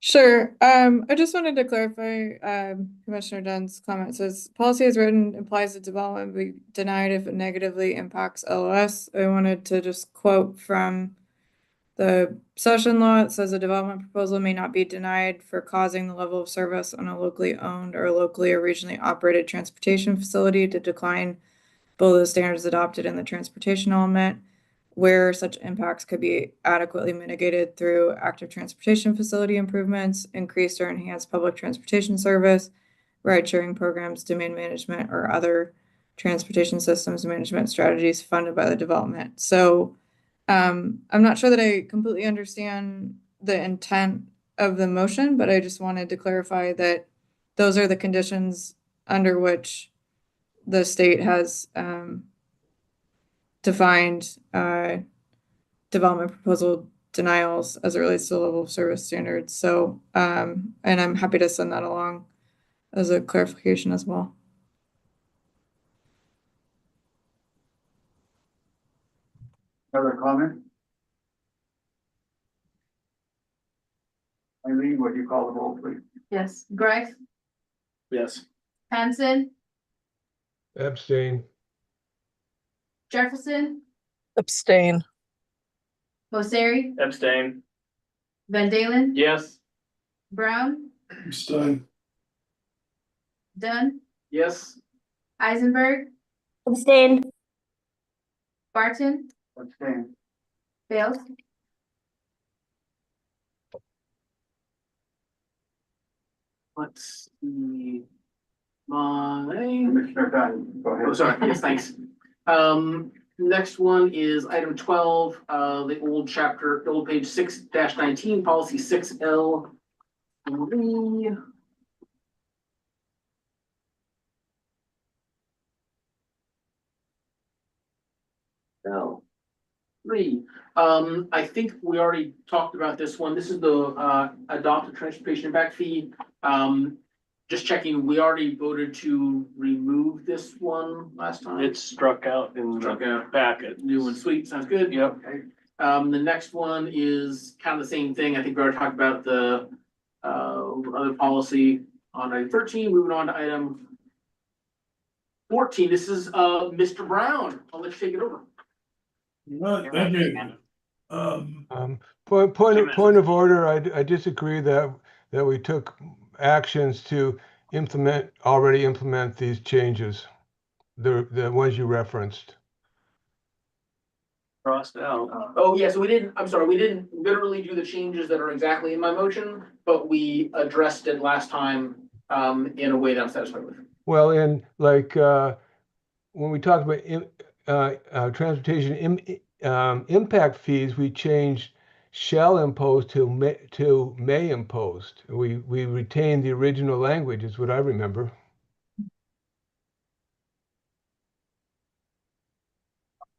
Sure. I just wanted to clarify, Commissioner Dunn's comment. It says policy as written implies that development will be denied if it negatively impacts LOS. I wanted to just quote from the session law. It says a development proposal may not be denied for causing the level of service on a locally owned or locally or regionally operated transportation facility to decline below the standards adopted in the transportation element, where such impacts could be adequately mitigated through active transportation facility improvements, increased or enhanced public transportation service, ride-sharing programs, demand management, or other transportation systems management strategies funded by the development. So I'm not sure that I completely understand the intent of the motion, but I just wanted to clarify that those are the conditions under which the state has defined development proposal denials as it relates to the level of service standards. So, and I'm happy to send that along as a clarification as well. Other comment? Eileen, would you call the roll, please? Yes, Grice, Yes. Hanson, Abstain. Jefferson, Abstain. Mosseri, Abstain. Van Dalen, Yes. Brown, Abstain. Dunn, Yes. Eisenberg, Abstain. Barton, Abstain. Bales. Let's see. My, Commissioner Dunn, go oh, ahead. sorry, yes, thanks. Next one is item 12, the old chapter, the old page 6-19, policy 6L. L. 3. I think we already talked about this one. This is the adopted transportation impact fee. Just checking, we already voted to remove this one last time. It's struck out in Struck the out. packet. New and sweet, sounds good. Yep. Okay. The next one is kind of the same thing. I think we already talked about the other policy on item 13, moving on to item 14. This is Mr. Brown. I'll let you take it over. Thank you. Point of order, I disagree that we took actions to already implement these changes, the ones you referenced. Crossed out. Oh, yeah, so we didn't literally do the changes that are exactly in my motion, but we addressed it last time in a way that I'm satisfied with. Well, in like, when we talked about transportation impact fees, we changed shall impose to may impose. We retained the original language, is what I remember.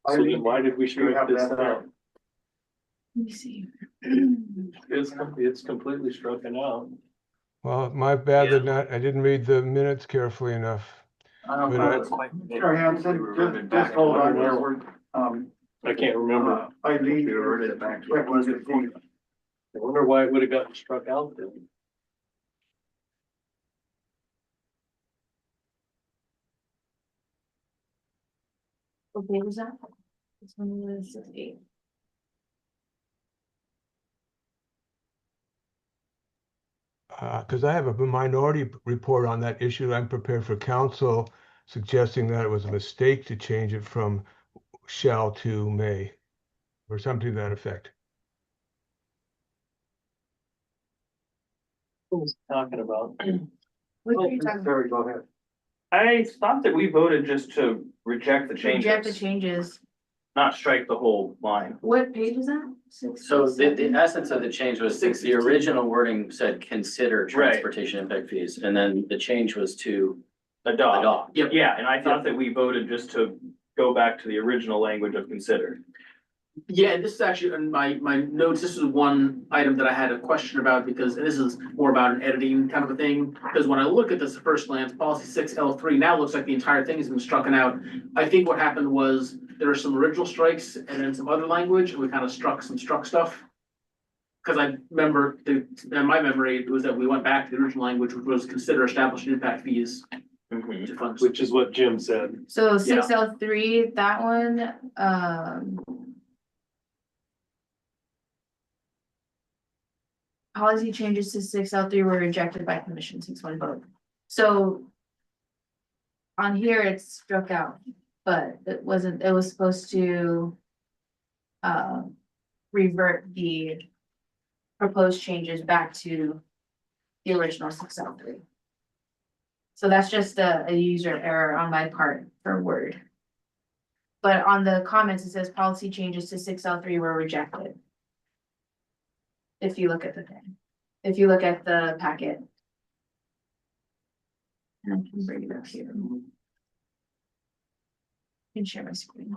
So then why did we strike this out? Let me see. It's completely strucken out. Well, my bad that I didn't read the minutes carefully enough. Mr. Hanson, just hold on here. We're, I can't remember. Eileen. I wonder why it would have gotten struck out then. What page was that? This one was 68. Because I have a minority report on that issue. I'm prepared for counsel suggesting that it was a mistake to change it from shall to may, or something to that effect. What was he talking about? What are you talking about? Sorry, go ahead. I thought that we voted just to reject the Reject the changes, changes. not strike the whole line. What page is that? So the essence of the change was the original wording said consider Right. transportation impact fees, and then the change was to Adopt. adopt. Yep. Yeah, and I thought that we voted just to go back to the original language of consider. Yeah, and this is actually in my notes, this is one item that I had a question about because, and this is more about an editing kind of a thing. Because when I look at this at first glance, policy 6L3 now looks like the entire thing has been strucken out. I think what happened was there were some original strikes and then some other language, and we kind of struck stuff. Because I remember, in my memory, it was that we went back to the original language, which was consider establishing impact fees to fund. Which is what Jim said. So 6L3, that one, policy changes to 6L3 were rejected by commission 6-1 vote. So on here, it's struck out, but it wasn't, it was supposed to revert the proposed changes back to the original 6L3. So that's just a user error on my part for Word. But on the comments, it says policy changes to 6L3 were rejected. If you look at the thing, if you look at the packet. And I can bring it up here. Can share my screen.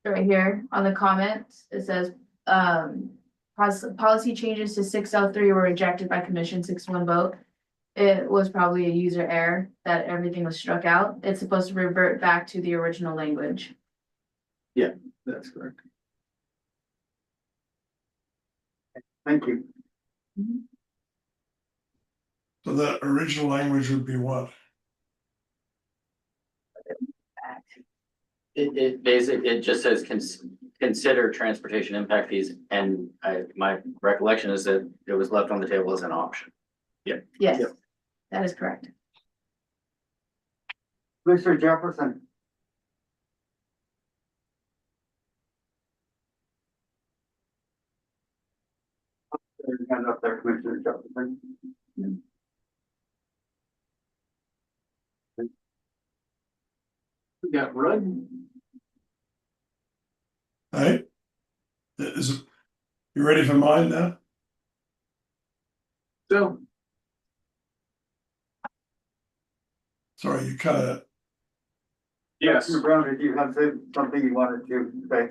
Right here on the comments, it says, policy changes to 6L3 were rejected by commission 6-1 vote. It was probably a user error that everything was struck out. It's supposed to revert back to the original language. That's correct. Thank you. So the original language would be what? It basically, it just says consider transportation impact fees, and my recollection is that it was left on the table as an option. Yes, Yep. that is correct. Mr. Jefferson. There's your hand up there, Commissioner Jefferson. We got Rudd. Hey? You ready for mine now? So, Sorry, you cut it. Yes. Mr. Brown, did you have something you wanted to say?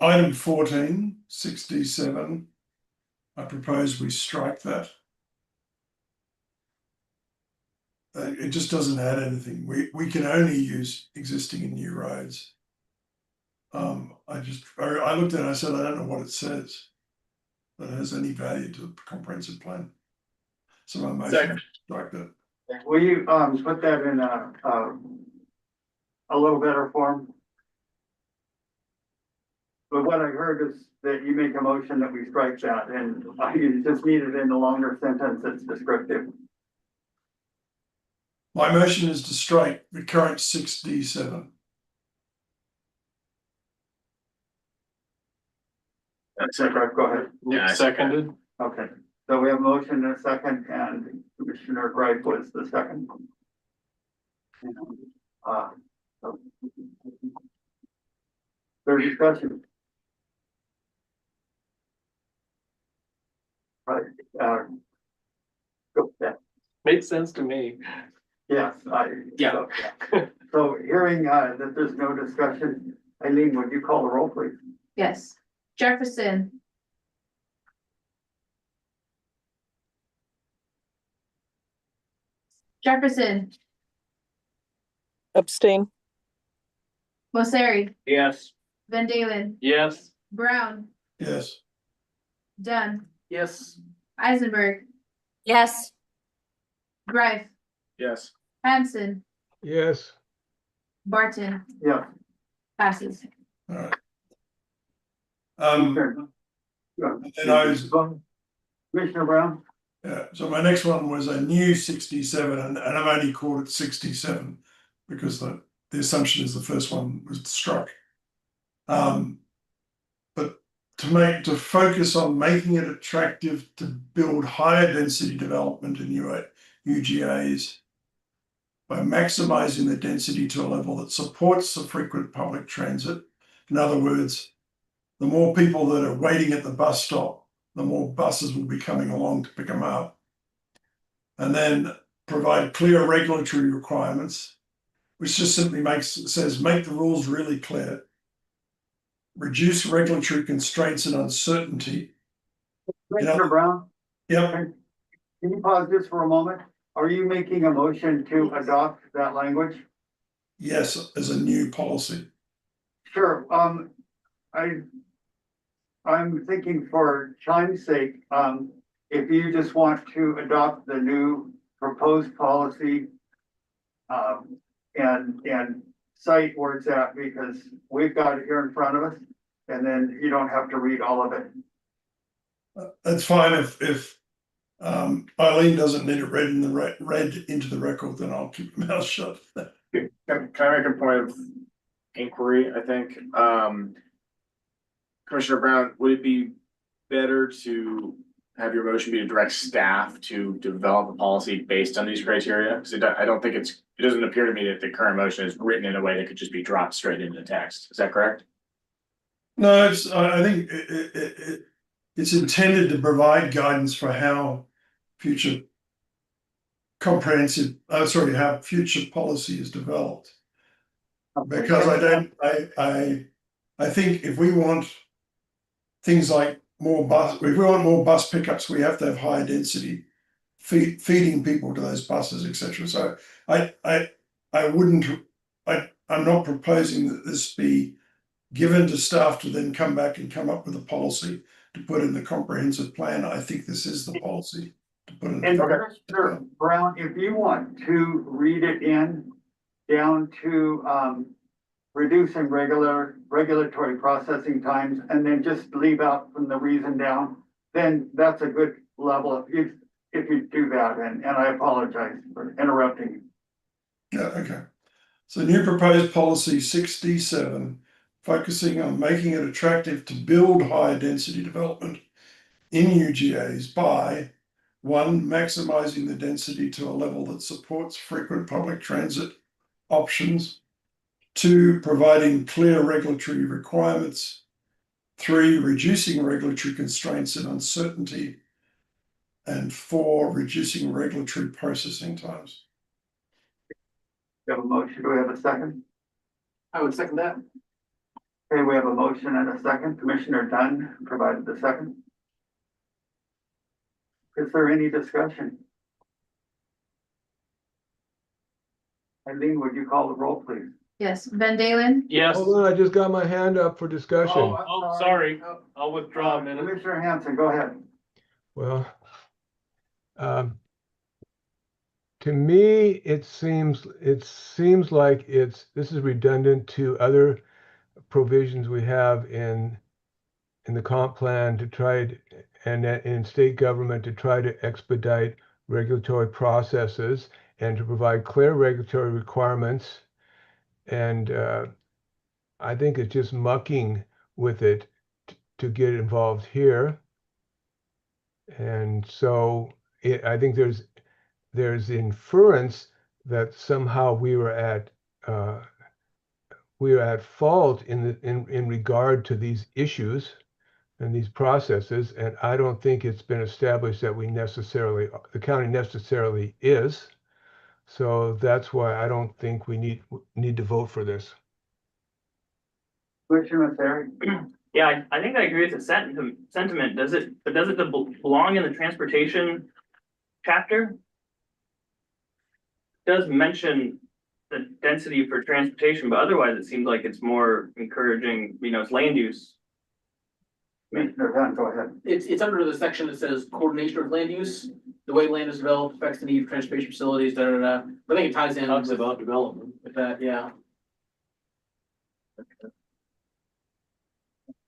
Item 1467. I propose we strike that. It just doesn't add anything. We can only use existing and new roads. I looked at it, I said, I don't know what it says. That has any value to the comprehensive plan. So my motion is strike that. Will you put that in a little better form? But what I heard is that you make a motion that we strike that, and you just need it in a longer sentence that's descriptive. My motion is to strike the current 6D7. That's it, right, go ahead. Yeah, seconded. Okay, so we have a motion and a second, and Commissioner Wright was the second. So there's discussion. Right, go that. Makes sense to me. Yes, Yeah. So hearing that there's no discussion, Eileen, would you call the roll, please? Yes. Jefferson. Jefferson, Abstain. Mosseri, Yes. Van Dalen, Yes. Brown, Yes. Dunn, Yes. Eisenberg, Yes. Greif, Yes. Hanson, yes, Barton, Yeah. passes. All right. And I was, Commissioner Brown? yeah, so my next one was a new 67, and I've only called it 67 because the assumption is the first one was struck. But to focus on making it attractive to build higher density development in UGAs by maximizing the density to a level that supports the frequent public transit. In other words, the more people that are waiting at the bus stop, the more buses will be coming along to pick them up. And then provide clear regulatory requirements, which just simply says make the rules really clear, reduce regulatory constraints and uncertainty. Commissioner Brown, Yep, can you pause just for a moment? Are you making a motion to adopt that language? yes, as a new policy. Sure, I'm thinking for time's sake, if you just want to adopt the new proposed policy. And cite where it's at, because we've got it here in front of us, and then you don't have to read all of it. That's fine if Eileen doesn't need it read into the record, then I'll keep my mouth shut. Can I make a point of inquiry, I think? Commissioner Brown, would it be better to have your motion be to direct staff to develop a policy based on these criteria? Because I don't think it doesn't appear to me that the current motion is written in a way that could just be dropped straight into the text. Is that correct? No, I think it's intended to provide guidance for how future how future policy is developed. Because I think if we want things like if we want more bus pickups, we have to have higher density feeding people to those buses, etc. So I'm not proposing that this be given to staff to then come back and come up with a policy to put in the comprehensive plan. I think this is the policy to put in. And Mr. Brown, if you want to read it in down to reducing regulatory processing times and then just leave out from the reason down, then that's a good level if you do that. And I apologize for interrupting. Yeah, okay. So new proposed policy 6D7, focusing on making it attractive to build higher density development in UGAs by 1, maximizing the density to a level that supports frequent public transit options. 2, providing clear regulatory requirements. 3, reducing regulatory constraints and uncertainty. And 4, reducing regulatory processing times. We have a motion. Do we have a second? I would second that. Okay, we have a motion and a second. Commissioner Dunn provided the second. Is there any discussion? Eileen, would you call the roll, please? Yes, Ben Dalen, Yes. Hold on, I just got my hand up for discussion. Oh, sorry. I'll withdraw a minute. Commissioner Hanson, go ahead. Well, to me, it seems like this is redundant to other provisions we have in the comp plan to try and in state government to try to expedite regulatory processes and to provide clear regulatory requirements. And I think it's just mucking with it to get involved here. And so I think there's inference that somehow we were at fault in regard to these issues and these processes, and I don't think it's been established that the county necessarily is. So that's why I don't think we need to vote for this. Commissioner Terry. Yeah, I think I agree with the sentiment. Does it belong in the transportation chapter? It does mention the density for transportation, but otherwise it seems like it's more encouraging, it's land use. Commissioner Dunn, go ahead. It's under the section that says coordination of land use, the way land is developed affects the need for transportation facilities, da, da, da. I think it ties in Talks about development. with that, yeah.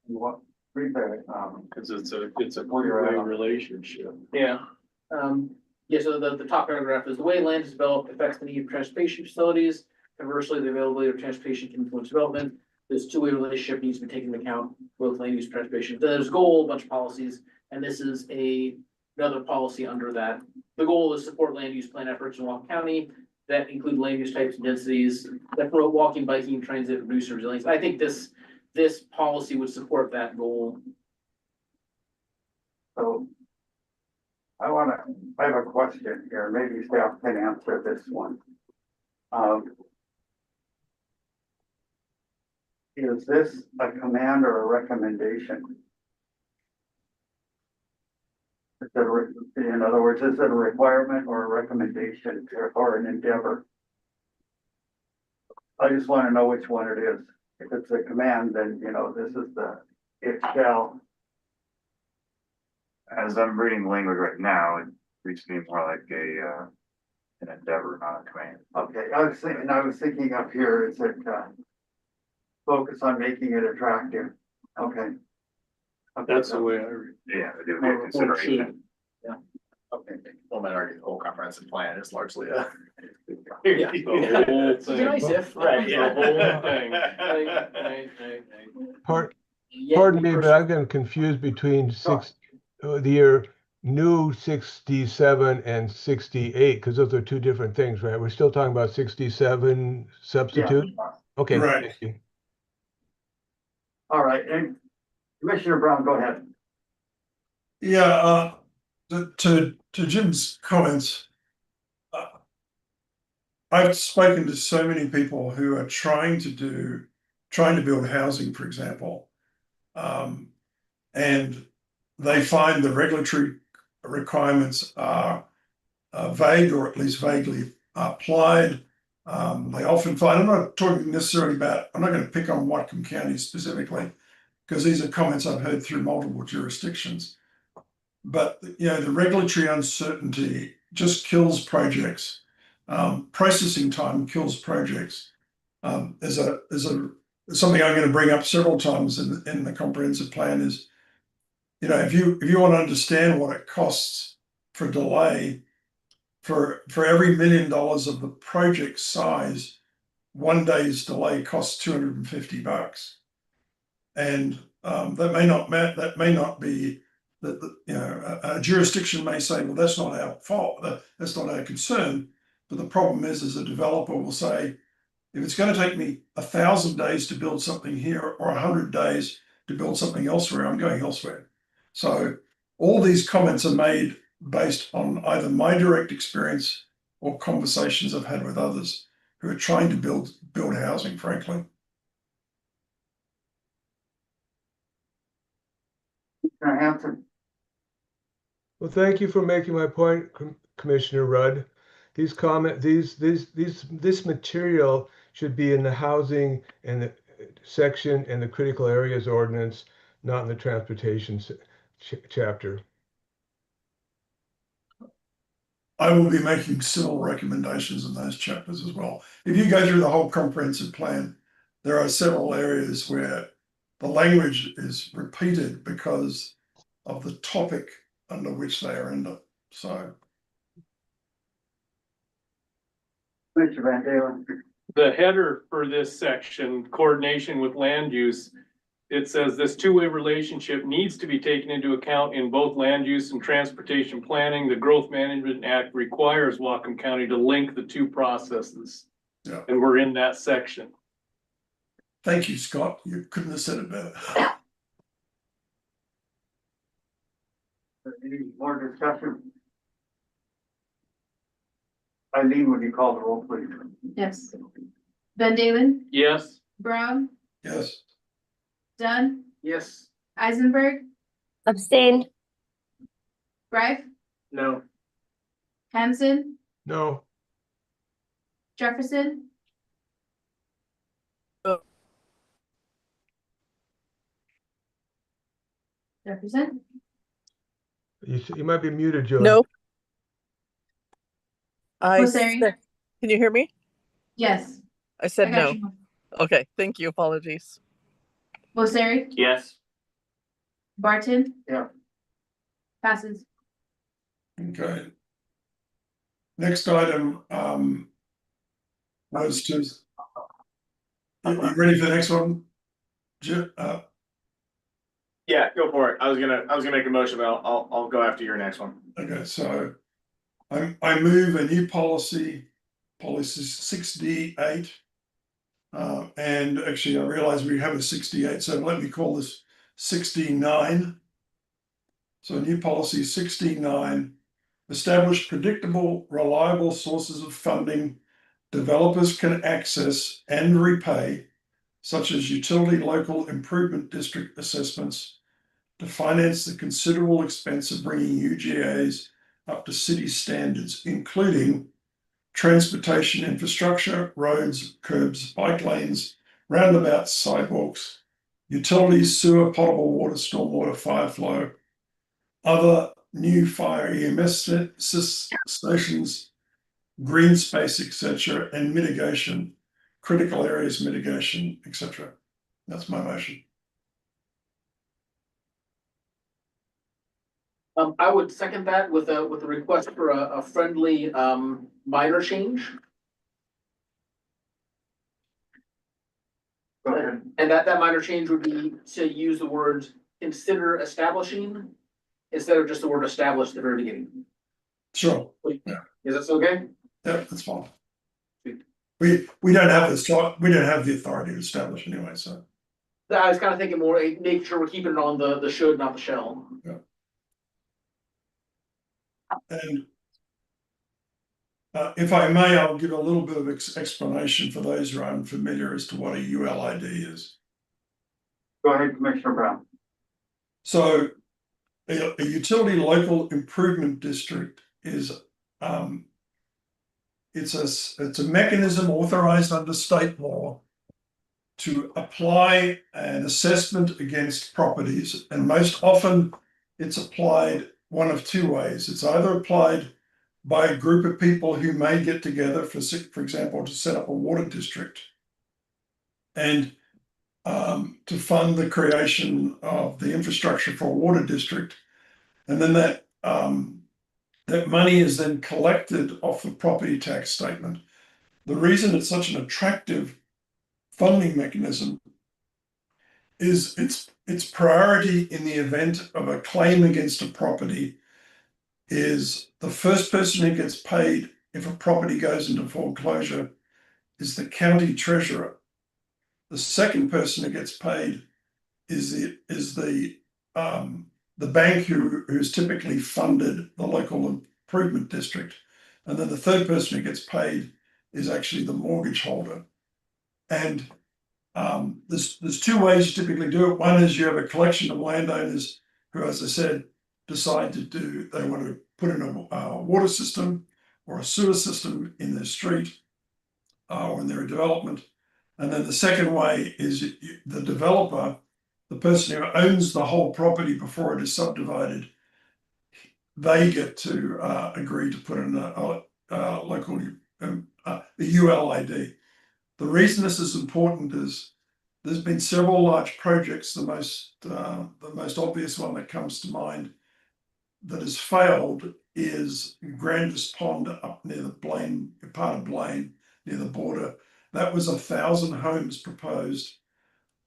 What, read that, Cause it's a four-way relationship. Yeah. Yeah, so the top paragraph is the way land is developed affects the need for transportation facilities. Conversely, the availability of transportation can influence development. This two-way relationship needs to be taken into account, both land use and transportation. There's a goal, a bunch of policies, and this is another policy under that. The goal is support land use plan efforts in Whatcom County that include land use types and densities that promote walking, biking, transit, reduce resilience. I think this policy would support that goal. so. I have a question here, maybe staff can answer this one. Is this a command or a recommendation? In other words, is it a requirement or a recommendation or an endeavor? I just want to know which one it is. If it's a command, then, this is it shall. As I'm reading the language right now, it reads to me more like an endeavor, not a command. Okay, I was thinking up here, is it, focus on making it attractive? Okay. That's the way I read. Yeah, it would be a consideration. Okay. Well, my already whole comprehensive plan is largely a. Yeah. The whole It'd be thing. nice if. Right, yeah. The whole thing. Right. Pardon me, but I've been confused between the year new 67 and 68, because those are two different things, right? We're still talking about 67 substitute? Okay, Right. thank you. All right, and Commissioner Brown, go ahead. Yeah, to Jim's comments. I've spoken to so many people who are trying to build housing, for example. And they find the regulatory requirements are vague or at least vaguely applied. They often find, I'm not talking necessarily about, I'm not going to pick on Whatcom County specifically, because these are comments I've heard through multiple jurisdictions. But the regulatory uncertainty just kills projects. Processing time kills projects. Is something I'm going to bring up several times in the comprehensive plan is, if you want to understand what it costs for delay, for every $1 million of the project size, 1 day's delay costs $250. And that may not be that a jurisdiction may say, well, that's not our fault, that's not our concern. But the problem is a developer will say, if it's going to take me 1,000 days to build something here or 100 days to build something elsewhere, I'm going elsewhere. So all these comments are made based on either my direct experience or conversations I've had with others who are trying to build housing, frankly. Can I answer? Well, thank you for making my point, Commissioner Rudd. These this material should be in the housing and the section and the critical areas ordinance, not in the transportation chapter. I will be making similar recommendations in those chapters as well. If you go through the whole comprehensive plan, there are several areas where the language is repeated because of the topic under which they are under. So, Mr. Van Dalen. The header for this section, coordination with land use, it says this two-way relationship needs to be taken into account in both land use and transportation planning. The Growth Management Act requires Whatcom County to link the two processes. Yeah. And we're in that section. Thank you, Scott. You couldn't have said it better. Any more discussion? Eileen, would you call the roll, please? Yes. Van Dalen, Yes. Brown, Yes. Dunn, Yes. Eisenberg, Abstain. Greif, No. Hanson, No, Jefferson. Jefferson, you might be muted, Joy. No. Mosseri? Can you hear me? Yes. I I said got no. you. Okay, thank you. Apologies. Mosseri, Yes. Barton. Yeah. Passes. Okay. Next item was to. You ready for the next one? Jim? Yeah, go for it. I was gonna make a motion, but I'll go after your next one. Okay, so I move a new policy 6D8. And actually I realize we have a 68, so let me call this 69. So new policy 69, establish predictable, reliable sources of funding developers can access and repay, such as utility local improvement district assessments, to finance the considerable expense of bringing UGAs up to city standards, including transportation infrastructure, roads, curbs, bike lanes, roundabouts, sidewalks, utilities, sewer, potable water, stormwater, fire flow, other new fire EMS stations, green space, etc., and mitigation, critical areas mitigation, etc. That's my motion. I would second that with a request for a friendly minor change. Go ahead. And that minor change would be to use the word consider establishing instead of just the word establish at the very beginning. Sure. Is that okay? Yeah, that's fine. We don't have the authority to establish anyway, so. I was kind of thinking more, making sure we're keeping it on the should, not the shall. And if I may, I'll give a little bit of explanation for those who are unfamiliar as to what a ULID is. Go ahead, Commissioner Brown. So a utility local improvement district is it's a mechanism authorized under state law to apply an assessment against properties, and most often it's applied one of two ways. It's either applied by a group of people who may get together for example, to set up a water district and to fund the creation of the infrastructure for a water district. And then that money is then collected off the property tax statement. The reason it's such an attractive funding mechanism is its priority in the event of a claim against a property is the first person who gets paid if a property goes into foreclosure is the county treasurer. The second person who gets paid is the bank who's typically funded the local improvement district. And then the third person who gets paid is actually the mortgage holder. And there's two ways you typically do it. One is you have a collection of landowners who, as I said, decide they want to put in a water system or a sewer system in their street or in their development. And then the second way is the developer, the person who owns the whole property before it is subdivided, they get to agree to put in a local the ULID. The reason this is important is there's been several large projects. The most obvious one that comes to mind that has failed is Grandis Pond up near the Blaine, part of Blaine, near the border. That was 1,000 homes proposed.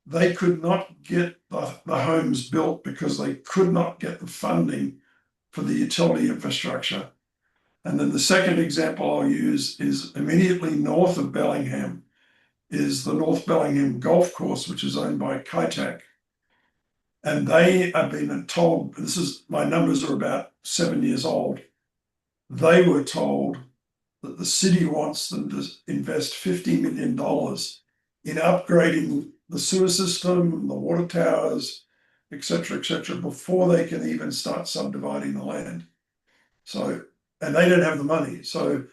They could not get the homes built because they could not get the funding for the utility infrastructure. And then the second example I'll use is immediately north of Bellingham is the North Bellingham Golf Course, which is owned by Kitek. And they have been told, my numbers are about 7 years old. They were told that the city wants them to invest $50 million in upgrading the sewer system, the water towers, et cetera, before they can even start subdividing the land. So, and they don't have the money. So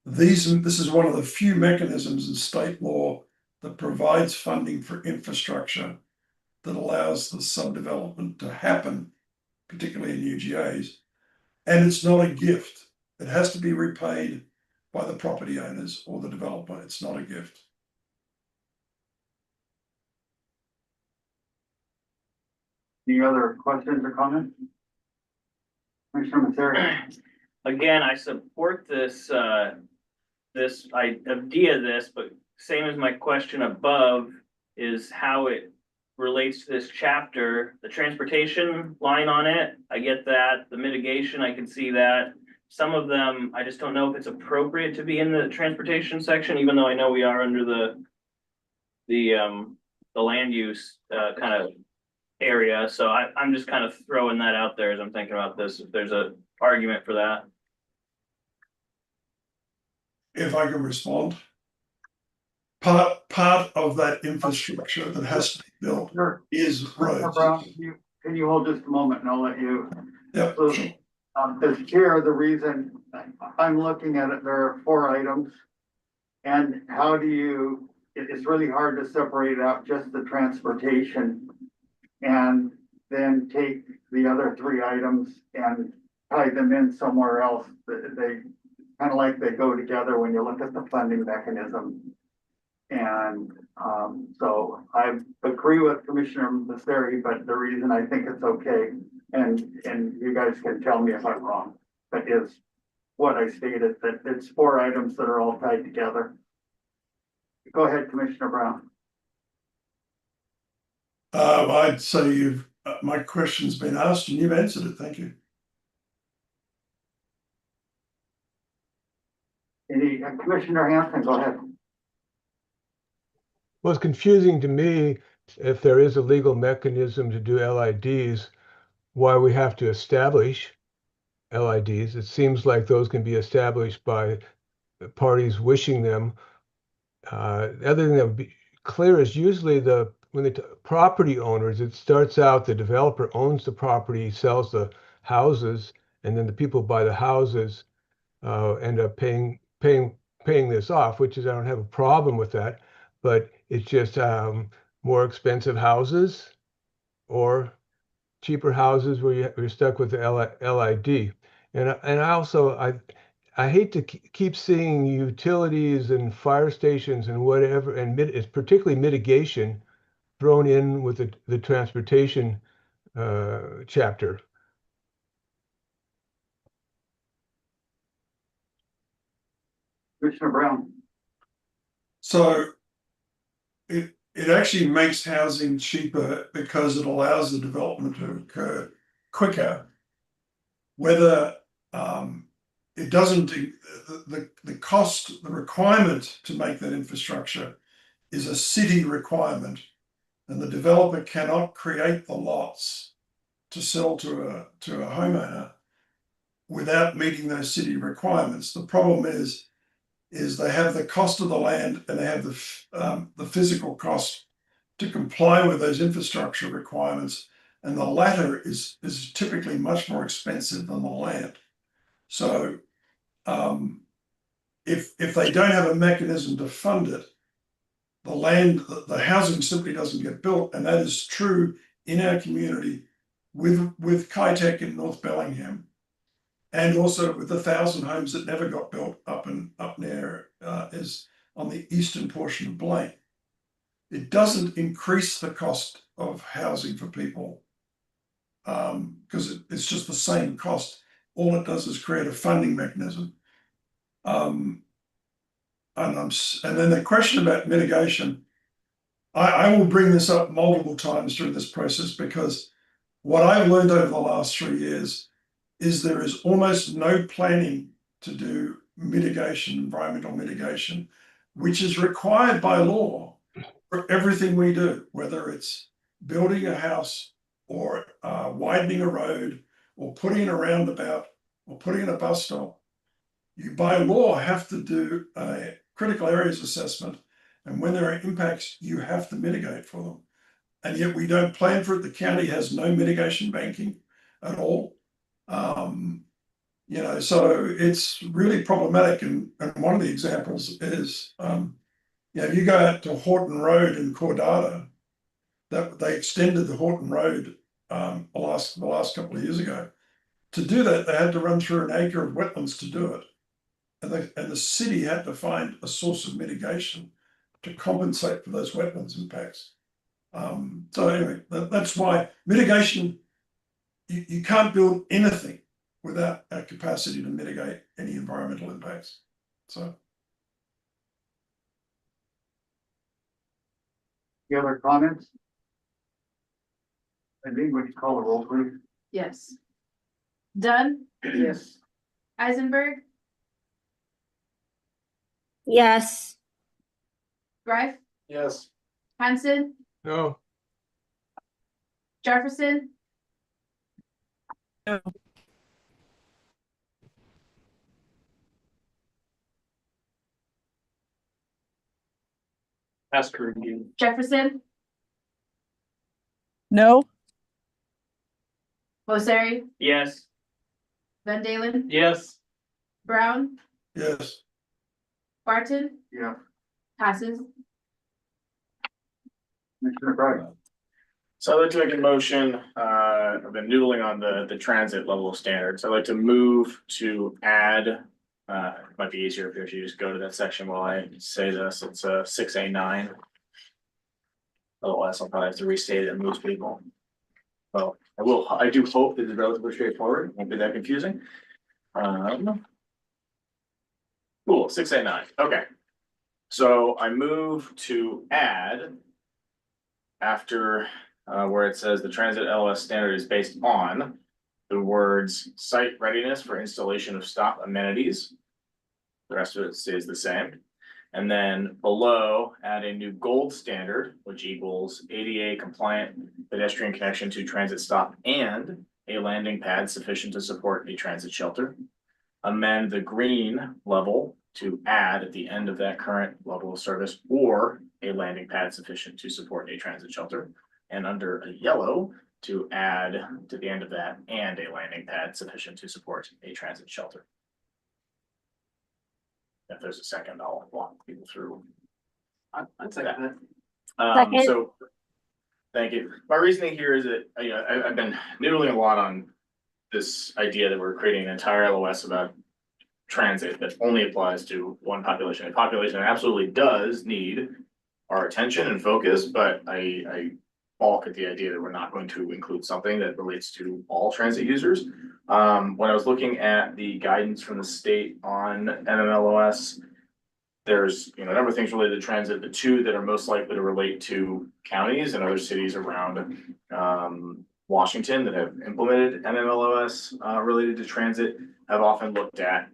this is one of the few mechanisms in state law that provides funding for infrastructure that allows the subdevelopment to happen, particularly in UGAs. And it's not a gift. It has to be repaid by the property owners or the developer. It's not a gift. Any other questions or comments? Commissioner Masseri? Again, I support this idea of this, but same as my question above is how it relates to this chapter. The transportation line on it, I get that. The mitigation, I can see that. Some of them, I just don't know if it's appropriate to be in the transportation section, even though I know we are under the land use kind of area. So I'm just kind of throwing that out there as I'm thinking about this, if there's an argument for that. If I can respond, part of that infrastructure that has to be built is roads. Brown, can you hold just a moment and I'll let you. Yeah, so, sure. As chair, the reason I'm looking at it, there are 4 items. And how do you, it's really hard to separate out just the transportation and then take the other 3 items and tie them in somewhere else. They kind of like they go together when you look at the funding mechanism. And so I agree with Commissioner Masseri, but the reason I think it's okay, and you guys can tell me if I'm wrong, that is what I stated, that it's 4 items that are all tied together. Go ahead, Commissioner Brown. I'd say my question's been asked and you've answered it. Thank you. Commissioner Hampton, go ahead. What's confusing to me if there is a legal mechanism to do LIDs, why we have to establish LIDs. It seems like those can be established by the parties wishing them. The other thing that would be clear is usually when the property owners, it starts out the developer owns the property, sells the houses, and then the people buy the houses end up paying this off, which is I don't have a problem with that, but it's just more expensive houses or cheaper houses where you're stuck with the LID. And I hate to keep seeing utilities and fire stations and whatever, and it's particularly mitigation thrown in with the transportation chapter. Commissioner Brown. So it actually makes housing cheaper because it allows the development to occur quicker. Whether it doesn't, the cost, the requirement to make that infrastructure is a city requirement, and the developer cannot create the lots to sell to a homeowner without meeting those city requirements. The problem is they have the cost of the land and they have the physical cost to comply with those infrastructure requirements, and the latter is typically much more expensive than the land. So if they don't have a mechanism to fund it, the housing simply doesn't get built, and that is true in our community with Kitech in North Bellingham, and also with the 1,000 homes that never got built up near is on the eastern portion of Blaine. It doesn't increase the cost of housing for people because it's just the same cost. All it does is create a funding mechanism. And then the question about mitigation, I will bring this up multiple times during this process, because what I've learned over the last 3 years is there is almost no planning to do mitigation, environmental mitigation, which is required by law for everything we do, whether it's building a house or widening a road or putting in a roundabout or putting in a bus stop. You by law have to do a critical areas assessment, and when there are impacts, you have to mitigate for them. And yet we don't plan for it. The county has no mitigation banking at all. So it's really problematic. And one of the examples is, if you go out to Horton Road in Cordata, that they extended the Horton Road the last couple of years ago. To do that, they had to run through an acre of wetlands to do it. And the city had to find a source of mitigation to compensate for those wetlands impacts. So anyway, that's why mitigation, you can't build anything without a capacity to mitigate any environmental impacts. So. Any other comments? Eileen, would you call the roll, please? Yes. Dunn, Yes. Eisenberg, Yes. Greif, Yes. Hanson, No, Jefferson, No. Ask her again. Jefferson, No. Mosseri, Yes. Van Dalen, Yes. Brown, Yes. Barton, Yeah. passes. Commissioner Bright. So I'd like to make a motion, I've been noodling on the transit level of standards. I'd like to move to add, it might be easier if you just go to that section while I say this, it's 6A9. Otherwise, I'll probably have to restate it and lose people. Well, I do hope that it's relatively straightforward, it won't be that confusing. Cool, 6A9, okay. So I move to add after where it says the transit LOS standard is based on the words site readiness for installation of stop amenities. The rest of it stays the same. And then below, add a new gold standard, which equals ADA compliant pedestrian connection to transit stop and a landing pad sufficient to support a transit shelter. Amend the green level to add at the end of that current level of service or a landing pad sufficient to support a transit shelter. And under a yellow to add to the end of that and a landing pad sufficient to support a transit shelter. If there's a second, I'll walk people through. I'd say that. Second. So, thank you. My reasoning here is that, I've been noodling a lot on this idea that we're creating an entire LOS about transit that only applies to one population, a population that absolutely does need our attention and focus, but I balk at the idea that we're not going to include something that relates to all transit users. When I was looking at the guidance from the state on MMLOS, there's a number of things related to transit. The two that are most likely to relate to counties and other cities around Washington that have implemented MMLOS related to transit have often looked at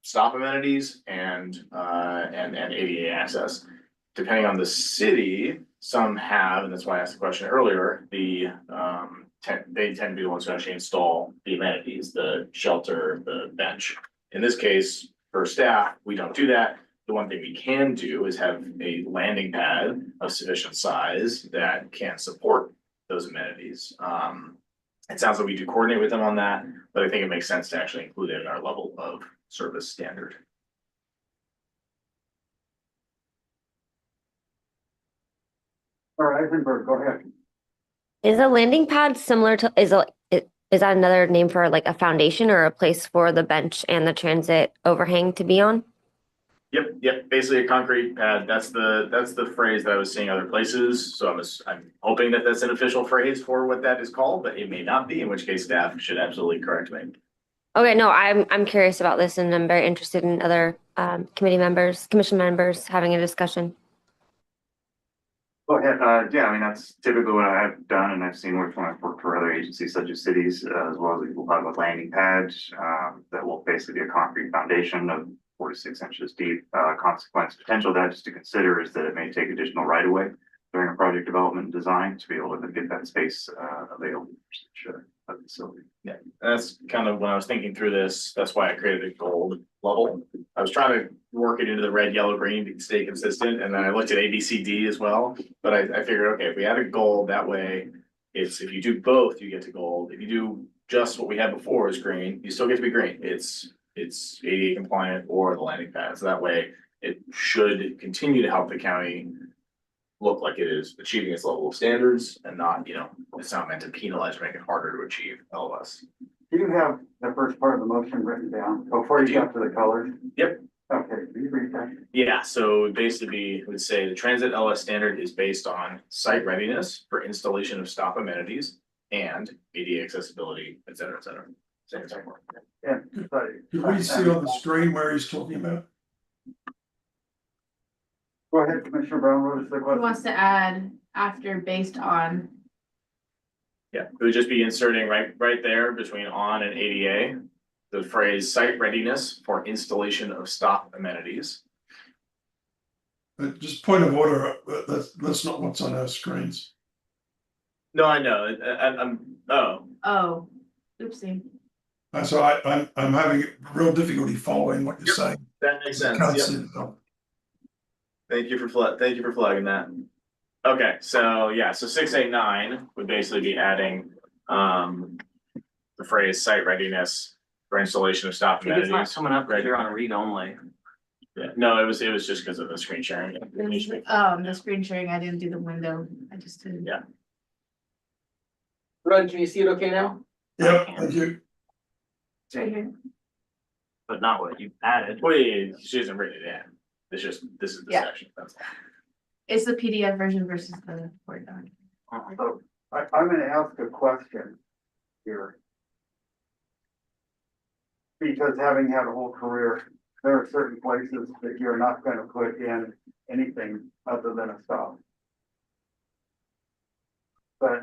stop amenities and ADA access. Depending on the city, some have, and that's why I asked the question earlier, they tend to be the ones who actually install the amenities, the shelter, the bench. In this case, for staff, we don't do that. The one thing we can do is have a landing pad of sufficient size that can support those amenities. It sounds like we do coordinate with them on that, but I think it makes sense to actually include it in our level of service standard. All right, Eisenberg, go ahead. Is a landing pad similar to, is that another name for like a foundation or a place for the bench and the transit overhang to be on? Yep. Basically a concrete pad. That's the phrase that I was seeing other places. So I'm hoping that that's an official phrase for what that is called, but it may not be, in which case staff should absolutely correct me. Okay, no, I'm curious about this and I'm very interested in other commission members having a discussion. Go ahead. Yeah, I mean, that's typically what I've done, and I've seen work when I've worked for other agencies such as cities, as well as we'll have a landing pad that will basically be a concrete foundation of 4 to 6 inches deep. Consequence potential of that just to consider is that it may take additional right of way during a project development and design to be able to get that space available for such a facility. Yeah, that's kind of when I was thinking through this. That's why I created a gold level. I was trying to work it into the red, yellow, green to stay consistent, and then I looked at ABCD as well. But I figured, okay, if we add a gold, that way, if you do both, you get to gold. If you do just what we had before is green, you still get to be green. It's ADA compliant or the landing pad. So that way, it should continue to help the county look like it is achieving its level of standards and not, it's not meant to penalize or make it harder to achieve LOS. Do you have the first part of the motion written down before you got to the colors? Yep. Okay, can you read that? Yeah, so basically it would say the transit LS standard is based on site readiness for installation of stop amenities and ADA accessibility, et cetera, et cetera. Same thing. Yeah. Can we see on the screen where he's talking about? Go ahead, Commissioner Brown, what is the Who question? wants to add after based on? Yeah, it would just be inserting right there between on and ADA, the phrase site readiness for installation of stop amenities. Just point of order, that's not what's on our screens. No, I know, Oh, oopsie. So I'm having real difficulty following what you're saying. that makes sense. Can't Yep. see it though. Thank you for flagging that. Okay, so yeah, so 689 would basically be adding the phrase site readiness for installation of stop I think it's not amenities. coming up right here on read only. Yeah, no, it was just because of the screen sharing. The screen sharing, I didn't do the window. I just did. Yeah. Run, can you see it okay now? Yep, thank you. It's right here. But not what you added. Wait, she hasn't written it in. This is the Yeah. section. That's all. It's the PDF version versus the Word doc. So I'm gonna ask a question here. Because having had a whole career, there are certain places that you're not gonna put in anything other than a stop. But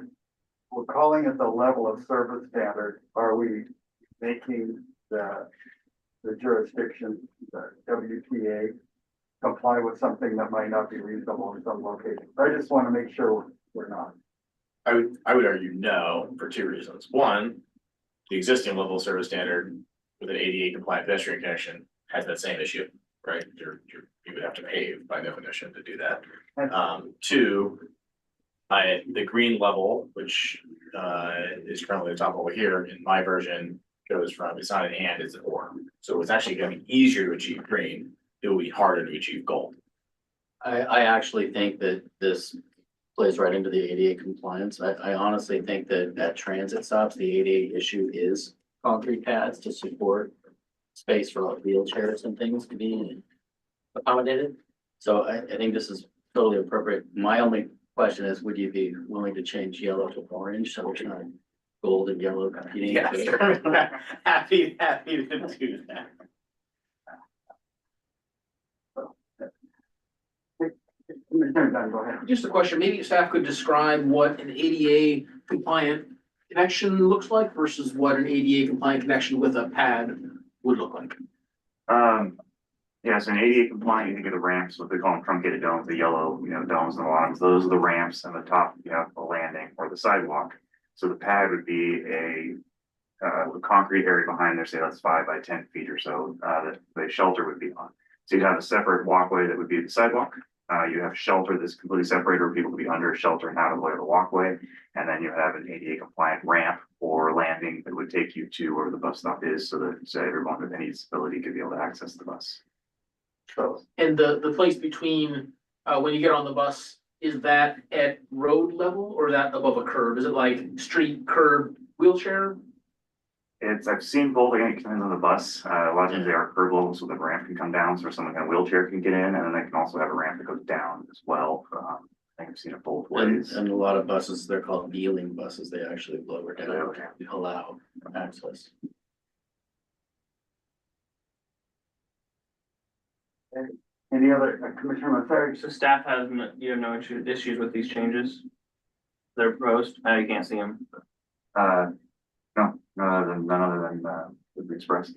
we're calling it the level of service standard. Are we making the jurisdiction, the WTA, comply with something that might not be reasonable in some locations. I just want to make sure we're not. I would argue no for two reasons. One, the existing level of service standard with an ADA compliant pedestrian connection has that same issue, right? You would have to pave by definition to do that. Two, the green level, which is currently the top over here in my version, goes from, it's not an and, it's an or. So it's actually gonna be easier to achieve green. It will be harder to achieve gold. I actually think that this plays right into the ADA compliance. I honestly think that at transit stops, the ADA issue is concrete pads to support space for like wheelchairs and things to be accommodated. So I think this is totally appropriate. My only question is, would you be willing to change yellow to orange so it's not gold and yellow competing? Yeah, happy to do that. Commissioner Dunn, go ahead. Just a question, maybe staff could describe what an ADA compliant connection looks like versus what an ADA compliant connection with a pad would look like. Yeah, so an ADA compliant, you think of the ramps, what they call them truncated domes, the yellow, domes on the bottoms. Those are the ramps, and the top, the landing or the sidewalk. So the pad would be a concrete area behind there, say that's 5 by 10 feet or so, that the shelter would be on. So you'd have a separate walkway that would be the sidewalk. You have shelter that's completely separated where people could be under shelter and out of the way of the walkway. And then you have an ADA compliant ramp or landing that would take you to where the bus stop is so that everyone with any disability could be able to access the bus. So, and the place between, when you get on the bus, is that at road level or that above a curb? Is it like street, curb, wheelchair? I've seen both, I think it depends on the bus. A lot of times they are curb level, so the ramp can come down, so someone in a wheelchair can get in, and then they can also have a ramp that goes down as well. I think I've seen it both ways. And a lot of buses, they're called kneeling buses. They actually lower down to allow access. Any other, Commissioner Massari? So staff has, you have no issues with these changes? They're proposed, you can't see them. No, none other than would be expressed.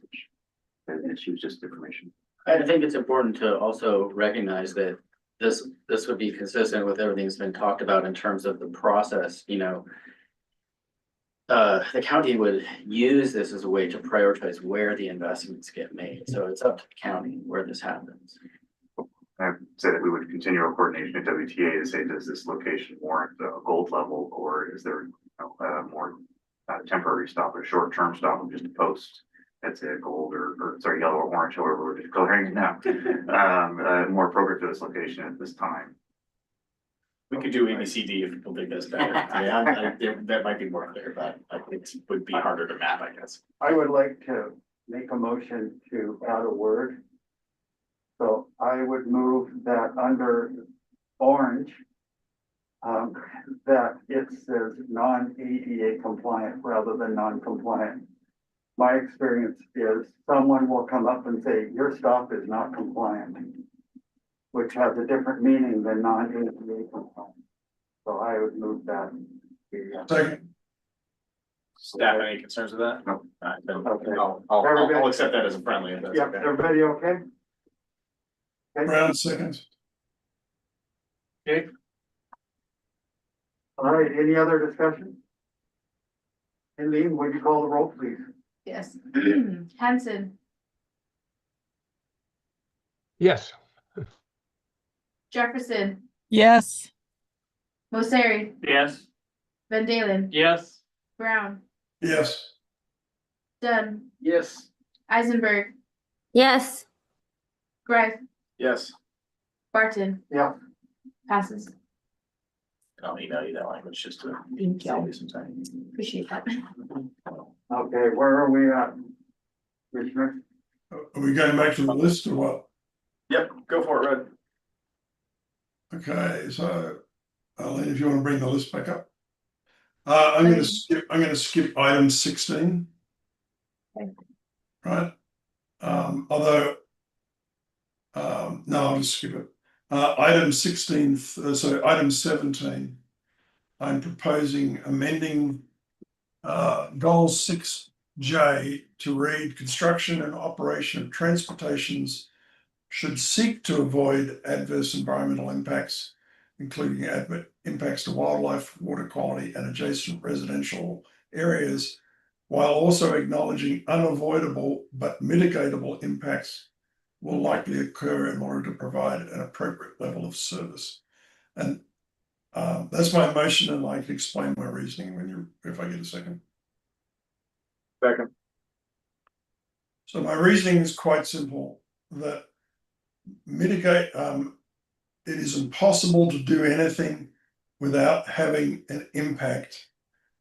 It's just information. I think it's important to also recognize that this would be consistent with everything that's been talked about in terms of the process, the county would use this as a way to prioritize where the investments get made. So it's up to the county where this happens. I say that we would continue our coordination at WTA to say, does this location warrant a gold level, or is there more temporary stop, or short-term stop of just a post that's a gold or sorry, yellow or orange, however we're just coloring it now, more appropriate for this location at this time. We could do ABCD if people think that's better. That might be more clear, but it would be harder to map, I guess. I would like to make a motion to add a word. So I would move that under orange, that it says non-ADA compliant rather than non-compliant. My experience is someone will come up and say, your stop is not compliant, which has a different meaning than non-ADA compliant. So I would move that. Second. Staff, any concerns with that? No. Okay. I'll accept that as a friendly. If that's Yeah, okay. everybody okay? Brown seconds. Okay. All right, any other discussion? Eileen, would you call the roll, please? Yes. Hanson, Yes. Jefferson, Yes. Mosseri, Yes. Van Dalen, Yes. Brown, Yes. Dunn, Yes. Eisenberg, Yes. Greif, Yes, Barton, Yeah. passes. I'll email you that language just to Thank save you. you some time. Appreciate that. Okay, where are we at? Commissioner? Are we going back to the list or what? Yep, go for it, Red. Okay, so Arlene, if you want to bring the list back up. I'm gonna skip item 16. Okay. Right? Although, no, I'll just skip it. Item 16, item 17, I'm proposing amending goal 6J to read construction and operation of should seek to avoid adverse environmental impacts, including impacts to wildlife, water quality, and adjacent residential areas, while also acknowledging unavoidable but mitigatable impacts will likely occur in order to provide an appropriate level of service. And that's my motion, and I can explain my reasoning if I get a second. Second. So my reasoning is quite simple, that it is impossible to do anything without having an impact.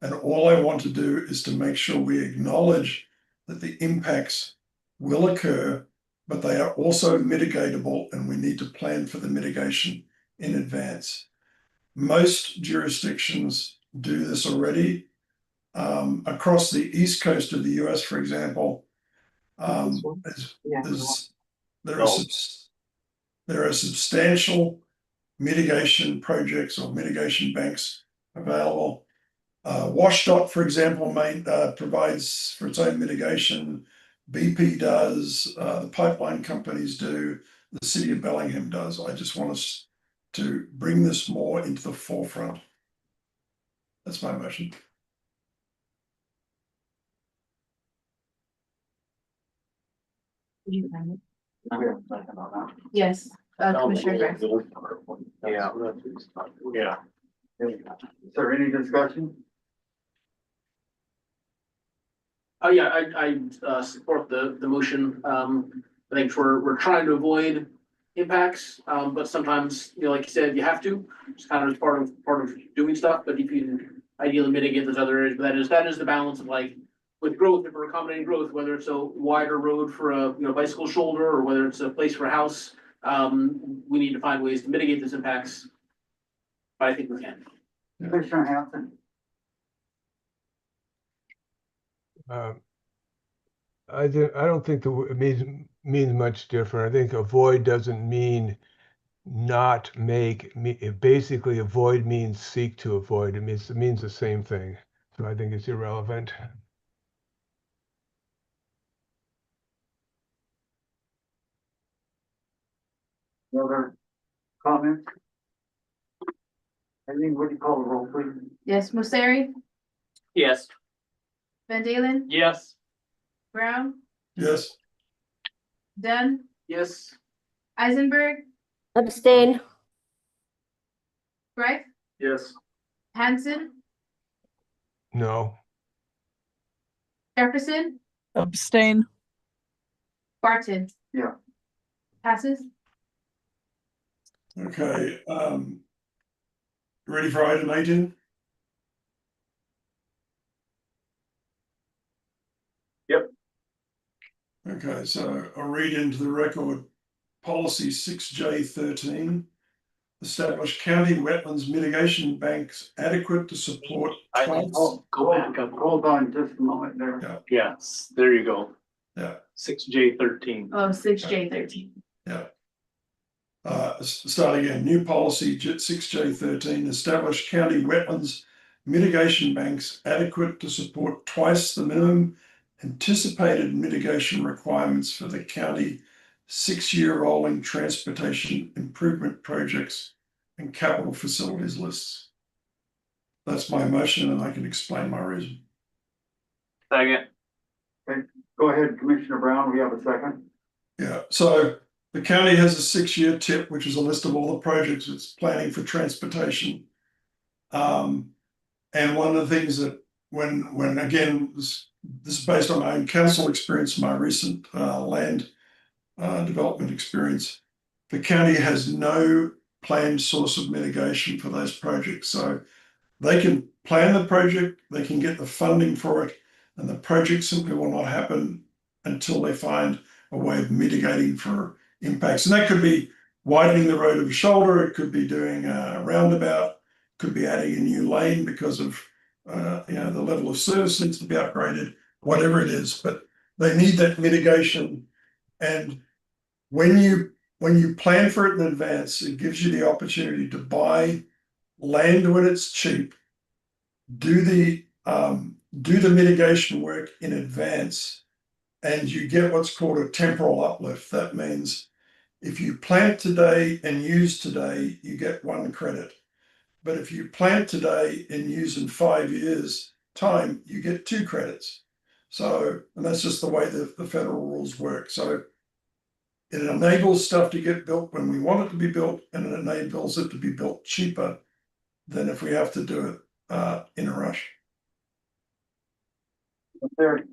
And all I want to do is to make sure we acknowledge that the impacts will occur, but they are also mitigatable, and we need to plan for the mitigation in advance. Most jurisdictions do this already. Across the east coast of the US, for example, there are substantial mitigation projects or mitigation banks available. WashDOT, for example, provides for its own mitigation. BP does, the pipeline companies do, the city of Bellingham does. I just want us to bring this more into the forefront. That's my motion. Yes, Commissioner Grant. Yeah. Yeah. Is there any discussion? Oh, yeah, I support the motion. I think we're trying to avoid impacts, but sometimes, you know, like you said, you have to. It's kind of part of doing stuff, but if you ideally mitigate those other areas, but that is the balance of, like, with growth, if we're accommodating growth, whether it's a wider road for a, you know, bicycle shoulder, or whether it's a place for a house, we need to find ways to mitigate those impacts. But I think we can. Commissioner Hanson? I don't think it means much different. I think avoid doesn't mean not make. Basically, avoid means seek to avoid. It means the same thing. So I think it's irrelevant. Other comments? Eileen, would you call the roll, please? Yes, Mosseri, Yes. Van Dalen, Yes. Brown, Yes. Dunn, Yes. Eisenberg, Abstain. Greif, Yes. Hanson, No. Jefferson, Abstain. Barton. Yeah. Passes. Okay. Ready for item 18? Yep. Okay, so I'll read into the record policy 6J13. Establish county wetlands mitigation banks adequate to support. Go back up. Hold on just a moment there. Yeah. Yes, there you go. Yeah. 6J13. Oh, 6J13. Yeah. Start again. New policy 6J13. Establish county wetlands mitigation banks adequate to support twice the minimum anticipated mitigation requirements for the county 6-year rolling transportation improvement projects and capital facilities lists. That's my motion, and I can explain my reason. Second. Go ahead, Commissioner Brown, we have a second. Yeah, so the county has a 6-year tip, which is a list of all the projects it's planning for transportation. And one of the things that when again, this is based on my own council experience, my recent land development experience, the county has no planned source of mitigation for those projects. So they can plan the project, they can get the funding for it, and the project simply will not happen until they find a way of mitigating for impacts. And that could be widening the road of a shoulder, it could be doing a roundabout, could be adding a new lane because of the level of service needs to be upgraded, whatever it is. But they need that mitigation. And when you plan for it in advance, it gives you the opportunity to buy land when it's cheap, do the mitigation work in advance, and you get what's called a temporal uplift. That means If you plant today and use today, you get 1 credit. But if you plant today and use in 5 years' time, you get 2 credits. So, and that's just the way the federal rules work. So it enables stuff to get built when we want it to be built, and it enables it to be built cheaper than if we have to do it in a rush. There,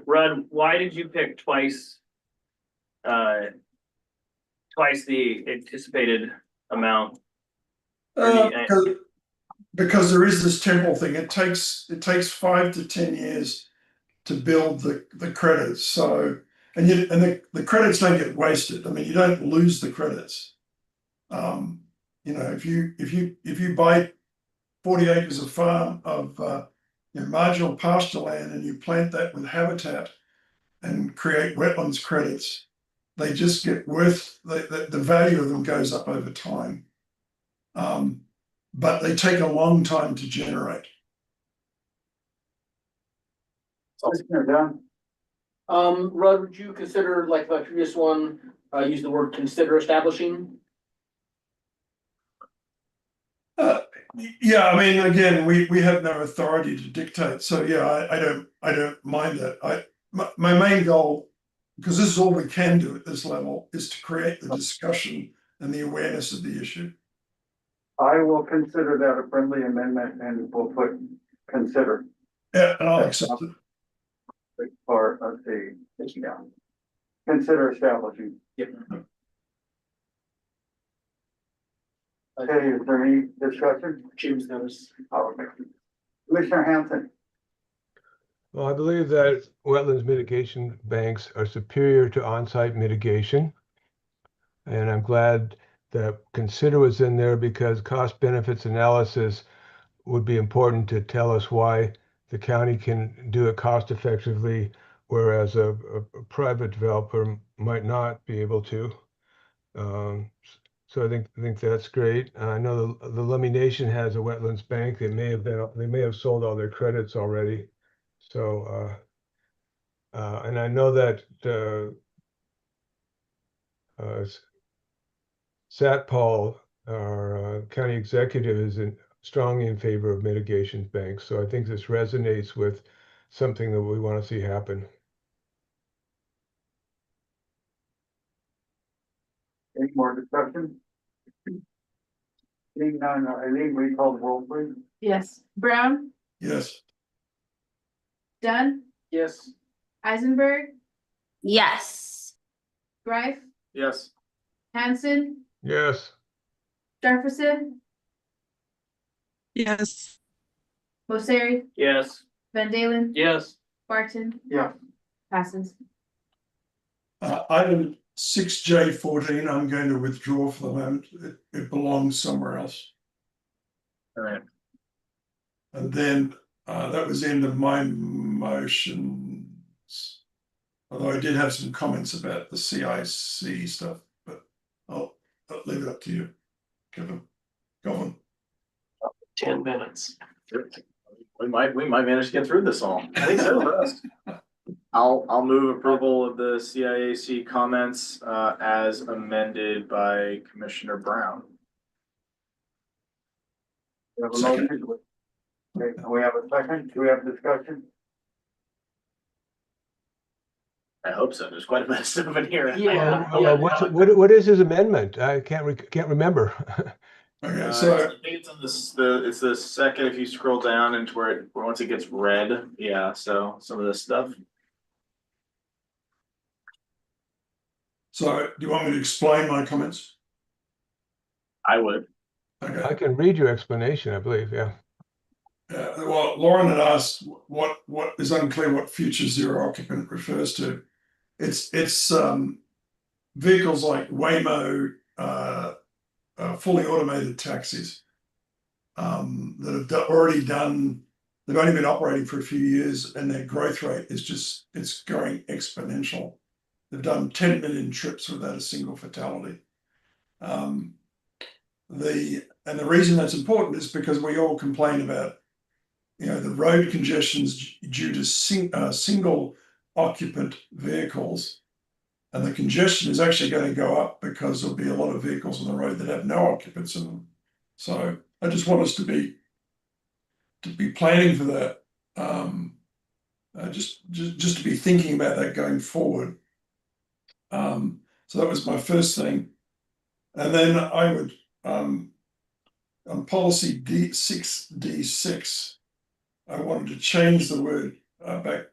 Rudd, why did you pick twice the anticipated amount? Because there is this temporal thing. It takes 5 to 10 years to build the credits. So, and the credits don't get wasted. I mean, you don't lose the credits. You know, if you buy 40 acres of farm of marginal pasture land and you plant that with habitat and create wetlands credits, they just get the value of them goes up over time. But they take a long time to generate. Commissioner Dunn, Rudd, would you consider, like the previous one, use the word consider establishing? Yeah, I mean, again, we have no authority to dictate. So yeah, I don't mind that. My main goal, because this is all we can do at this level, is to create the discussion and the awareness of the issue. I will consider that a friendly amendment and we'll put consider. Yeah, and I'll accept it. Or the, yeah. Consider establishing. Yep. Okay, is there any discussion? James notice. Oh, okay. Commissioner Hanson, Well, I believe that wetlands mitigation banks are superior to on-site mitigation. And I'm glad that consider was in there because cost benefits analysis would be important to tell us why the county can do it cost effectively, whereas a private developer might not be able to. So I think that's great. I know the Lummi Nation has a wetlands bank. They may have sold all their credits already. So and I know that Satpal, our county executive, is strongly in favor of mitigation banks. So I think this resonates with something that we want to see happen. any more discussion? Seeing none, Eileen, will you call the roll, please? Yes. Brown, Yes. Dunn, Yes. Eisenberg, Yes. Greif, Yes. Hanson, Yes. Jefferson, Yes. Mosseri, Yes. Van Dalen, Yes. Barton, Yeah. passes. Item 6J14, I'm going to withdraw for the moment. It belongs somewhere else. All right. And then that was the end of my motions. Although I did have some comments about the CIC stuff, but I'll leave it up to you, Kevin. Go on. 10 minutes. We might manage to get through this all. I think so. I'll move approval of the CIAC comments as amended by Commissioner Brown. We have a Second. motion. Okay, and we have a second. Do we have discussion? I hope so. There's quite a bit of stuff in here. What is his amendment? I can't remember. Okay, so I think it's on it's the second, if you scroll down into where once it gets red, yeah, so some of this stuff. do you want me to explain my comments? I would. Okay. I can read your explanation, I believe. Yeah. Well, Lauren had asked what is unclear what future zero occupant refers to. It's vehicles like Waymo, fully automated taxis that have already done. They've only been operating for a few years, and their growth rate is it's going exponential. They've done 10 million trips without a single fatality. The reason that's important is because we all complain about, the road congestions due to single occupant vehicles, And the congestion is actually going to go up because there'll be a lot of vehicles on the road that have no occupants in them. So I just want us to be planning for that. Just to be thinking about that going forward. So that was my first thing. And then I would, on policy D6D6, I wanted to change the word back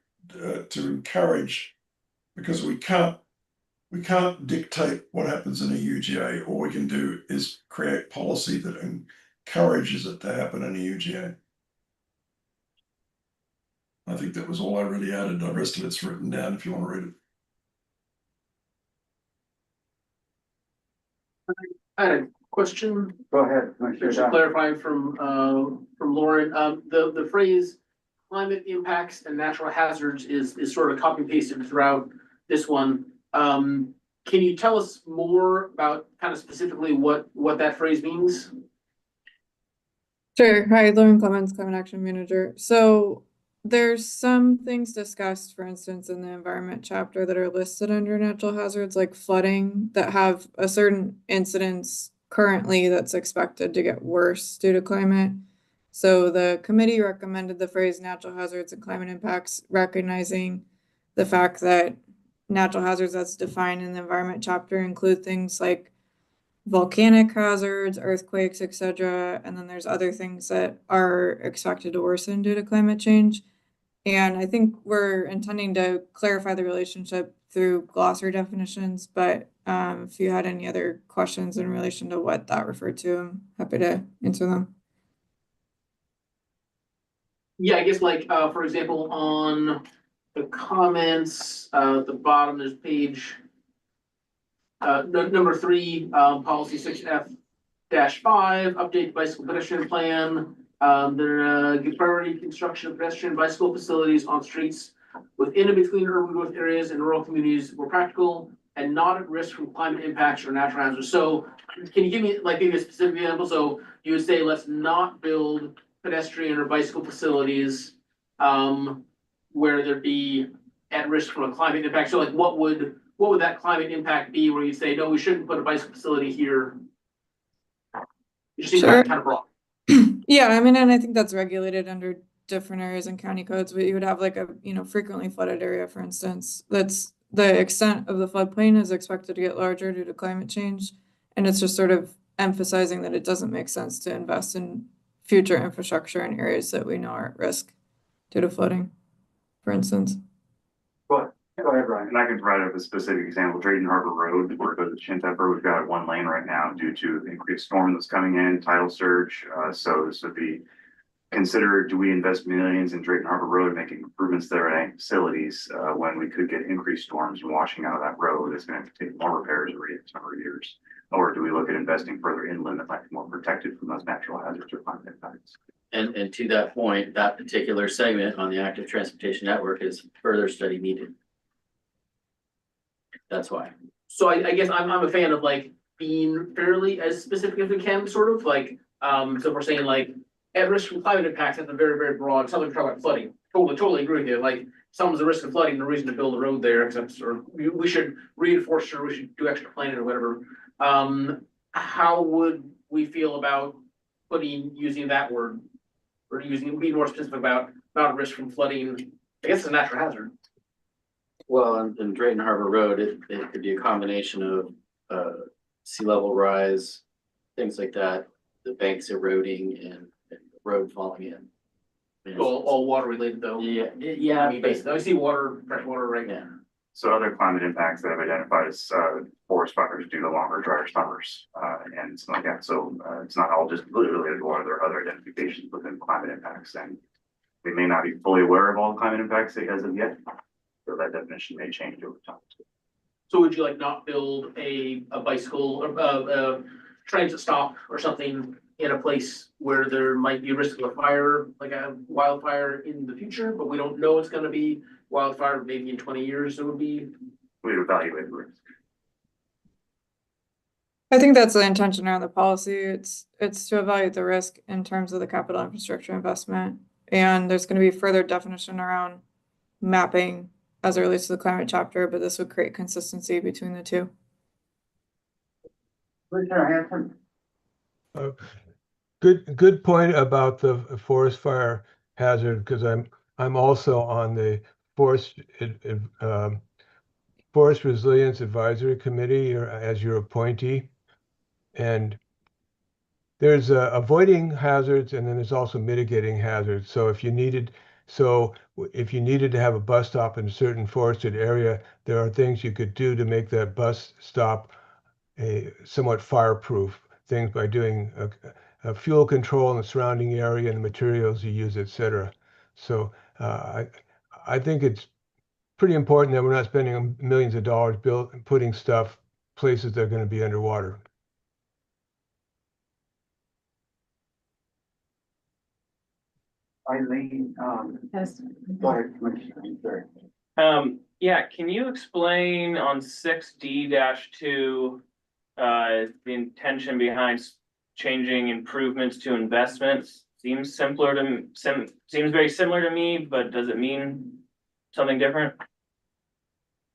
to encourage, because we can't dictate what happens in a UGA. All we can do is create policy that encourages it to happen in a UGA. I think that was all I really added. The rest of it's written down if you want to read it. I had a question, Go ahead. Commissioner just to Dunn. clarify from Lauren, the phrase climate impacts and natural hazards is sort of copy pasted throughout this one. Can you tell us more about kind of specifically what that phrase means? Sure. Hi, Lauren Clemens, Climate Action Manager. So there's some things discussed, for instance, in the environment chapter that are listed under natural hazards, like flooding, that have a certain incidence currently that's expected to get worse due to climate. So the committee recommended the phrase natural hazards and climate impacts, recognizing the fact that natural hazards as defined in the environment chapter include things like volcanic hazards, earthquakes, etc. And then there's other things that are expected to worsen due to climate change. And I think we're intending to clarify the relationship through glossary definitions, but if you had any other questions in relation to what that referred to, I'm happy to answer them. Yeah, I guess like, for example, on the comments, at the bottom, there's page number 3, policy 6F-5, update bicycle pedestrian plan. Give priority construction of pedestrian bicycle facilities on streets within and between urban growth areas and rural communities where practical and not at risk from climate impacts or natural hazards. So can you give me like maybe a specific example? So you would say, let's not build pedestrian or bicycle facilities where there'd be at risk from a climate impact. So like what would that climate impact be where you say, no, we shouldn't put a bicycle facility here? You seem Sure. kind of broad. Yeah, I mean, and I think that's regulated under different areas and county codes, but you would have like a, frequently flooded area, for instance. That's the extent of the floodplain is expected to get larger due to climate change. And it's just sort of emphasizing that it doesn't make sense to invest in future infrastructure in areas that we know are at risk due to flooding, for instance. Go ahead, Ryan. And I can provide a specific example. Drayton Harbor Road, where it goes to Shinteper, we've got 1 lane right now due to increased storm that's coming in, tidal surge. So this would be considered, do we invest millions in Drayton Harbor Road, making improvements there at any facilities when we could get increased storms and washing out of that road? It's going to take more repairs over a number of years. Or do we look at investing further inland that might be more protected from those natural hazards or climate impacts? And to that point, that particular segment on the active transportation network is further study needed. That's why. So I guess I'm a fan of like being fairly as specific as we can, sort of like, so if we're saying like at risk from climate impacts, that's a very, very broad, something talk about flooding. Totally agree with you. Like someone's at risk of flooding, no reason to build a road there, except or we should reinforce or we should do extra planning or whatever. How would we feel about using that word or being more specific about not at risk from flooding? I guess it's a natural hazard. Well, in Drayton Harbor Road, it could be a combination of sea level rise, things like that, the banks eroding and the road falling in. All water related though. Yeah. I mean, basically, I see water, fresh water right now. So other climate impacts that I've identified is forest fires due to longer, drier summers and something like that. So it's not all just completely related to water. There are other identifications within climate impacts, and we may not be fully aware of all the climate impacts as of yet. So that definition may change over time. So would you like not build a bicycle or a transit stop or something in a place where there might be a risk of a fire, like a wildfire in the future, but we don't know it's gonna be wildfire, maybe in 20 years it would be? We'd evaluate the risk. I think that's the intention around the policy. It's to evaluate the risk in terms of the capital infrastructure investment. And there's going to be further definition around mapping as it relates to the climate chapter, but this would create consistency between the two. Commissioner Hanson, Good point about the forest fire hazard, because I'm also on the forest Forest Resilience Advisory Committee as your appointee. And there's avoiding hazards, and then there's also mitigating hazards. So if you needed to have a bus stop in a certain forested area, there are things you could do to make that bus stop a somewhat fireproof. Things by doing a fuel control in the surrounding area and the materials you use, etc. So I think it's pretty important that we're not spending millions of dollars putting stuff places that are going to be underwater. Eileen, Yes. go ahead, Commissioner. Sorry. Yeah, can you explain on 6D-2, the intention behind changing improvements to investments? Seems seems very similar to me, but does it mean something different?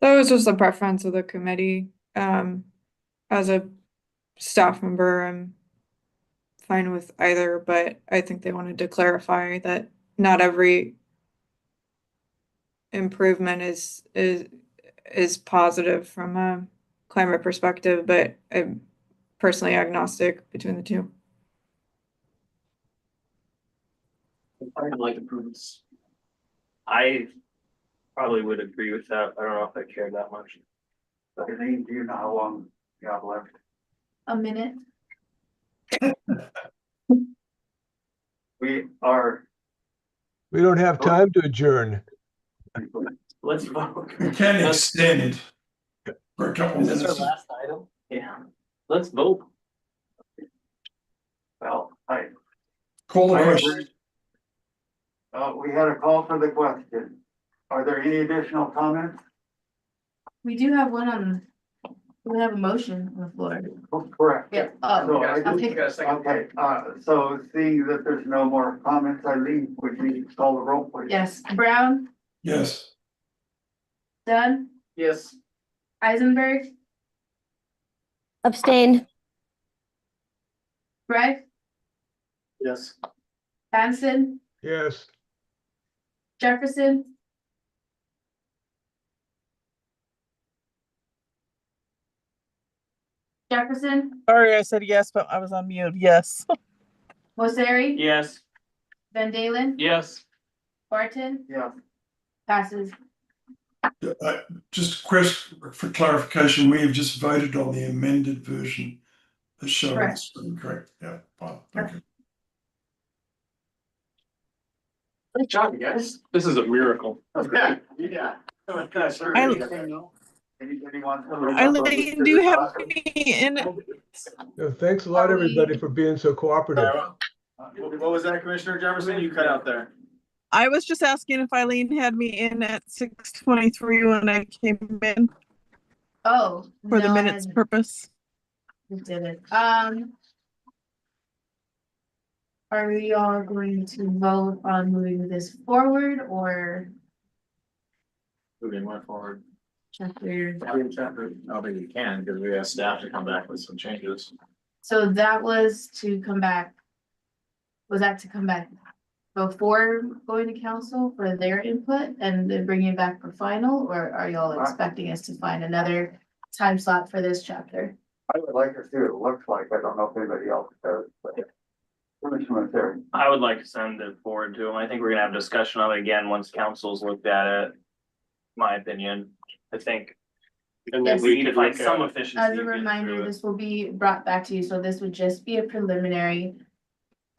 That was just a preference of the committee. As a staff member, I'm fine with either, but I think they wanted to clarify that not every improvement is positive from a climate perspective, but I'm personally agnostic between the two. I like improvements. I probably would agree with that. I don't know if I care that much. Eileen, do you know how long you have left? A minute. We We don't have time to adjourn. Let's vote. We can extend for a couple Is this our minutes. last item? Yeah. Let's vote. well, Call the I question. agree. We had a call for the question. Are there any additional comments? We do have we have a motion on the floor. Oh, correct. Yep. So I I'll think- take- Okay, so seeing that there's no more comments, Eileen, would you call the roll, please? Yes, Brown, Yes. Dunn, Yes. Eisenberg, Abstain. Greif, Yes. Hanson, Yes. Jefferson. Jefferson, Sorry, I said yes, but I was on mute. Yes. Mosseri. Yes. Van Dalen, Yes. Barton, Yeah, passes. Just question for clarification, we have just voted on the amended version as shown on the screen, correct? Yeah, fine, thank you. Good job, you guys. This is a miracle. okay, yeah. Anybody want to? Eileen, do you have me in? Thanks a lot, everybody, for being so cooperative. What was that, Commissioner Jefferson? You cut out there. I was just asking if Eileen had me in at 6:23 when I came in Oh. for the no, I minutes hadn't- purpose. Did it. Are we all going to vote on moving this forward or Moving one forward. chapter? I don't think you can, because we asked staff to come back with some changes. So that was to come back. Was that to come back before going to council for their input and then bring it back for final? Or are y'all expecting us to find another time slot for this chapter? I would like to see what it looks like. I don't know if anybody else does, but. Commissioner Terry. I would like to send it forward to them. I think we're gonna have discussion of it again once council's looked at it. My opinion, I think. And then We need to find some efficiency. As a in getting reminder, through it. this will be brought back to you, so this would just be a preliminary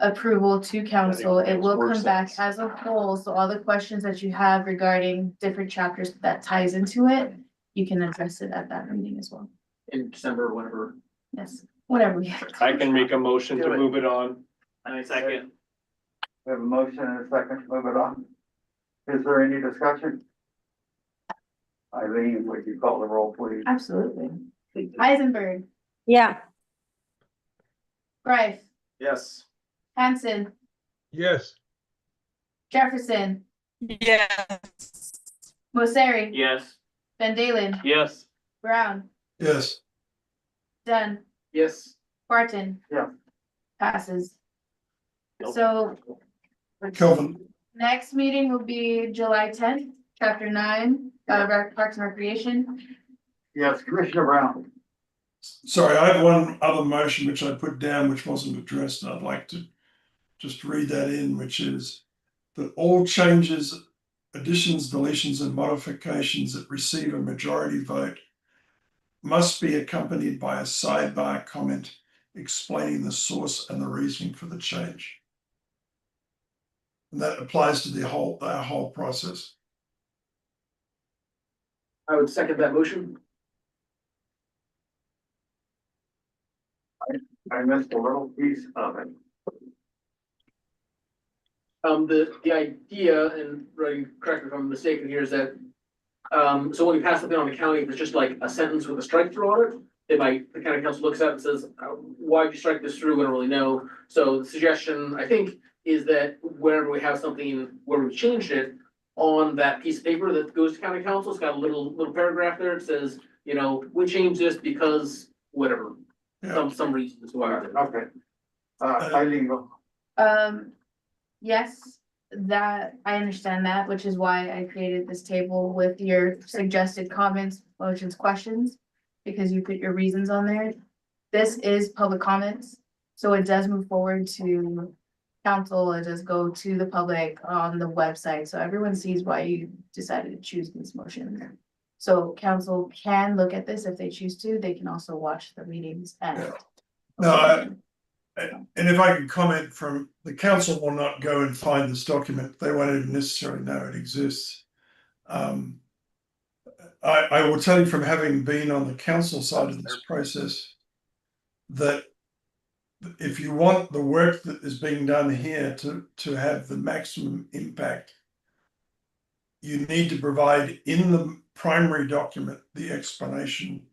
approval to council. It will come back as a whole, so all the questions that you have regarding different chapters that ties into it, you can address it at that meeting as well. In December, whatever. Yes, whatever. I can make a motion to move it on. And a second. We have a motion and a second to move it on. Is there any discussion? Eileen, would you call the roll, please? Absolutely. Eisenberg, Yeah. Greif, Yes. Hanson, Yes. Jefferson, Yes. Mosseri, Yes. Van Dalen, Yes. Brown, Yes, Dunn, Yes. Barton. Yeah. Passes. Nope. So Kelvin, next meeting will be July 10th, chapter 9, Parks and Recreation. Yes, Commissioner Brown. sorry, I have one other motion which I put down which wasn't addressed, and I'd like to just read that in, which is that all changes, additions, deletions, and modifications that receive a majority vote must be accompanied by a sidebar comment explaining the source and the reasoning for the change. And that applies to the whole process. I would second that motion. I missed a little piece of it. The idea, and correct me if I'm mistaken here, is that, so when we pass something on the county, if it's just like a sentence with a strike through on it, the county council looks at it and says, why'd you strike this through? We don't really know. So the suggestion, I think, is that whenever we have something where we've changed it on that piece of paper that goes to county council, it's got a little paragraph there. It says, you know, we changed this because whatever, Yeah. some reasons why. Okay. Eileen, go. Yes, that, I understand that, which is why I created this table with your suggested comments, motions, questions, because you put your reasons on there. This is public comments, so it does move forward to council, it does go to the public on the website, so everyone sees why you decided to choose this motion. So council can look at this if they choose to, they can also watch the meetings and. No, and if I can comment from, the council will not go and find this document. They won't even necessarily know it exists. I will tell you from having been on the council side of this process that if you want the work that is being done here to have the maximum impact, you need to provide in the primary document the explanation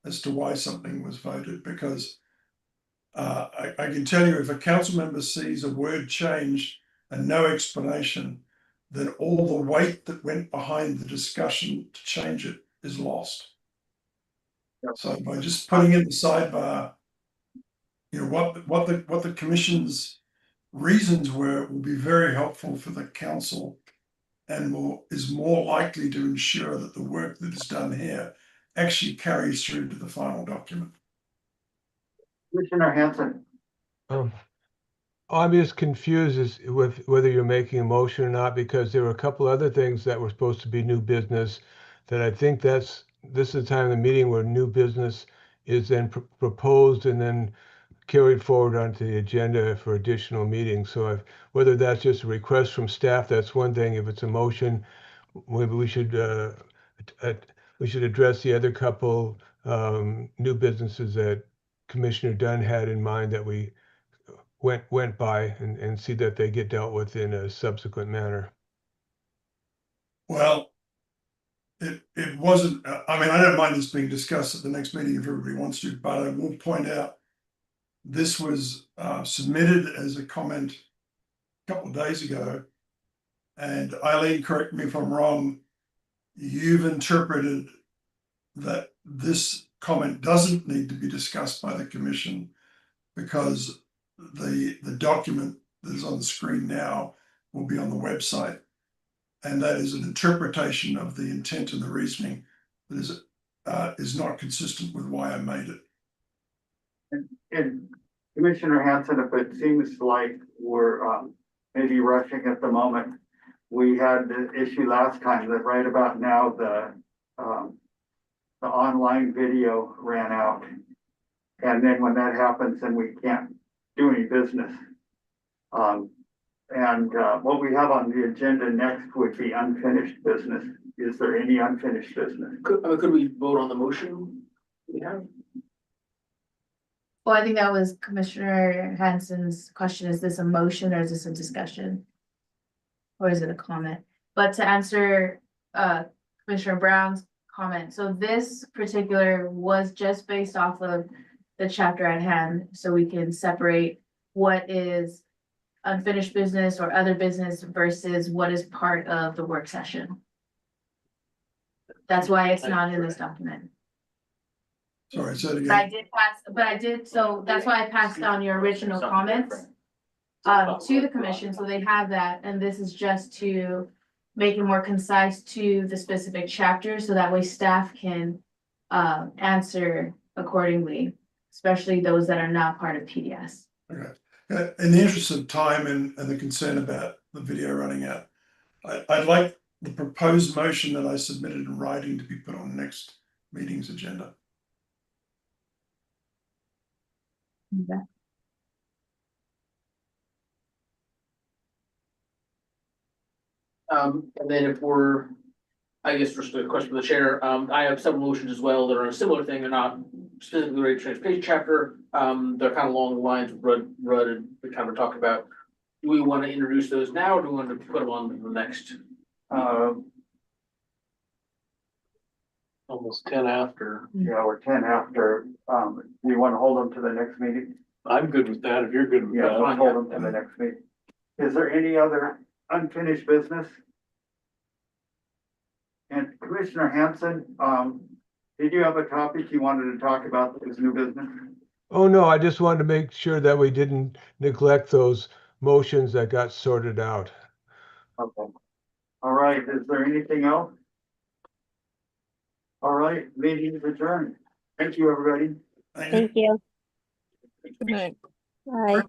as to why something was voted, because I can tell you if a council member sees a word change and no explanation, then all the weight that went behind the discussion to change it is lost. So by just putting in the sidebar, you know, what the commission's reasons were will be very helpful for the council and is more likely to ensure that the work that is done here actually carries through to the final document. Commissioner Hanson. I'm just confused with whether you're making a motion or not, because there were a couple other things that were supposed to be new business that I think this is the time of the meeting where new business is then proposed and then carried forward onto the agenda for additional meetings. So whether that's just a request from staff, that's one thing. If it's a motion, maybe we should address the other couple new businesses that Commissioner Dunn had in mind that we went by and see that they get dealt with in a subsequent manner. Well, it wasn't, I mean, I don't mind this being discussed at the next meeting if everybody wants to, but I will point out this was submitted as a comment a couple of days ago. And Eileen, correct me if I'm wrong, you've interpreted that this comment doesn't need to be discussed by the commission because the document that is on the screen now will be on the website. And that is an interpretation of the intent and the reasoning that is not consistent with why I made it. And Commissioner Hanson, if it seems like we're maybe rushing at the moment, we had the issue last time that right about now the online video ran out. And then when that happens, then we can't do any business. What we have on the agenda next would be unfinished business. Is there any unfinished business? Could we vote on the motion we have? Well, I think that was Commissioner Hanson's question. Is this a motion or is this a discussion? Or is it a comment? But to answer Commissioner Brown's comment, so this particular was just based off of the chapter at hand, so we can separate what is unfinished business or other business versus what is part of the work session. That's why it's not in this document. Sorry, say it But I again. did pass, but I did, so that's why I passed on your original Something comments different. to the commission, so they have that, and this is just to make it more concise to the specific chapter, so that way staff can answer accordingly, especially those that are not part of PDS. Okay. In the interest of time and the concern about the video running out, I'd like the proposed motion that I submitted in writing to be put on next meeting's agenda. And then if we're, I guess just a question for the chair, I have several motions as well that are a similar thing, they're not specifically related to transportation chapter. They're kind of along the lines of Rudd and we kind of talked about. Do we want to introduce those now, or do we want to put them on the next? Almost 10 after. Yeah, we're 10 after, you want to hold them to the next meeting? I'm good with that, if you're good with Yeah, that. let's hold them to the next meeting. Is there any other unfinished business? And Commissioner Hanson, did you have a topic you wanted to talk about that was new business? Oh, no, I just wanted to make sure that we didn't neglect those motions that got sorted out. Okay. All right, is there anything else? All right, meeting is adjourned. Thank you, everybody. Thank you. Good night. Bye.